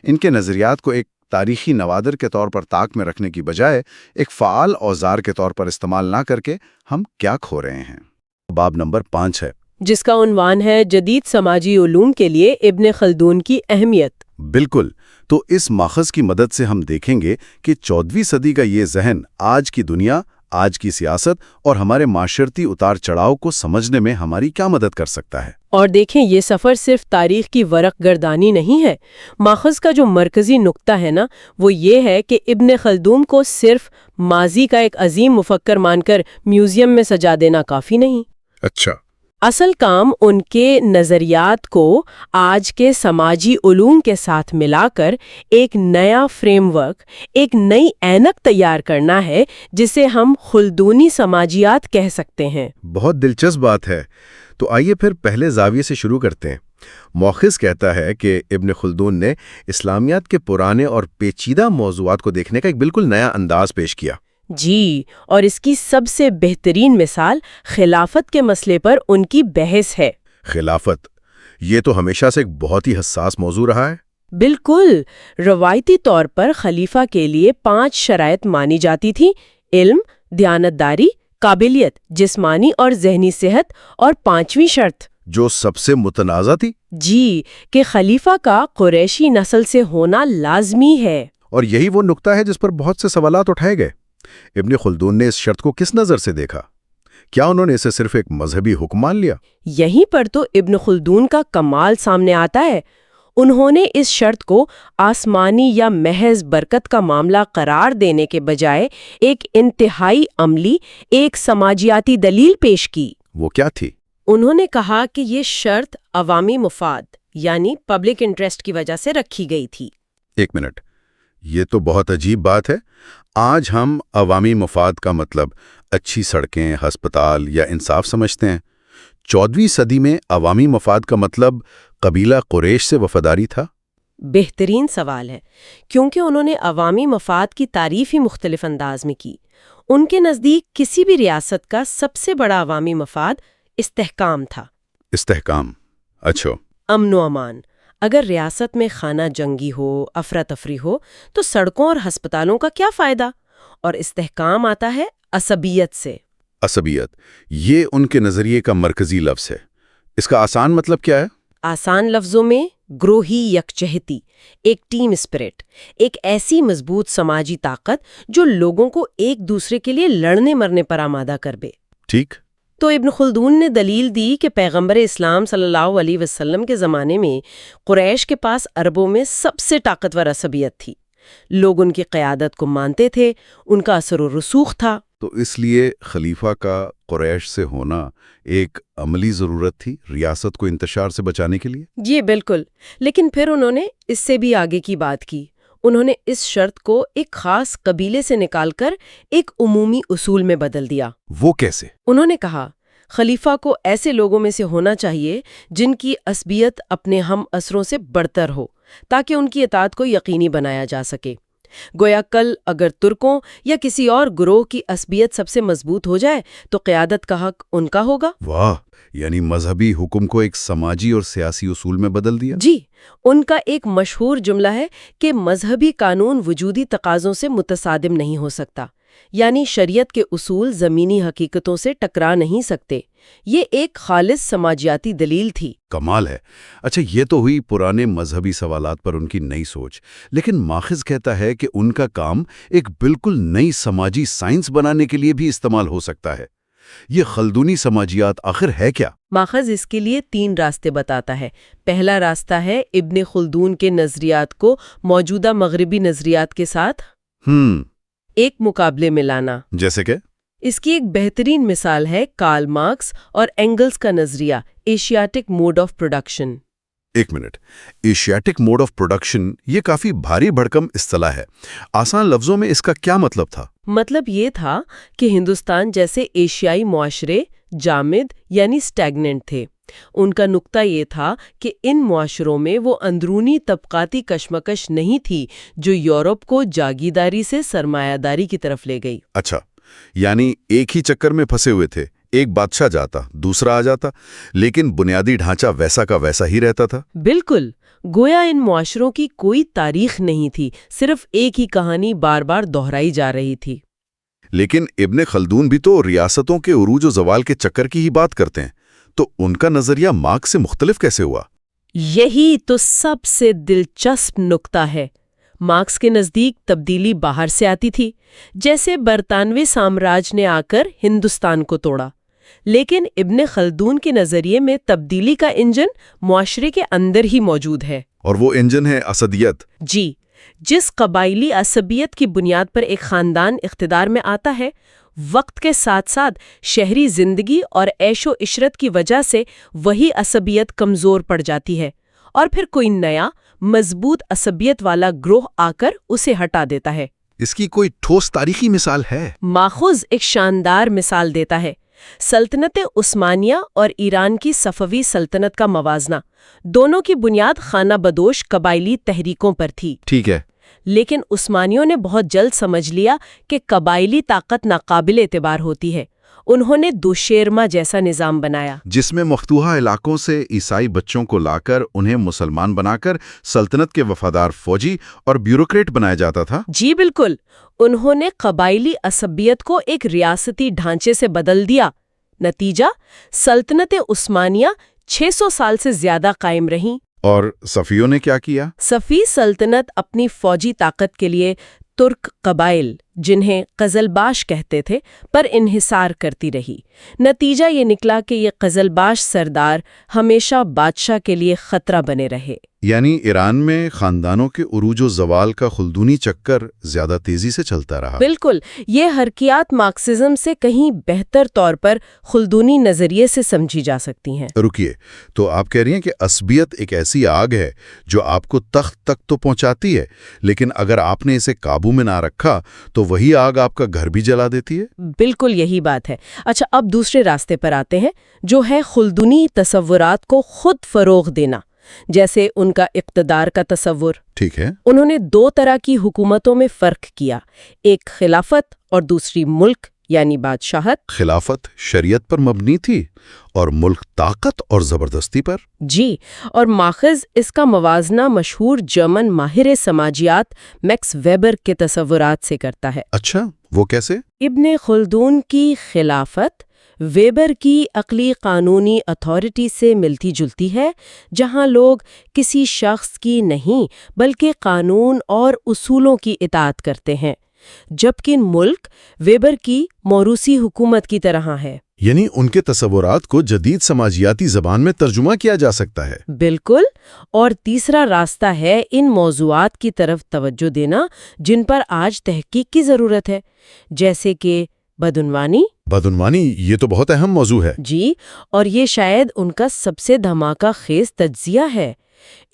ان کے نظریات کو ایک تاریخی نوادر کے طور پر طاق میں رکھنے کی بجائے ایک فعال اوزار کے طور پر استعمال نہ کر کے ہم کیا کھو رہے ہیں؟ باب نمبر 5 ہے، جس کا عنوان ہے جدید سماجی علوم کے لیے ابن خلدون کی اہمیت۔ بالکل، تو اس ماخذ کی مدد سے ہم دیکھیں گے کہ 14ویں صدی کا یہ ذہن آج کی دنیا، آج کی سیاست اور ہمارے معاشرتی اتار چڑھاؤ کو سمجھنے میں ہماری کیا مدد کر سکتا ہے۔ اور دیکھیں، یہ سفر صرف تاریخ کی ورق گردانی نہیں ہے۔ ماخذ کا جو مرکزی نقطہ ہے نا، وہ یہ ہے کہ ابن خلدون کو صرف ماضی کا ایک عظیم مفکر مان کر میوزیم میں سجا دینا کافی نہیں۔ اچھا، اصل کام ان کے نظریات کو آج کے سماجی علوم کے ساتھ ملا کر ایک نیا فریم ورک، ایک نئی اینک تیار کرنا ہے جسے ہم خلدونی سماجیات کہہ سکتے ہیں۔ بہت دلچسپ بات ہے۔ تو آئیے پھر پہلے زاویے سے شروع کرتے ہیں۔ مؤخذ کہتا ہے کہ ابن خلدون نے اسلامیات کے پرانے اور پیچیدہ موضوعات کو دیکھنے کا ایک بالکل نیا انداز پیش کیا۔ جی، اور اس کی سب سے بہترین مثال خلافت کے مسئلے پر ان کی بحث ہے۔ خلافت، یہ تو ہمیشہ سے ایک بہت ہی حساس موضوع رہا ہے۔ بالکل، روایتی طور پر خلیفہ کے لیے 5 شرائط مانی جاتی تھی: علم، دیانتداری، قابلیت، جسمانی اور ذہنی صحت، اور 5ویں شرط جو سب سے متنازع تھی، جی، کہ خلیفہ کا قریشی نسل سے ہونا لازمی ہے۔ اور یہی وہ نقطہ ہے جس پر بہت سے سوالات اٹھائے گئے۔ ابن خلدون نے اس شرط کو کس نظر سے دیکھا؟ کیا انہوں نے اسے صرف ایک مذہبی حکم مان لیا؟ یہیں پر تو ابن خلدون کا کمال سامنے آتا ہے۔ انہوں نے اس شرط کو آسمانی یا محض برکت کا معاملہ قرار دینے کے بجائے ایک انتہائی عملی، ایک سماجیاتی دلیل پیش کی۔ وہ کیا تھی؟ انہوں نے کہا کہ یہ شرط عوامی مفاد یعنی پبلک انٹرسٹ کی وجہ سے رکھی گئی تھی۔ ایک منٹ، یہ تو بہت عجیب بات ہے۔ آج ہم عوامی مفاد کا مطلب اچھی سڑکیں، ہسپتال یا انصاف سمجھتے ہیں۔ 14ویں صدی میں عوامی مفاد کا مطلب قبیلہ قریش سے وفاداری تھا؟ بہترین سوال ہے، کیونکہ انہوں نے عوامی مفاد کی تعریف ہی مختلف انداز میں کی۔ ان کے نزدیک کسی بھی ریاست کا سب سے بڑا عوامی مفاد استحکام تھا۔ استحکام، اچھا۔ امن و امان۔ اگر ریاست میں خانہ جنگی ہو، افراتفری ہو، تو سڑکوں اور ہسپتالوں کا کیا فائدہ؟ اور استحکام آتا ہے عصبیت سے۔ عصبیت، یہ ان کے نظریے کا مرکزی لفظ ہے۔ اس کا آسان مطلب کیا ہے؟ آسان لفظوں میں گروہی یکجہتی، ایک ٹیم اسپرٹ، ایک ایسی مضبوط سماجی طاقت جو لوگوں کو ایک دوسرے کے لیے لڑنے مرنے پر آمادہ کر دے۔ ٹھیک۔ تو ابن خلدون نے دلیل دی کہ پیغمبر اسلام صلی اللہ علیہ وسلم کے زمانے میں قریش کے پاس عربوں میں سب سے طاقتور عصبیت تھی۔ لوگ ان کی قیادت کو مانتے تھے، ان کا اثر و رسوخ تھا۔ تو اس لیے خلیفہ کا قریش سے ہونا ایک عملی ضرورت تھی ریاست کو انتشار سے بچانے کے لیے؟ جی بالکل، لیکن پھر انہوں نے اس سے بھی آگے کی بات کی۔ انہوں نے اس شرط کو ایک خاص قبیلے سے نکال کر ایک عمومی اصول میں بدل دیا۔ وہ کیسے؟ انہوں نے کہا خلیفہ کو ایسے لوگوں میں سے ہونا چاہیے جن کی عصبیت اپنے ہم اثروں سے بڑھتر ہو، تاکہ ان کی اطاعت کو یقینی بنایا جا سکے۔ گویا کل اگر ترکوں یا کسی اور گروہ کی عصبیت سب سے مضبوط ہو جائے تو قیادت کا حق ان کا ہوگا۔ واہ، یعنی مذہبی حکم کو ایک سماجی اور سیاسی اصول میں بدل دیا۔ جی، ان کا ایک مشہور جملہ ہے کہ مذہبی قانون وجودی تقاضوں سے متصادم نہیں ہو سکتا، یعنی شریعت کے اصول زمینی حقیقتوں سے ٹکرا نہیں سکتے۔ یہ ایک خالص سماجیاتی دلیل تھی۔ کمال ہے۔ اچھا، یہ تو ہوئی پرانے مذہبی سوالات پر ان کی نئی سوچ، لیکن ماخذ کہتا ہے کہ ان کا کام ایک بالکل نئی سماجی سائنس بنانے کے لیے بھی استعمال ہو سکتا ہے۔ یہ خلدونی سماجیات آخر ہے کیا؟ ماخذ اس کے لیے 3 راستے بتاتا ہے۔ پہلا راستہ ہے ابن خلدون کے نظریات کو موجودہ مغربی نظریات کے ساتھ ایک مقابلے میں لانا۔ جیسے کہ؟ اس کی ایک بہترین مثال ہے کارل مارکس اور اینگلز کا نظریہ ایشیاٹک موڈ آف پروڈکشن۔ ایک minute, Asiatic mode of production, یہ کافی بھاری بھرکم اصطلاح ہے۔ آسان لفظوں میں اس کا کیا مطلب تھا؟ مطلب یہ تھا کہ ہندوستان جیسے ایشیائی معاشرے جامد یعنی سٹیگننٹ تھے۔ ان کا نقطہ یہ تھا کہ ان معاشروں میں وہ اندرونی طبقاتی کشمکش نہیں تھی جو یورپ کو جاگیرداری سے سرمایہ داری کی طرف لے گئی۔ اچھا، یعنی ایک ہی چکر میں پھنسے ہوئے تھے، ایک بادشاہ جاتا دوسرا آ جاتا، لیکن بنیادی ڈھانچہ ویسا کا ویسا ہی رہتا تھا۔ بالکل، گویا ان معاشروں کی کوئی تاریخ نہیں تھی، صرف ایک ہی کہانی بار بار دہرائی جا رہی تھی۔ لیکن ابن خلدون بھی تو ریاستوں کے عروج و زوال کے چکر کی ہی بات کرتے ہیں، تو ان کا نظریہ مارکس سے مختلف کیسے ہوا؟ یہی تو سب سے دلچسپ نکتہ ہے۔ مارکس کے نزدیک تبدیلی باہر سے آتی تھی، جیسے برطانوی سامراج نے آ کر ہندوستان کو توڑا، لیکن ابن خلدون کے نظریے میں تبدیلی کا انجن معاشرے کے اندر ہی موجود ہے۔ اور وہ انجن ہے اسدیت۔ جی، جس قبائلی عصبیت کی بنیاد پر ایک خاندان اقتدار میں آتا ہے، وقت کے ساتھ ساتھ شہری زندگی اور عیش و عشرت کی وجہ سے وہی عصبیت کمزور پڑ جاتی ہے، اور پھر کوئی نیا مضبوط عصبیت والا گروہ آ کر اسے ہٹا دیتا ہے۔ اس کی کوئی ٹھوس تاریخی مثال ہے؟ ماخذ ایک شاندار مثال دیتا ہے۔ سلطنت عثمانیہ اور ایران کی صفوی سلطنت کا موازنہ دونوں کی بنیاد خانہ بدوش قبائلی تحریکوں پر تھی۔ ٹھیک ہے۔ لیکن عثمانیوں نے بہت جلد سمجھ لیا کہ قبائلی طاقت ناقابل اعتبار ہوتی ہے۔ انہوں نے دوشیرما جیسا نظام بنایا، جس میں مفتوحہ علاقوں سے عیسائی بچوں کو لا کر انہیں مسلمان بنا کر سلطنت کے وفادار فوجی اور بیوروکریٹ بنایا جاتا تھا۔ جی بالکل، انہوں نے قبائلی عصبیت کو ایک ریاستی ڈھانچے سے بدل دیا۔ نتیجہ، سلطنت عثمانیہ 600 سال سے زیادہ قائم رہیں۔ اور صفیوں نے کیا کیا؟ صفی سلطنت اپنی فوجی طاقت کے لیے ترک قبائل، جنہیں قزلباش کہتے تھے، پر انحصار کرتی رہی۔ نتیجہ یہ نکلا کہ یہ قزلباش سردار ہمیشہ بادشاہ کے لیے خطرہ بنے رہے۔ یعنی ایران میں خاندانوں کے عروج و زوال کا خلدونی چکر زیادہ تیزی سے چلتا رہا۔ بالکل، یہ حرکیات مارکسزم سے کہیں بہتر طور پر خلدونی نظریے سے سمجھی جا سکتی ہیں۔ رکیے، تو آپ کہہ رہی ہیں کہ عصبیت ایک ایسی آگ ہے جو آپ کو تخت تک تو پہنچاتی ہے، لیکن اگر آپ نے اسے قابو میں نہ رکھا تو وہی آگ آپ کا گھر بھی جلا دیتی ہے؟ بالکل یہی بات ہے۔ اچھا، اب دوسرے راستے پر آتے ہیں، جو ہے خلدونی تصورات کو خود فروغ دینا، جیسے ان کا اقتدار کا تصور۔ ٹھیک ہے۔ انہوں نے دو طرح کی حکومتوں میں فرق کیا، ایک خلافت اور دوسری ملک یعنی بادشاہت۔ خلافت شریعت پر مبنی تھی اور ملک طاقت اور زبردستی پر۔ جی، اور ماخذ اس کا موازنہ مشہور جرمن ماہر سماجیات میکس ویبر کے تصورات سے کرتا ہے۔ اچھا، وہ کیسے؟ ابن خلدون کی خلافت ویبر کی عقلی قانونی اتھارٹی سے ملتی جلتی ہے، جہاں لوگ کسی شخص کی نہیں بلکہ قانون اور اصولوں کی اطاعت کرتے ہیں، جبکہ ملک ویبر کی موروثی حکومت کی طرح ہے۔ یعنی ان کے تصورات کو جدید سماجیاتی زبان میں ترجمہ کیا جا سکتا ہے۔ بالکل، اور تیسرا راستہ ہے ان موضوعات کی طرف توجہ دینا جن پر آج تحقیق کی ضرورت ہے، جیسے کہ بدعنوانی۔ بدعنوانی، یہ تو بہت اہم موضوع ہے۔ جی، اور یہ شاید ان کا سب سے دھماکہ خیز تجزیہ ہے۔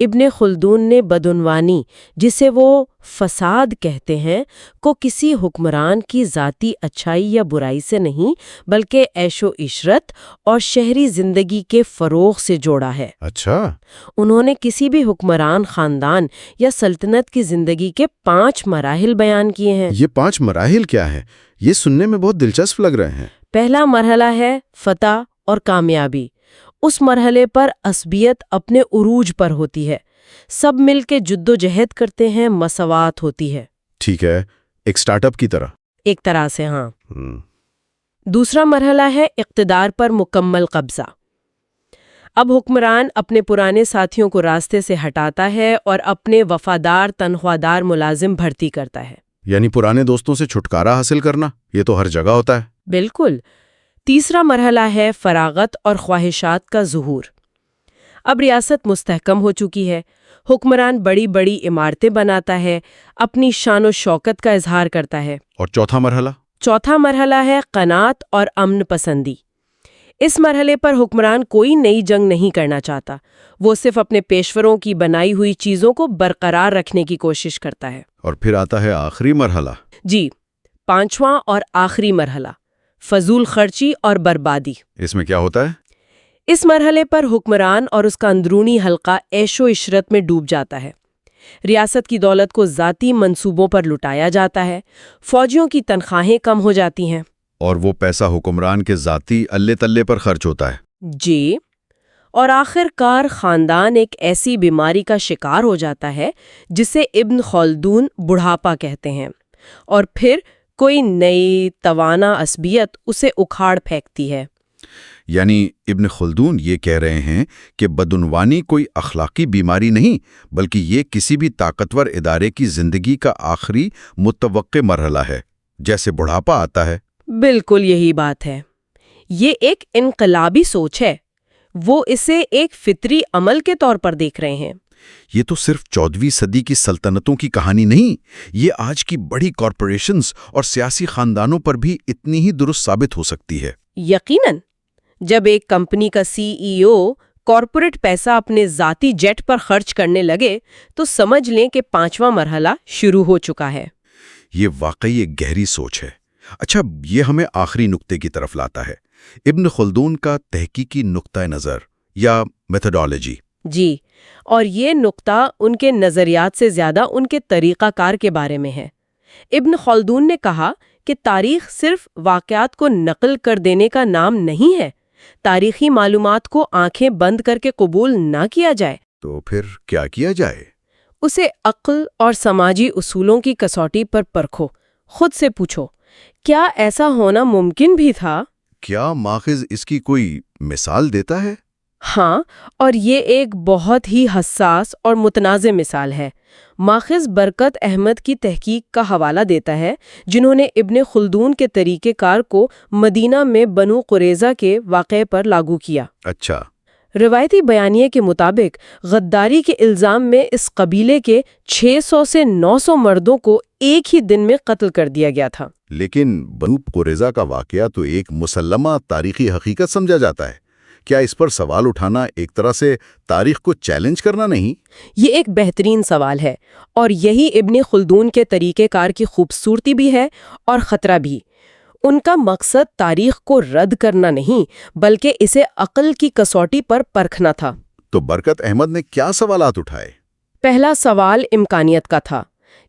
ابن خلدون نے بدعنوانی، جسے وہ فساد کہتے ہیں، کو کسی حکمران کی ذاتی اچھائی یا برائی سے نہیں بلکہ عیش و عشرت اور شہری زندگی کے فروغ سے جوڑا ہے۔ اچھا۔ انہوں نے کسی بھی حکمران خاندان یا سلطنت کی زندگی کے 5 مراحل بیان کیے ہیں۔ یہ 5 مراحل کیا ہے؟ یہ سننے میں بہت دلچسپ لگ رہے ہیں۔ پہلا مرحلہ ہے فتح اور کامیابی۔ اس مرحلے پر عصبیت اپنے عروج پر ہوتی ہے، سب مل کے جد و جہد کرتے ہیں، مساوات ہوتی ہے۔ ٹھیک ہے، ایک سٹارٹ اپ کی طرح۔ ایک طرح سے، ہاں۔ دوسرا مرحلہ ہے اقتدار پر مکمل قبضہ۔ اب حکمران اپنے پرانے ساتھیوں کو راستے سے ہٹاتا ہے اور اپنے وفادار تنخواہ دار ملازم بھرتی کرتا ہے۔ یعنی پرانے دوستوں سے چھٹکارا حاصل کرنا، یہ تو ہر جگہ ہوتا ہے۔ بالکل۔ تیسرا مرحلہ ہے فراغت اور خواہشات کا ظہور۔ اب ریاست مستحکم ہو چکی ہے، حکمران بڑی بڑی عمارتیں بناتا ہے، اپنی شان و شوکت کا اظہار کرتا ہے۔ اور چوتھا مرحلہ؟ چوتھا مرحلہ ہے قناعت اور امن پسندی۔ اس مرحلے پر حکمران کوئی نئی جنگ نہیں کرنا چاہتا، وہ صرف اپنے پیشوروں کی بنائی ہوئی چیزوں کو برقرار رکھنے کی کوشش کرتا ہے۔ اور پھر آتا ہے آخری مرحلہ۔ جی، 5واں اور آخری مرحلہ، فضول خرچی اور بربادی۔ اس میں کیا ہوتا ہے؟ اس مرحلے پر حکمران اور اس کا اندرونی حلقہ عیش و عشرت میں ڈوب جاتا ہے۔ ریاست کی دولت کو ذاتی منصوبوں پر لٹایا جاتا ہے، فوجیوں کی تنخواہیں کم ہو جاتی ہیں، اور وہ پیسہ حکمران کے ذاتی اللہ تلے پر خرچ ہوتا ہے۔ جی، اور آخر کار خاندان ایک ایسی بیماری کا شکار ہو جاتا ہے جسے ابن خلدون بڑھاپا کہتے ہیں، اور پھر کوئی نئی توانا عصبیت اسے اکھاڑ پھینکتی ہے۔ یعنی ابن خلدون یہ کہہ رہے ہیں کہ بدعنوانی کوئی اخلاقی بیماری نہیں، بلکہ یہ کسی بھی طاقتور ادارے کی زندگی کا آخری متوقع مرحلہ ہے، جیسے بڑھاپا آتا ہے۔ بالکل یہی بات ہے۔ یہ ایک انقلابی سوچ ہے، وہ اسے ایک فطری عمل کے طور پر دیکھ رہے ہیں۔ یہ تو صرف 14ویں صدی کی سلطنتوں کی کہانی نہیں، یہ آج کی بڑی کارپوریشنز اور سیاسی خاندانوں پر بھی اتنی ہی درست ثابت ہو سکتی ہے۔ یقیناً، جب ایک کمپنی کا CEO کارپوریٹ پیسہ اپنے ذاتی جیٹ پر خرچ کرنے لگے تو سمجھ لیں کہ 5واں مرحلہ شروع ہو چکا ہے۔ یہ واقعی ایک گہری سوچ ہے۔ اچھا، یہ ہمیں آخری نقطے کی طرف لاتا ہے۔ ابن خلدون کا تحقیقی نقطۂ نظر یا میتھڈالوجی۔ جی، اور یہ نقطہ ان کے نظریات سے زیادہ ان کے طریقہ کار کے بارے میں ہے۔ ابن خلدون نے کہا کہ تاریخ صرف واقعات کو نقل کر دینے کا نام نہیں ہے۔ تاریخی معلومات کو آنکھیں بند کر کے قبول نہ کیا جائے۔ تو پھر کیا کیا جائے؟ اسے عقل اور سماجی اصولوں کی کسوٹی پر پرکھو، خود سے پوچھو، کیا ایسا ہونا ممکن بھی تھا؟ کیا ماخذ اس کی کوئی مثال دیتا ہے؟ ہاں، اور یہ ایک بہت ہی حساس اور متنازع مثال ہے۔ ماخذ برکت احمد کی تحقیق کا حوالہ دیتا ہے، جنہوں نے ابن خلدون کے طریقہ کار کو مدینہ میں بنو قریظہ کے واقعے پر لاگو کیا۔ اچھا۔ روایتی بیانیے کے مطابق غداری کے الزام میں اس قبیلے کے 600 سے 900 مردوں کو ایک ہی دن میں قتل کر دیا گیا تھا۔ لیکن بنو قریظہ کا واقعہ تو ایک مسلمہ تاریخی حقیقت سمجھا جاتا ہے۔ کیا اس پر سوال اٹھانا ایک طرح سے تاریخ کو چیلنج کرنا نہیں؟ یہ ایک بہترین سوال ہے، اور یہی ابن خلدون کے طریقہ کار کی خوبصورتی بھی ہے اور خطرہ بھی۔ ان کا مقصد تاریخ کو رد کرنا نہیں، بلکہ اسے عقل کی کسوٹی پر پرکھنا تھا۔ تو برکت احمد نے کیا سوالات اٹھائے؟ پہلا سوال امکانیت کا تھا۔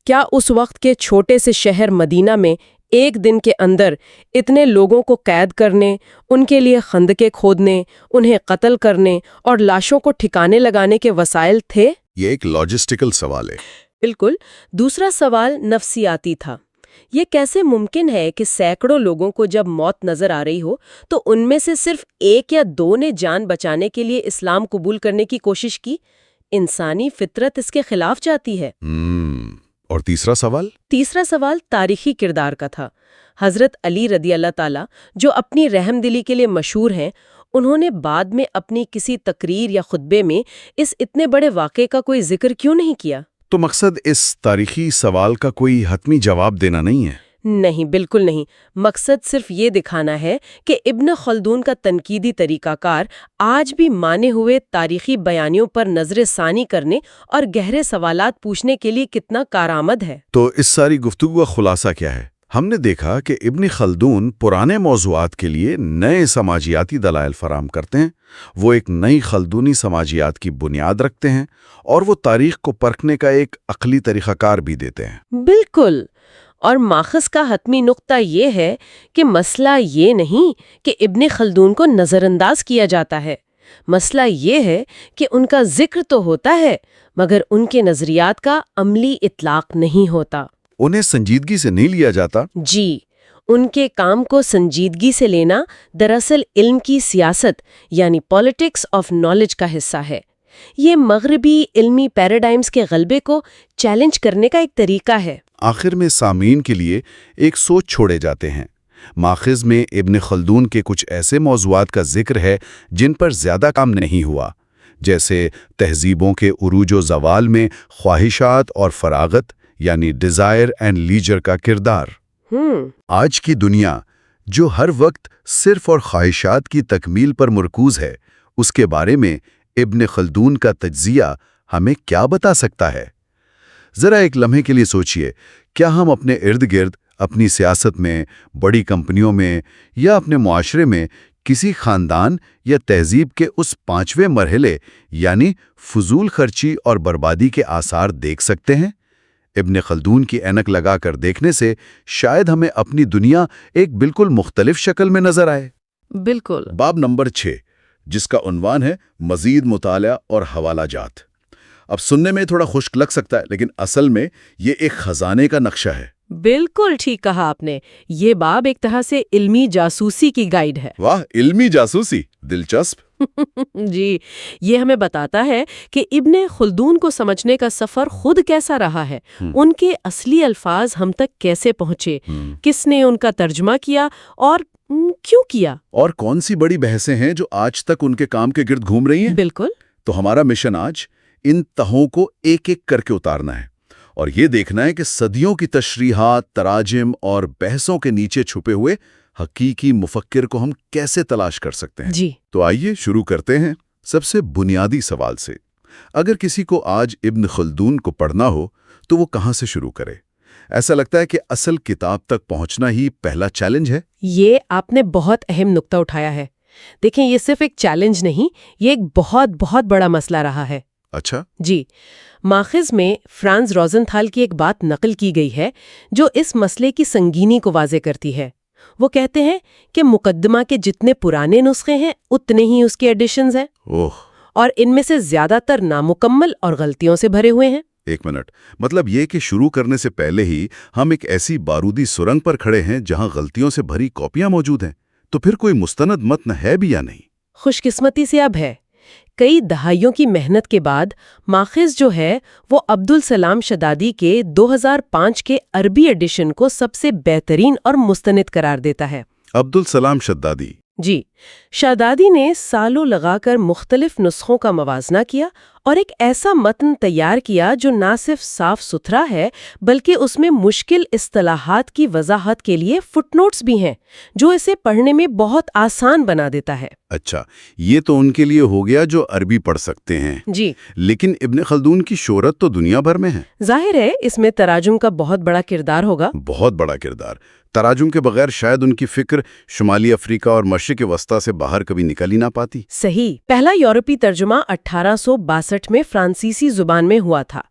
کیا اس وقت کے چھوٹے سے شہر مدینہ میں ایک دن کے اندر اتنے لوگوں کو قید کرنے، ان کے لیے خندقیں کھودنے، انہیں قتل کرنے اور لاشوں کو ٹھکانے لگانے کے وسائل تھے؟ یہ ایک لاجسٹیکل سوال ہے۔ بالکل۔ دوسرا سوال نفسیاتی تھا۔ یہ کیسے ممکن ہے کہ سینکڑوں لوگوں کو جب موت نظر آ رہی ہو تو ان میں سے صرف ایک یا دو نے جان بچانے کے لیے اسلام قبول کرنے کی کوشش کی؟ انسانی فطرت اس کے خلاف جاتی ہے۔ اور تیسرا سوال؟ تیسرا سوال تاریخی کردار کا تھا۔ حضرت علی رضی اللہ تعالی، جو اپنی رحم دلی کے لیے مشہور ہیں، انہوں نے بعد میں اپنی کسی تقریر یا خطبے میں اس اتنے بڑے واقعے کا کوئی ذکر کیوں نہیں کیا؟ تو مقصد اس تاریخی سوال کا کوئی حتمی جواب دینا نہیں ہے؟ نہیں، بالکل نہیں۔ مقصد صرف یہ دکھانا ہے کہ ابن خلدون کا تنقیدی طریقہ کار آج بھی مانے ہوئے تاریخی بیانیوں پر نظر ثانی کرنے اور گہرے سوالات پوچھنے کے لیے کتنا کارآمد ہے۔ تو اس ساری گفتگو کا خلاصہ کیا ہے؟ ہم نے دیکھا کہ ابن خلدون پرانے موضوعات کے لیے نئے سماجیاتی دلائل فراہم کرتے ہیں، وہ ایک نئی خلدونی سماجیات کی بنیاد رکھتے ہیں، اور وہ تاریخ کو پرکھنے کا ایک عقلی طریقہ کار بھی دیتے ہیں۔ بالکل۔ اور ماخذ کا حتمی نقطہ یہ ہے کہ مسئلہ یہ نہیں کہ ابن خلدون کو نظر انداز کیا جاتا ہے، مسئلہ یہ ہے کہ ان کا ذکر تو ہوتا ہے مگر ان کے نظریات کا عملی اطلاق نہیں ہوتا۔ انہیں سنجیدگی سے نہیں لیا جاتا۔ جی، ان کے کام کو سنجیدگی سے لینا دراصل علم کی سیاست یعنی پالیٹکس آف نالج کا حصہ ہے۔ یہ مغربی علمی پیراڈائمز کے غلبے کو چیلنج کرنے کا ایک طریقہ ہے۔ آخر میں سامعین کے لیے ایک سوچ چھوڑے جاتے ہیں۔ ماخذ میں ابن خلدون کے کچھ ایسے موضوعات کا ذکر ہے جن پر زیادہ کام نہیں ہوا، جیسے تہذیبوں کے عروج و زوال میں خواہشات اور فراغت یعنی ڈیزائر اینڈ لیجر کا کردار۔ آج کی دنیا جو ہر وقت صرف اور خواہشات کی تکمیل پر مرکوز ہے، اس کے بارے میں ابن خلدون کا تجزیہ ہمیں کیا بتا سکتا ہے؟ ذرا ایک لمحے کے لیے سوچئے، کیا ہم اپنے ارد گرد، اپنی سیاست میں، بڑی کمپنیوں میں یا اپنے معاشرے میں کسی خاندان یا تہذیب کے اس 5ویں مرحلے یعنی فضول خرچی اور بربادی کے آثار دیکھ سکتے ہیں؟ ابن خلدون کی اینک لگا کر دیکھنے سے شاید ہمیں اپنی دنیا ایک بالکل مختلف شکل میں نظر آئے۔ بالکل۔ باب نمبر 6، جس کا عنوان ہے مزید مطالعہ اور حوالہ جات۔ اب سننے میں تھوڑا خشک لگ سکتا ہے، لیکن اصل میں یہ ایک خزانے کا نقشہ ہے۔ بالکل ٹھیک کہا آپ نے، یہ باب ایک طرح سے علمی جاسوسی کی گائیڈ ہے۔ واہ، علمی جاسوسی، دلچسپ۔ جی، یہ ہمیں بتاتا ہے کہ ابن خلدون کو سمجھنے کا سفر خود کیسا رہا ہے، ان کے اصلی الفاظ ہم تک کیسے پہنچے، کس نے ان کا ترجمہ کیا اور کیوں کیا، اور کون سی بڑی بحثیں ہیں جو آج تک ان کے کام کے گرد گھوم رہی ہیں۔ بالکل۔ تو ہمارا مشن آج ان تہوں کو ایک ایک کر کے اتارنا ہے، اور یہ دیکھنا ہے کہ صدیوں کی تشریحات، تراجم اور بحثوں کے نیچے چھپے ہوئے حقیقی مفکر کو ہم کیسے تلاش کر سکتے ہیں۔ جی، تو آئیے شروع کرتے ہیں سب سے بنیادی سوال سے۔ اگر کسی کو آج ابن خلدون کو پڑھنا ہو تو وہ کہاں سے شروع کرے؟ ایسا لگتا ہے کہ اصل کتاب تک پہنچنا ہی پہلا چیلنج ہے۔ یہ آپ نے بہت اہم نقطہ اٹھایا ہے۔ دیکھیں، یہ صرف ایک چیلنج نہیں، یہ ایک بہت بہت بڑا مسئلہ رہا ہے۔ اچھا، جی، ماخذ میں فرانز روزنتھال کی ایک بات نقل کی گئی ہے جو اس مسئلے کی سنگینی کو واضح کرتی ہے۔ وہ کہتے ہیں کہ مقدمہ کے جتنے پرانے نسخے ہیں اتنے ہی اس کے ایڈیشنز ہیں، اور ان میں سے زیادہ تر نامکمل اور غلطیوں سے بھرے ہوئے ہیں۔ ایک منٹ، مطلب یہ کہ شروع کرنے سے پہلے ہی ہم ایک ایسی بارودی سرنگ پر کھڑے ہیں جہاں غلطیوں سے بھری کاپیاں موجود ہیں، تو پھر کوئی مستند متن ہے بھی یا نہیں؟ خوش قسمتی سے اب ہے۔ کئی دہائیوں کی محنت کے بعد ماخذ جو ہے وہ عبدالسلام شدادی کے 2005 کے عربی ایڈیشن کو سب سے بہترین اور مستند قرار دیتا ہے۔ عبدالسلام شدادی؟ جی، شادادی نے سالوں لگا کر مختلف نسخوں کا موازنہ کیا اور ایک ایسا متن تیار کیا جو نہ صرف صاف ستھرا ہے بلکہ اس میں مشکل اصطلاحات کی وضاحت کے لیے فٹ نوٹس بھی ہیں جو اسے پڑھنے میں بہت آسان بنا دیتا ہے۔ اچھا، یہ تو ان کے لیے ہو گیا جو عربی پڑھ سکتے ہیں۔ جی، لیکن ابن خلدون کی شہرت تو دنیا بھر میں ہے۔ ظاہر ہے اس میں تراجم کا بہت بڑا کردار ہوگا۔ بہت بڑا کردار۔ تراجم کے بغیر شاید ان کی فکر شمالی افریقہ اور مشرق وسطی سے باہر کبھی نکل ہی نہ پاتی۔ صحیح، پہلا یورپی ترجمہ 1862 میں فرانسیسی زبان میں ہوا تھا،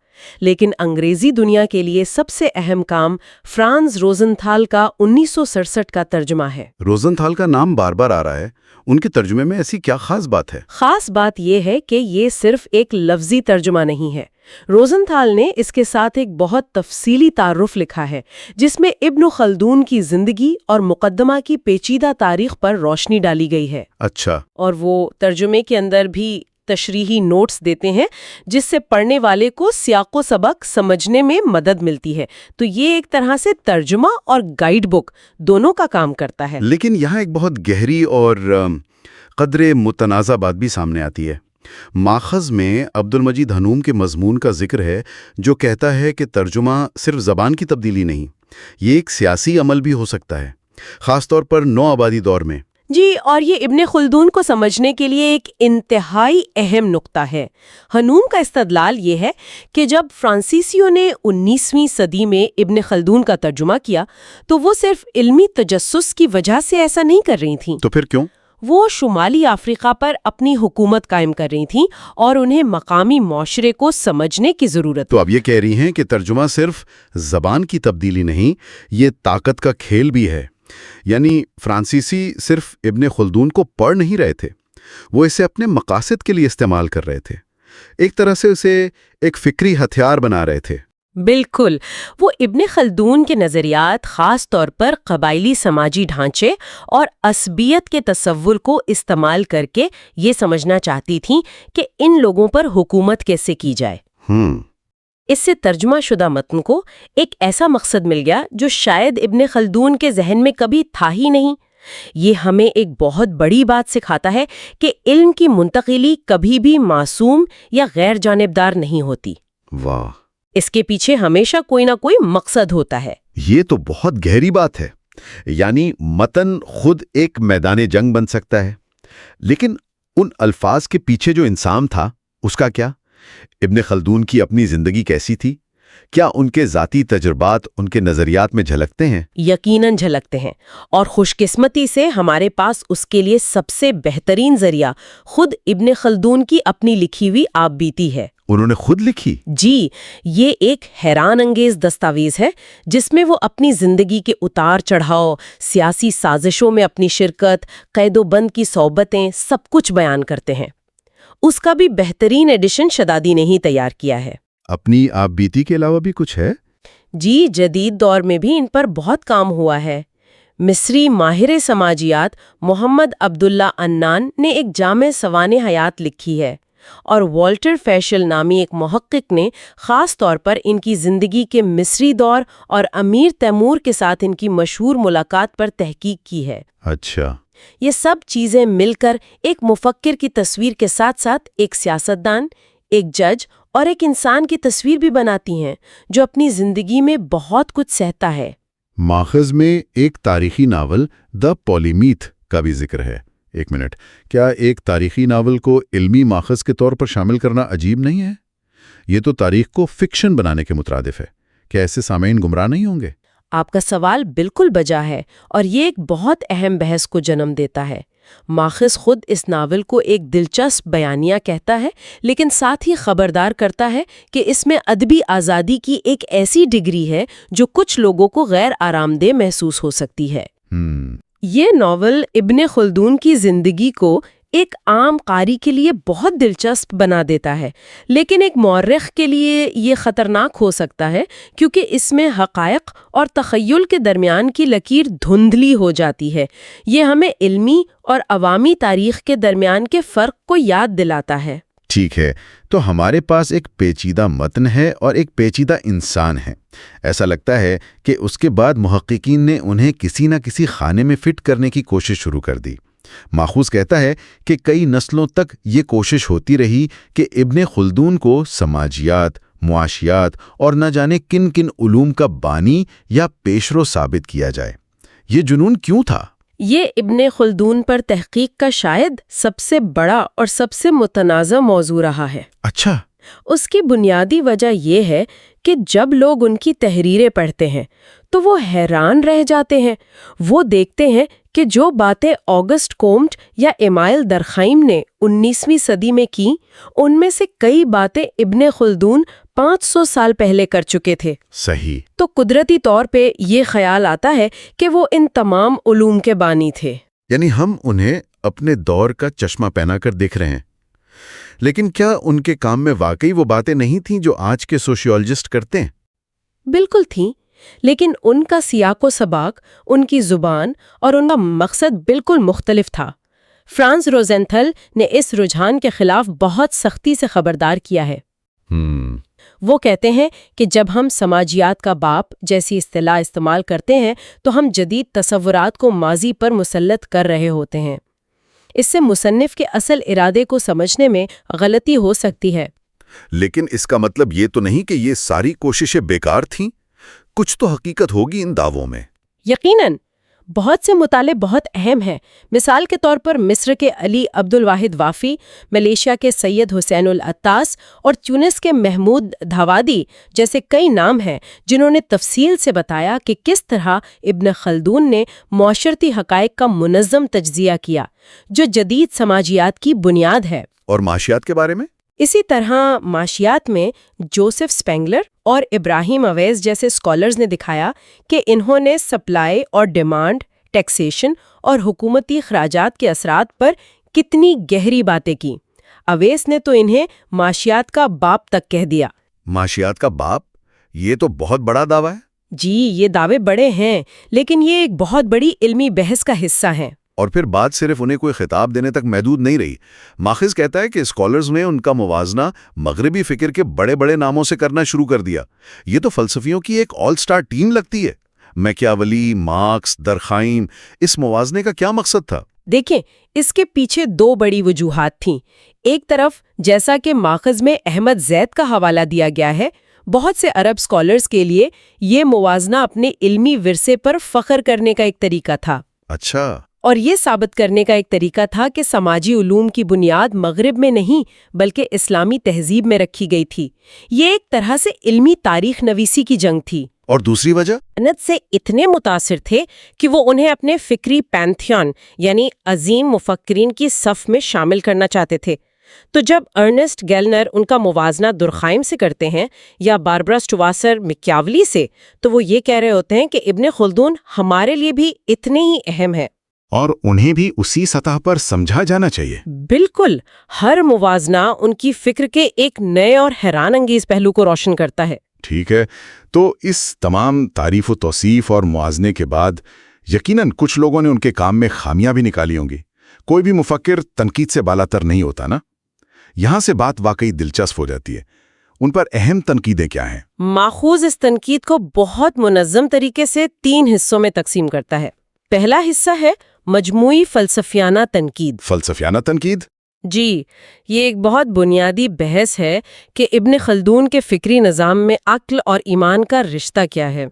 لیکن انگریزی دنیا کے لیے سب سے اہم کام فرانز روزنتھال کا 1967 کا ترجمہ ہے۔ روزنتھال کا نام بار بار آ رہا ہے، ان کے ترجمے میں ایسی کیا خاص بات ہے؟ خاص بات یہ ہے کہ یہ صرف ایک لفظی ترجمہ نہیں ہے۔ روزنتھال نے اس کے ساتھ ایک بہت تفصیلی تعارف لکھا ہے جس میں ابن خلدون کی زندگی اور مقدمہ کی پیچیدہ تاریخ پر روشنی ڈالی گئی ہے۔ اچھا، اور وہ ترجمے کے اندر بھی تشریحی نوٹس دیتے ہیں جس سے پڑھنے والے کو سیاق و سبق سمجھنے میں مدد ملتی ہے۔ تو یہ ایک طرح سے ترجمہ اور گائیڈ بک دونوں کا کام کرتا ہے۔ لیکن یہاں ایک بہت گہری اور قدرے متنازع بات بھی سامنے آتی ہے۔ ماخذ میں عبدالمجید حنوم کے مضمون کا ذکر ہے جو کہتا ہے کہ ترجمہ صرف زبان کی تبدیلی نہیں، یہ ایک سیاسی عمل بھی ہو سکتا ہے، خاص طور پر نو آبادی دور میں۔ جی، اور یہ ابن خلدون کو سمجھنے کے لیے ایک انتہائی اہم نقطہ ہے۔ حنوم کا استدلال یہ ہے کہ جب فرانسیسیوں نے 19ویں صدی میں ابن خلدون کا ترجمہ کیا تو وہ صرف علمی تجسس کی وجہ سے ایسا نہیں کر رہی تھیں۔ تو پھر کیوں؟ وہ شمالی افریقہ پر اپنی حکومت قائم کر رہی تھیں اور انہیں مقامی معاشرے کو سمجھنے کی ضرورت تو اب یہ کہہ رہی ہیں کہ ترجمہ صرف زبان کی تبدیلی نہیں، یہ طاقت کا کھیل بھی ہے۔ یعنی فرانسیسی صرف ابن خلدون کو پڑھ نہیں رہے تھے، وہ اسے اپنے مقاصد کے لیے استعمال کر رہے تھے، ایک طرح سے اسے ایک فکری ہتھیار بنا رہے تھے۔ بالکل، وہ ابن خلدون کے نظریات خاص طور پر قبائلی سماجی ڈھانچے اور عصبیت کے تصور کو استعمال کر کے یہ سمجھنا چاہتی تھیں کہ ان لوگوں پر حکومت کیسے کی جائے۔ اس سے ترجمہ شدہ متن کو ایک ایسا مقصد مل گیا جو شاید ابن خلدون کے ذہن میں کبھی تھا ہی نہیں۔ یہ ہمیں ایک بہت بڑی بات سکھاتا ہے کہ علم کی منتقلی کبھی بھی معصوم یا غیر جانبدار نہیں ہوتی۔ واہ، اس کے پیچھے ہمیشہ کوئی نہ کوئی مقصد ہوتا ہے۔ یہ تو بہت گہری بات ہے۔ یعنی متن خود ایک میدان جنگ بن سکتا ہے، لیکن ان الفاظ کے پیچھے جو انسان تھا اس کا کیا؟ ابن خلدون کی اپنی زندگی کیسی تھی؟ کیا ان کے ذاتی تجربات ان کے نظریات میں جھلکتے ہیں؟ یقیناً جھلکتے ہیں، اور خوش قسمتی سے ہمارے پاس اس کے لیے سب سے بہترین ذریعہ خود ابن خلدون کی اپنی لکھی ہوئی آپ بیتی ہے۔ انہوں نے خود لکھی؟ جی، یہ ایک حیران انگیز دستاویز ہے جس میں وہ اپنی زندگی کے اتار چڑھاؤ، سیاسی سازشوں میں اپنی شرکت، قید و بند کی صحبتیں سب کچھ بیان کرتے ہیں۔ اس کا بھی بہترین ایڈیشن شدادی نے ہی تیار کیا ہے۔ اپنی آپ بیتی کے علاوہ بھی کچھ ہے؟ جی، جدید دور میں بھی ان پر بہت کام ہوا ہے۔ مصری ماہر سماجیات محمد عبداللہ عنان نے ایک جامع سوانح حیات لکھی ہے، اور والٹر فیشل نامی ایک محقق نے خاص طور پر ان کی زندگی کے مصری دور اور امیر تیمور کے ساتھ ان کی مشہور ملاقات پر تحقیق کی ہے۔ اچھا، یہ سب چیزیں مل کر ایک مفکر کی تصویر کے ساتھ ساتھ ایک سیاستدان، ایک جج اور ایک انسان کی تصویر بھی بناتی ہیں جو اپنی زندگی میں بہت کچھ سہتا ہے۔ ماخذ میں ایک تاریخی ناول دی پولیمیتھ کا بھی ذکر ہے۔ ایک منٹ، کیا ایک تاریخی ناول کو علمی ماخذ کے طور پر شامل کرنا عجیب نہیں ہے؟ یہ تو تاریخ کو فکشن بنانے کے مترادف ہے۔ کہ ایسے سامعین گمراہ نہیں ہوں گے؟ آپ کا سوال بالکل بجا ہے اور یہ ایک بہت اہم بحث کو جنم دیتا ہے۔ ماخذ خود اس ناول کو ایک دلچسپ بیانیہ کہتا ہے، لیکن ساتھ ہی خبردار کرتا ہے کہ اس میں ادبی آزادی کی ایک ایسی ڈگری ہے جو کچھ لوگوں کو غیر آرام دہ محسوس ہو سکتی ہے۔ یہ ناول ابن خلدون کی زندگی کو ایک عام قاری کے لیے بہت دلچسپ بنا دیتا ہے، لیکن ایک مورخ کے لیے یہ خطرناک ہو سکتا ہے کیونکہ اس میں حقائق اور تخیل کے درمیان کی لکیر دھندلی ہو جاتی ہے۔ یہ ہمیں علمی اور عوامی تاریخ کے درمیان کے فرق کو یاد دلاتا ہے۔ ٹھیک ہے، تو ہمارے پاس ایک پیچیدہ متن ہے اور ایک پیچیدہ انسان ہے۔ ایسا لگتا ہے کہ اس کے بعد محققین نے انہیں کسی نہ کسی خانے میں فٹ کرنے کی کوشش شروع کر دی۔ ماخوذ کہتا ہے کہ کئی نسلوں تک یہ کوشش ہوتی رہی کہ ابن خلدون کو سماجیات، معاشیات اور نہ جانے کن کن علوم کا بانی یا پیشرو ثابت کیا جائے۔ یہ جنون کیوں تھا؟ یہ ابن خلدون پر تحقیق کا شاید سب سے بڑا اور سب سے متنازع موضوع رہا ہے۔ اچھا۔ اس کی بنیادی وجہ یہ ہے کہ جب لوگ ان کی تحریریں پڑھتے ہیں تو وہ حیران رہ جاتے ہیں۔ وہ دیکھتے ہیں کہ جو باتیں آگسٹ کومٹ یا ایمائل درخیم نے 19ویں صدی میں کی، ان میں سے کئی باتیں ابن خلدون 500 سال پہلے کر چکے تھے۔ صحیح۔ تو قدرتی طور پہ یہ خیال آتا ہے کہ وہ ان تمام علوم کے بانی تھے۔ یعنی ہم انہیں اپنے دور کا چشمہ پہنا کر دیکھ رہے ہیں، لیکن کیا ان کے کام میں واقعی وہ باتیں نہیں تھیں جو آج کے سوشیولوجسٹ کرتے ہیں؟ بالکل تھیں، لیکن ان کا سیاق و سباق، ان کی زبان اور ان کا مقصد بالکل مختلف تھا۔ فرانز روزنتھل نے اس رجحان کے خلاف بہت سختی سے خبردار کیا ہے۔ وہ کہتے ہیں کہ جب ہم سماجیات کا باپ جیسی اصطلاح استعمال کرتے ہیں تو ہم جدید تصورات کو ماضی پر مسلط کر رہے ہوتے ہیں۔ اس سے مصنف کے اصل ارادے کو سمجھنے میں غلطی ہو سکتی ہے۔ لیکن اس کا مطلب یہ تو نہیں کہ یہ ساری کوششیں بیکار تھیں؟ کچھ تو حقیقت ہوگی ان دعووں میں۔ یقیناً بہت سے مطالعے بہت اہم ہیں۔ مثال کے طور پر مصر کے علی عبد الواحد وافی، ملیشیا کے سید حسین العطاس اور تیونس کے محمود دھاوادی جیسے کئی نام ہیں جنہوں نے تفصیل سے بتایا کہ کس طرح ابن خلدون نے معاشرتی حقائق کا منظم تجزیہ کیا، جو جدید سماجیات کی بنیاد ہے۔ اور معاشیات کے بارے میں؟ اسی طرح معاشیات میں جوزف اسپینگلر اور ابراہیم اویس جیسے اسکالرز نے دکھایا کہ انہوں نے سپلائی اور ڈیمانڈ، ٹیکسیشن اور حکومتی اخراجات کے اثرات پر کتنی گہری باتیں کی۔ اویس نے تو انہیں معاشیات کا باپ تک کہہ دیا۔ معاشیات کا باپ؟ یہ تو بہت بڑا دعویٰ ہے۔ جی، یہ دعوے بڑے ہیں، لیکن یہ ایک بہت بڑی علمی بحث کا حصہ ہیں۔ اور پھر بات صرف انہیں کوئی خطاب دینے تک محدود نہیں رہی۔ ماخذ کہتا ہے کہ اسکالرز نے ان کا موازنہ مغربی فکر کے بڑے بڑے ناموں سے کرنا شروع کر دیا۔ یہ تو فلسفیوں کی ایک آل سٹار ٹیم لگتی ہے۔ میکیاولی، مارکس، درخیم، اس موازنے کا کیا مقصد تھا؟ دیکھیں، اس کے پیچھے دو بڑی وجوہات تھیں۔ ایک طرف، جیسا کہ ماخذ میں احمد زید کا حوالہ دیا گیا ہے، بہت سے عرب اسکالرز کے لیے یہ موازنہ اپنے علمی ورثے پر فخر کرنے کا ایک طریقہ تھا۔ اچھا۔ اور یہ ثابت کرنے کا ایک طریقہ تھا کہ سماجی علوم کی بنیاد مغرب میں نہیں بلکہ اسلامی تہذیب میں رکھی گئی تھی۔ یہ ایک طرح سے علمی تاریخ نویسی کی جنگ تھی۔ اور دوسری وجہ؟ انت سے اتنے متاثر تھے کہ وہ انہیں اپنے فکری پینتھیون یعنی عظیم مفکرین کی صف میں شامل کرنا چاہتے تھے۔ تو جب ارنسٹ گیلنر ان کا موازنہ درخیم سے کرتے ہیں یا باربرا اسٹواسر میکیاولی سے، تو وہ یہ کہہ رہے ہوتے ہیں کہ ابن خلدون ہمارے لیے بھی اتنے ہی اہم ہے، اور انہیں بھی اسی سطح پر سمجھا جانا چاہیے۔ بالکل، ہر موازنہ ان کی فکر کے ایک نئے اور حیران انگیز پہلو کو روشن کرتا ہے۔ ٹھیک ہے، تو اس تمام تعریف و توصیف اور موازنے کے بعد یقیناً کچھ لوگوں نے ان کے کام میں خامیاں بھی نکالی ہوں گی۔ کوئی بھی مفکر تنقید سے بالاتر نہیں ہوتا نا۔ یہاں سے بات واقعی دلچسپ ہو جاتی ہے۔ ان پر اہم تنقیدیں کیا ہیں؟ ماخوذ اس تنقید کو بہت منظم طریقے سے 3 حصوں میں تقسیم کرتا ہے۔ پہلا حصہ ہے مجموعی فلسفیانہ تنقید۔ فلسفیانہ تنقید؟ جی، یہ ایک بہت بنیادی بحث ہے کہ ابن خلدون کے فکری نظام میں عقل اور ایمان کا رشتہ کیا ہے۔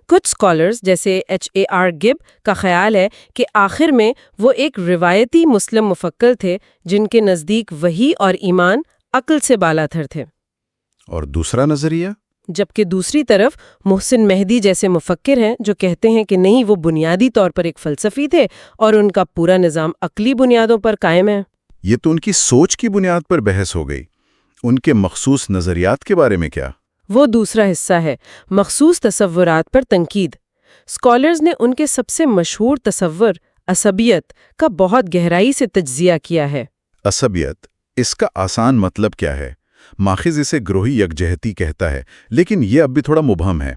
کچھ اسکالرز جیسے H.A.R. گب کا خیال ہے کہ آخر میں وہ ایک روایتی مسلم مفکر تھے جن کے نزدیک وحی اور ایمان عقل سے بالاتر تھے۔ اور دوسرا نظریہ؟ جبکہ دوسری طرف محسن مہدی جیسے مفکر ہیں جو کہتے ہیں کہ نہیں، وہ بنیادی طور پر ایک فلسفی تھے اور ان کا پورا نظام عقلی بنیادوں پر قائم ہے۔ یہ تو ان کی سوچ کی بنیاد پر بحث ہو گئی۔ ان کے مخصوص نظریات کے بارے میں کیا؟ وہ دوسرا حصہ ہے، مخصوص تصورات پر تنقید۔ اسکالرز نے ان کے سب سے مشہور تصور عصبیت کا بہت گہرائی سے تجزیہ کیا ہے۔ عصبیت، اس کا آسان مطلب کیا ہے؟ ماخذ اسے گروہی یکجہتی کہتا ہے، لیکن یہ اب بھی تھوڑا مبہم ہے۔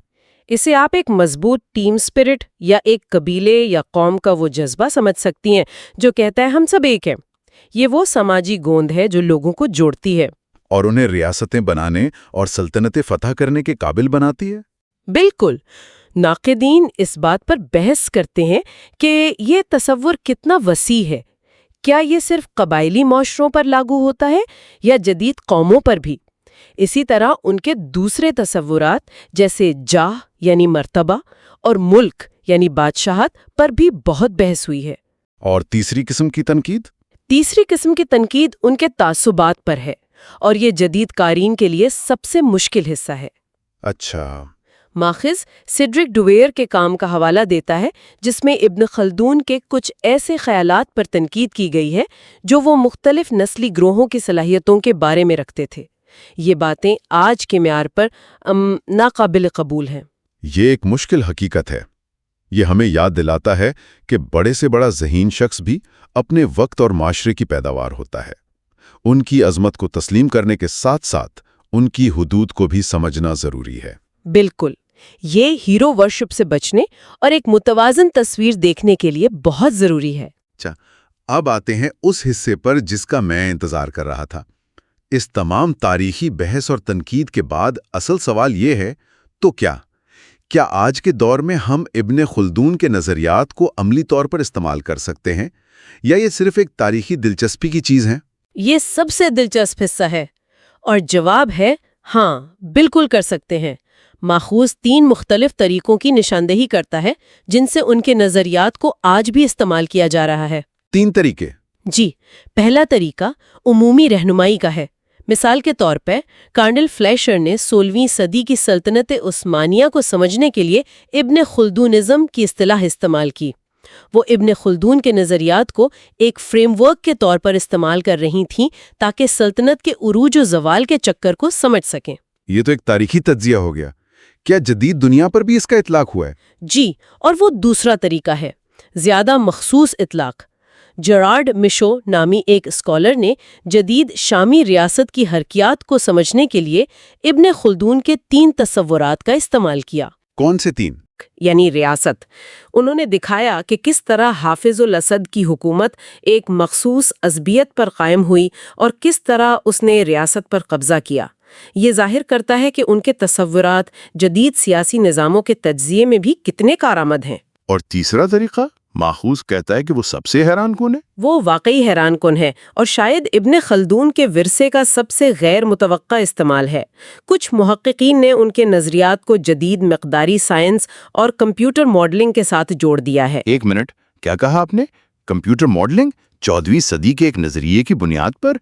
اسے آپ ایک مضبوط ٹیم سپرٹ یا ایک قبیلے یا قوم کا وہ جذبہ سمجھ سکتی ہیں جو کہتا ہے ہم سب ایک ہیں۔ یہ وہ سماجی گوند ہے جو لوگوں کو جوڑتی ہے اور انہیں ریاستیں بنانے اور سلطنتیں فتح کرنے کے قابل بناتی ہے۔ بالکل۔ ناقدین اس بات پر بحث کرتے ہیں کہ یہ تصور کتنا وسیع ہے۔ کیا یہ صرف قبائلی معاشروں پر لاگو ہوتا ہے یا جدید قوموں پر بھی؟ اسی طرح ان کے دوسرے تصورات جیسے جاہ یعنی مرتبہ اور ملک یعنی بادشاہت پر بھی بہت بحث ہوئی ہے۔ اور تیسری قسم کی تنقید؟ تیسری قسم کی تنقید ان کے تعصبات پر ہے، اور یہ جدید قارئین کے لیے سب سے مشکل حصہ ہے۔ اچھا۔ ماخذ سیڈرک ڈویئر کے کام کا حوالہ دیتا ہے جس میں ابن خلدون کے کچھ ایسے خیالات پر تنقید کی گئی ہے جو وہ مختلف نسلی گروہوں کی صلاحیتوں کے بارے میں رکھتے تھے۔ یہ باتیں آج کے معیار پر ناقابل قبول ہیں۔ یہ ایک مشکل حقیقت ہے۔ یہ ہمیں یاد دلاتا ہے کہ بڑے سے بڑا ذہین شخص بھی اپنے وقت اور معاشرے کی پیداوار ہوتا ہے۔ ان کی عظمت کو تسلیم کرنے کے ساتھ ساتھ ان کی حدود کو بھی سمجھنا ضروری ہے۔ بالکل۔ یہ ہیرو ورشپ سے بچنے اور ایک متوازن تصویر دیکھنے کے لیے بہت ضروری ہے۔ اچھا، اب آتے ہیں اس حصے پر جس کا میں انتظار کر رہا تھا۔ اس تمام تاریخی بحث اور تنقید کے بعد اصل سوال یہ ہے، تو کیا آج کے دور میں ہم ابن خلدون کے نظریات کو عملی طور پر استعمال کر سکتے ہیں، یا یہ صرف ایک تاریخی دلچسپی کی چیز ہے؟ یہ سب سے دلچسپ حصہ ہے، اور جواب ہے ہاں، بالکل کر سکتے ہیں۔ ماخوذ 3 مختلف طریقوں کی نشاندہی کرتا ہے جن سے ان کے نظریات کو آج بھی استعمال کیا جا رہا ہے۔ 3 طریقے؟ جی، پہلا طریقہ عمومی رہنمائی کا ہے۔ مثال کے طور پہ کارنل فلیشر نے 16ویں صدی کی سلطنت عثمانیہ کو سمجھنے کے لیے ابن خلدونزم کی اصطلاح استعمال کی۔ وہ ابن خلدون کے نظریات کو ایک فریم ورک کے طور پر استعمال کر رہی تھیں تاکہ سلطنت کے عروج و زوال کے چکر کو سمجھ سکیں۔ یہ تو ایک تاریخی تجزیہ ہو گیا۔ کیا جدید دنیا پر بھی اس کا اطلاق ہوا ہے؟ جی، اور وہ دوسرا طریقہ ہے، زیادہ مخصوص اطلاق۔ جرارڈ مشو نامی ایک اسکالر نے جدید شامی ریاست کی حرکیات کو سمجھنے کے لیے ابن خلدون کے 3 تصورات کا استعمال کیا۔ کون سے 3؟ یعنی ریاست۔ انہوں نے دکھایا کہ کس طرح حافظ الاسد کی حکومت ایک مخصوص عصبیت پر قائم ہوئی اور کس طرح اس نے ریاست پر قبضہ کیا۔ یہ ظاہر کرتا ہے کہ ان کے تصورات جدید سیاسی نظاموں کے تجزیے میں بھی کتنے کارآمد ہیں۔ اور تیسرا طریقہ ماخوذ کہتا ہے کہ وہ سب سے حیران کن ہے۔ وہ واقعی حیران کن ہے اور شاید ابن خلدون کے ورثے کا سب سے غیر متوقع استعمال ہے۔ کچھ محققین نے ان کے نظریات کو جدید مقداری سائنس اور کمپیوٹر ماڈلنگ کے ساتھ جوڑ دیا ہے۔ ایک منٹ، کیا کہا آپ نے؟ کمپیوٹر ماڈلنگ 14ویں صدی کے ایک نظریے کی بنیاد پر؟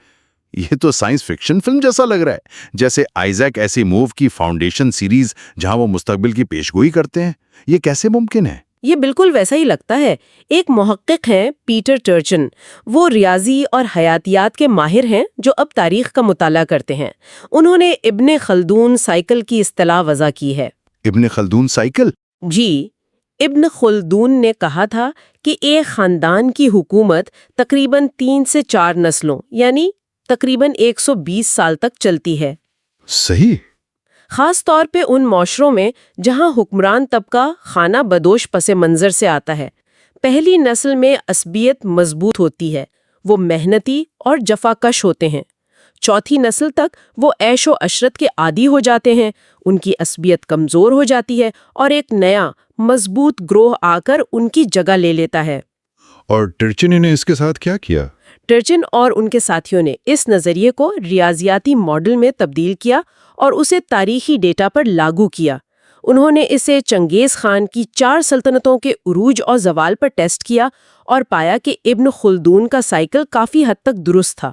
یہ تو سائنس فکشن فلم جیسا لگ رہا ہے، جیسے آئزیک ایسیموو کی فاؤنڈیشن سیریز جہاں وہ مستقبل کی پیشگوئی کرتے ہیں۔ یہ کیسے ممکن ہے؟ یہ بالکل ویسا ہی لگتا ہے۔ ایک محقق ہیں پیٹر ٹرچن، وہ ریاضی اور حیاتیات کے ماہر ہیں جو اب تاریخ کا مطالعہ کرتے ہیں۔ انہوں نے ابن خلدون سائیکل کی اصطلاح وضع کی ہے۔ ابن خلدون سائیکل؟ جی، ابن خلدون نے کہا تھا کہ ایک خاندان کی حکومت تقریباً 3 سے 4 نسلوں یعنی تقریباً 120 سال تک چلتی ہے۔ صحیح۔ خاص طور پہ ان معاشروں میں جہاں حکمران طبقہ خانہ بدوش پس منظر سے آتا ہے۔ پہلی نسل میں عصبیت مضبوط ہوتی ہے، وہ محنتی اور جفاکش ہوتے ہیں۔ چوتھی نسل تک وہ عیش و عشرت کے عادی ہو جاتے ہیں، ان کی عصبیت کمزور ہو جاتی ہے اور ایک نیا مضبوط گروہ آ کر ان کی جگہ لے لیتا ہے۔ اور ٹرچن نے اس کے ساتھ کیا کیا؟ ٹرچن اور ان کے ساتھیوں نے اس نظریے کو ریاضیاتی ماڈل میں تبدیل کیا اور اسے تاریخی ڈیٹا پر لاگو کیا۔ انہوں نے اسے چنگیز خان کی 4 سلطنتوں کے عروج اور زوال پر ٹیسٹ کیا اور پایا کہ ابن خلدون کا سائیکل کافی حد تک درست تھا۔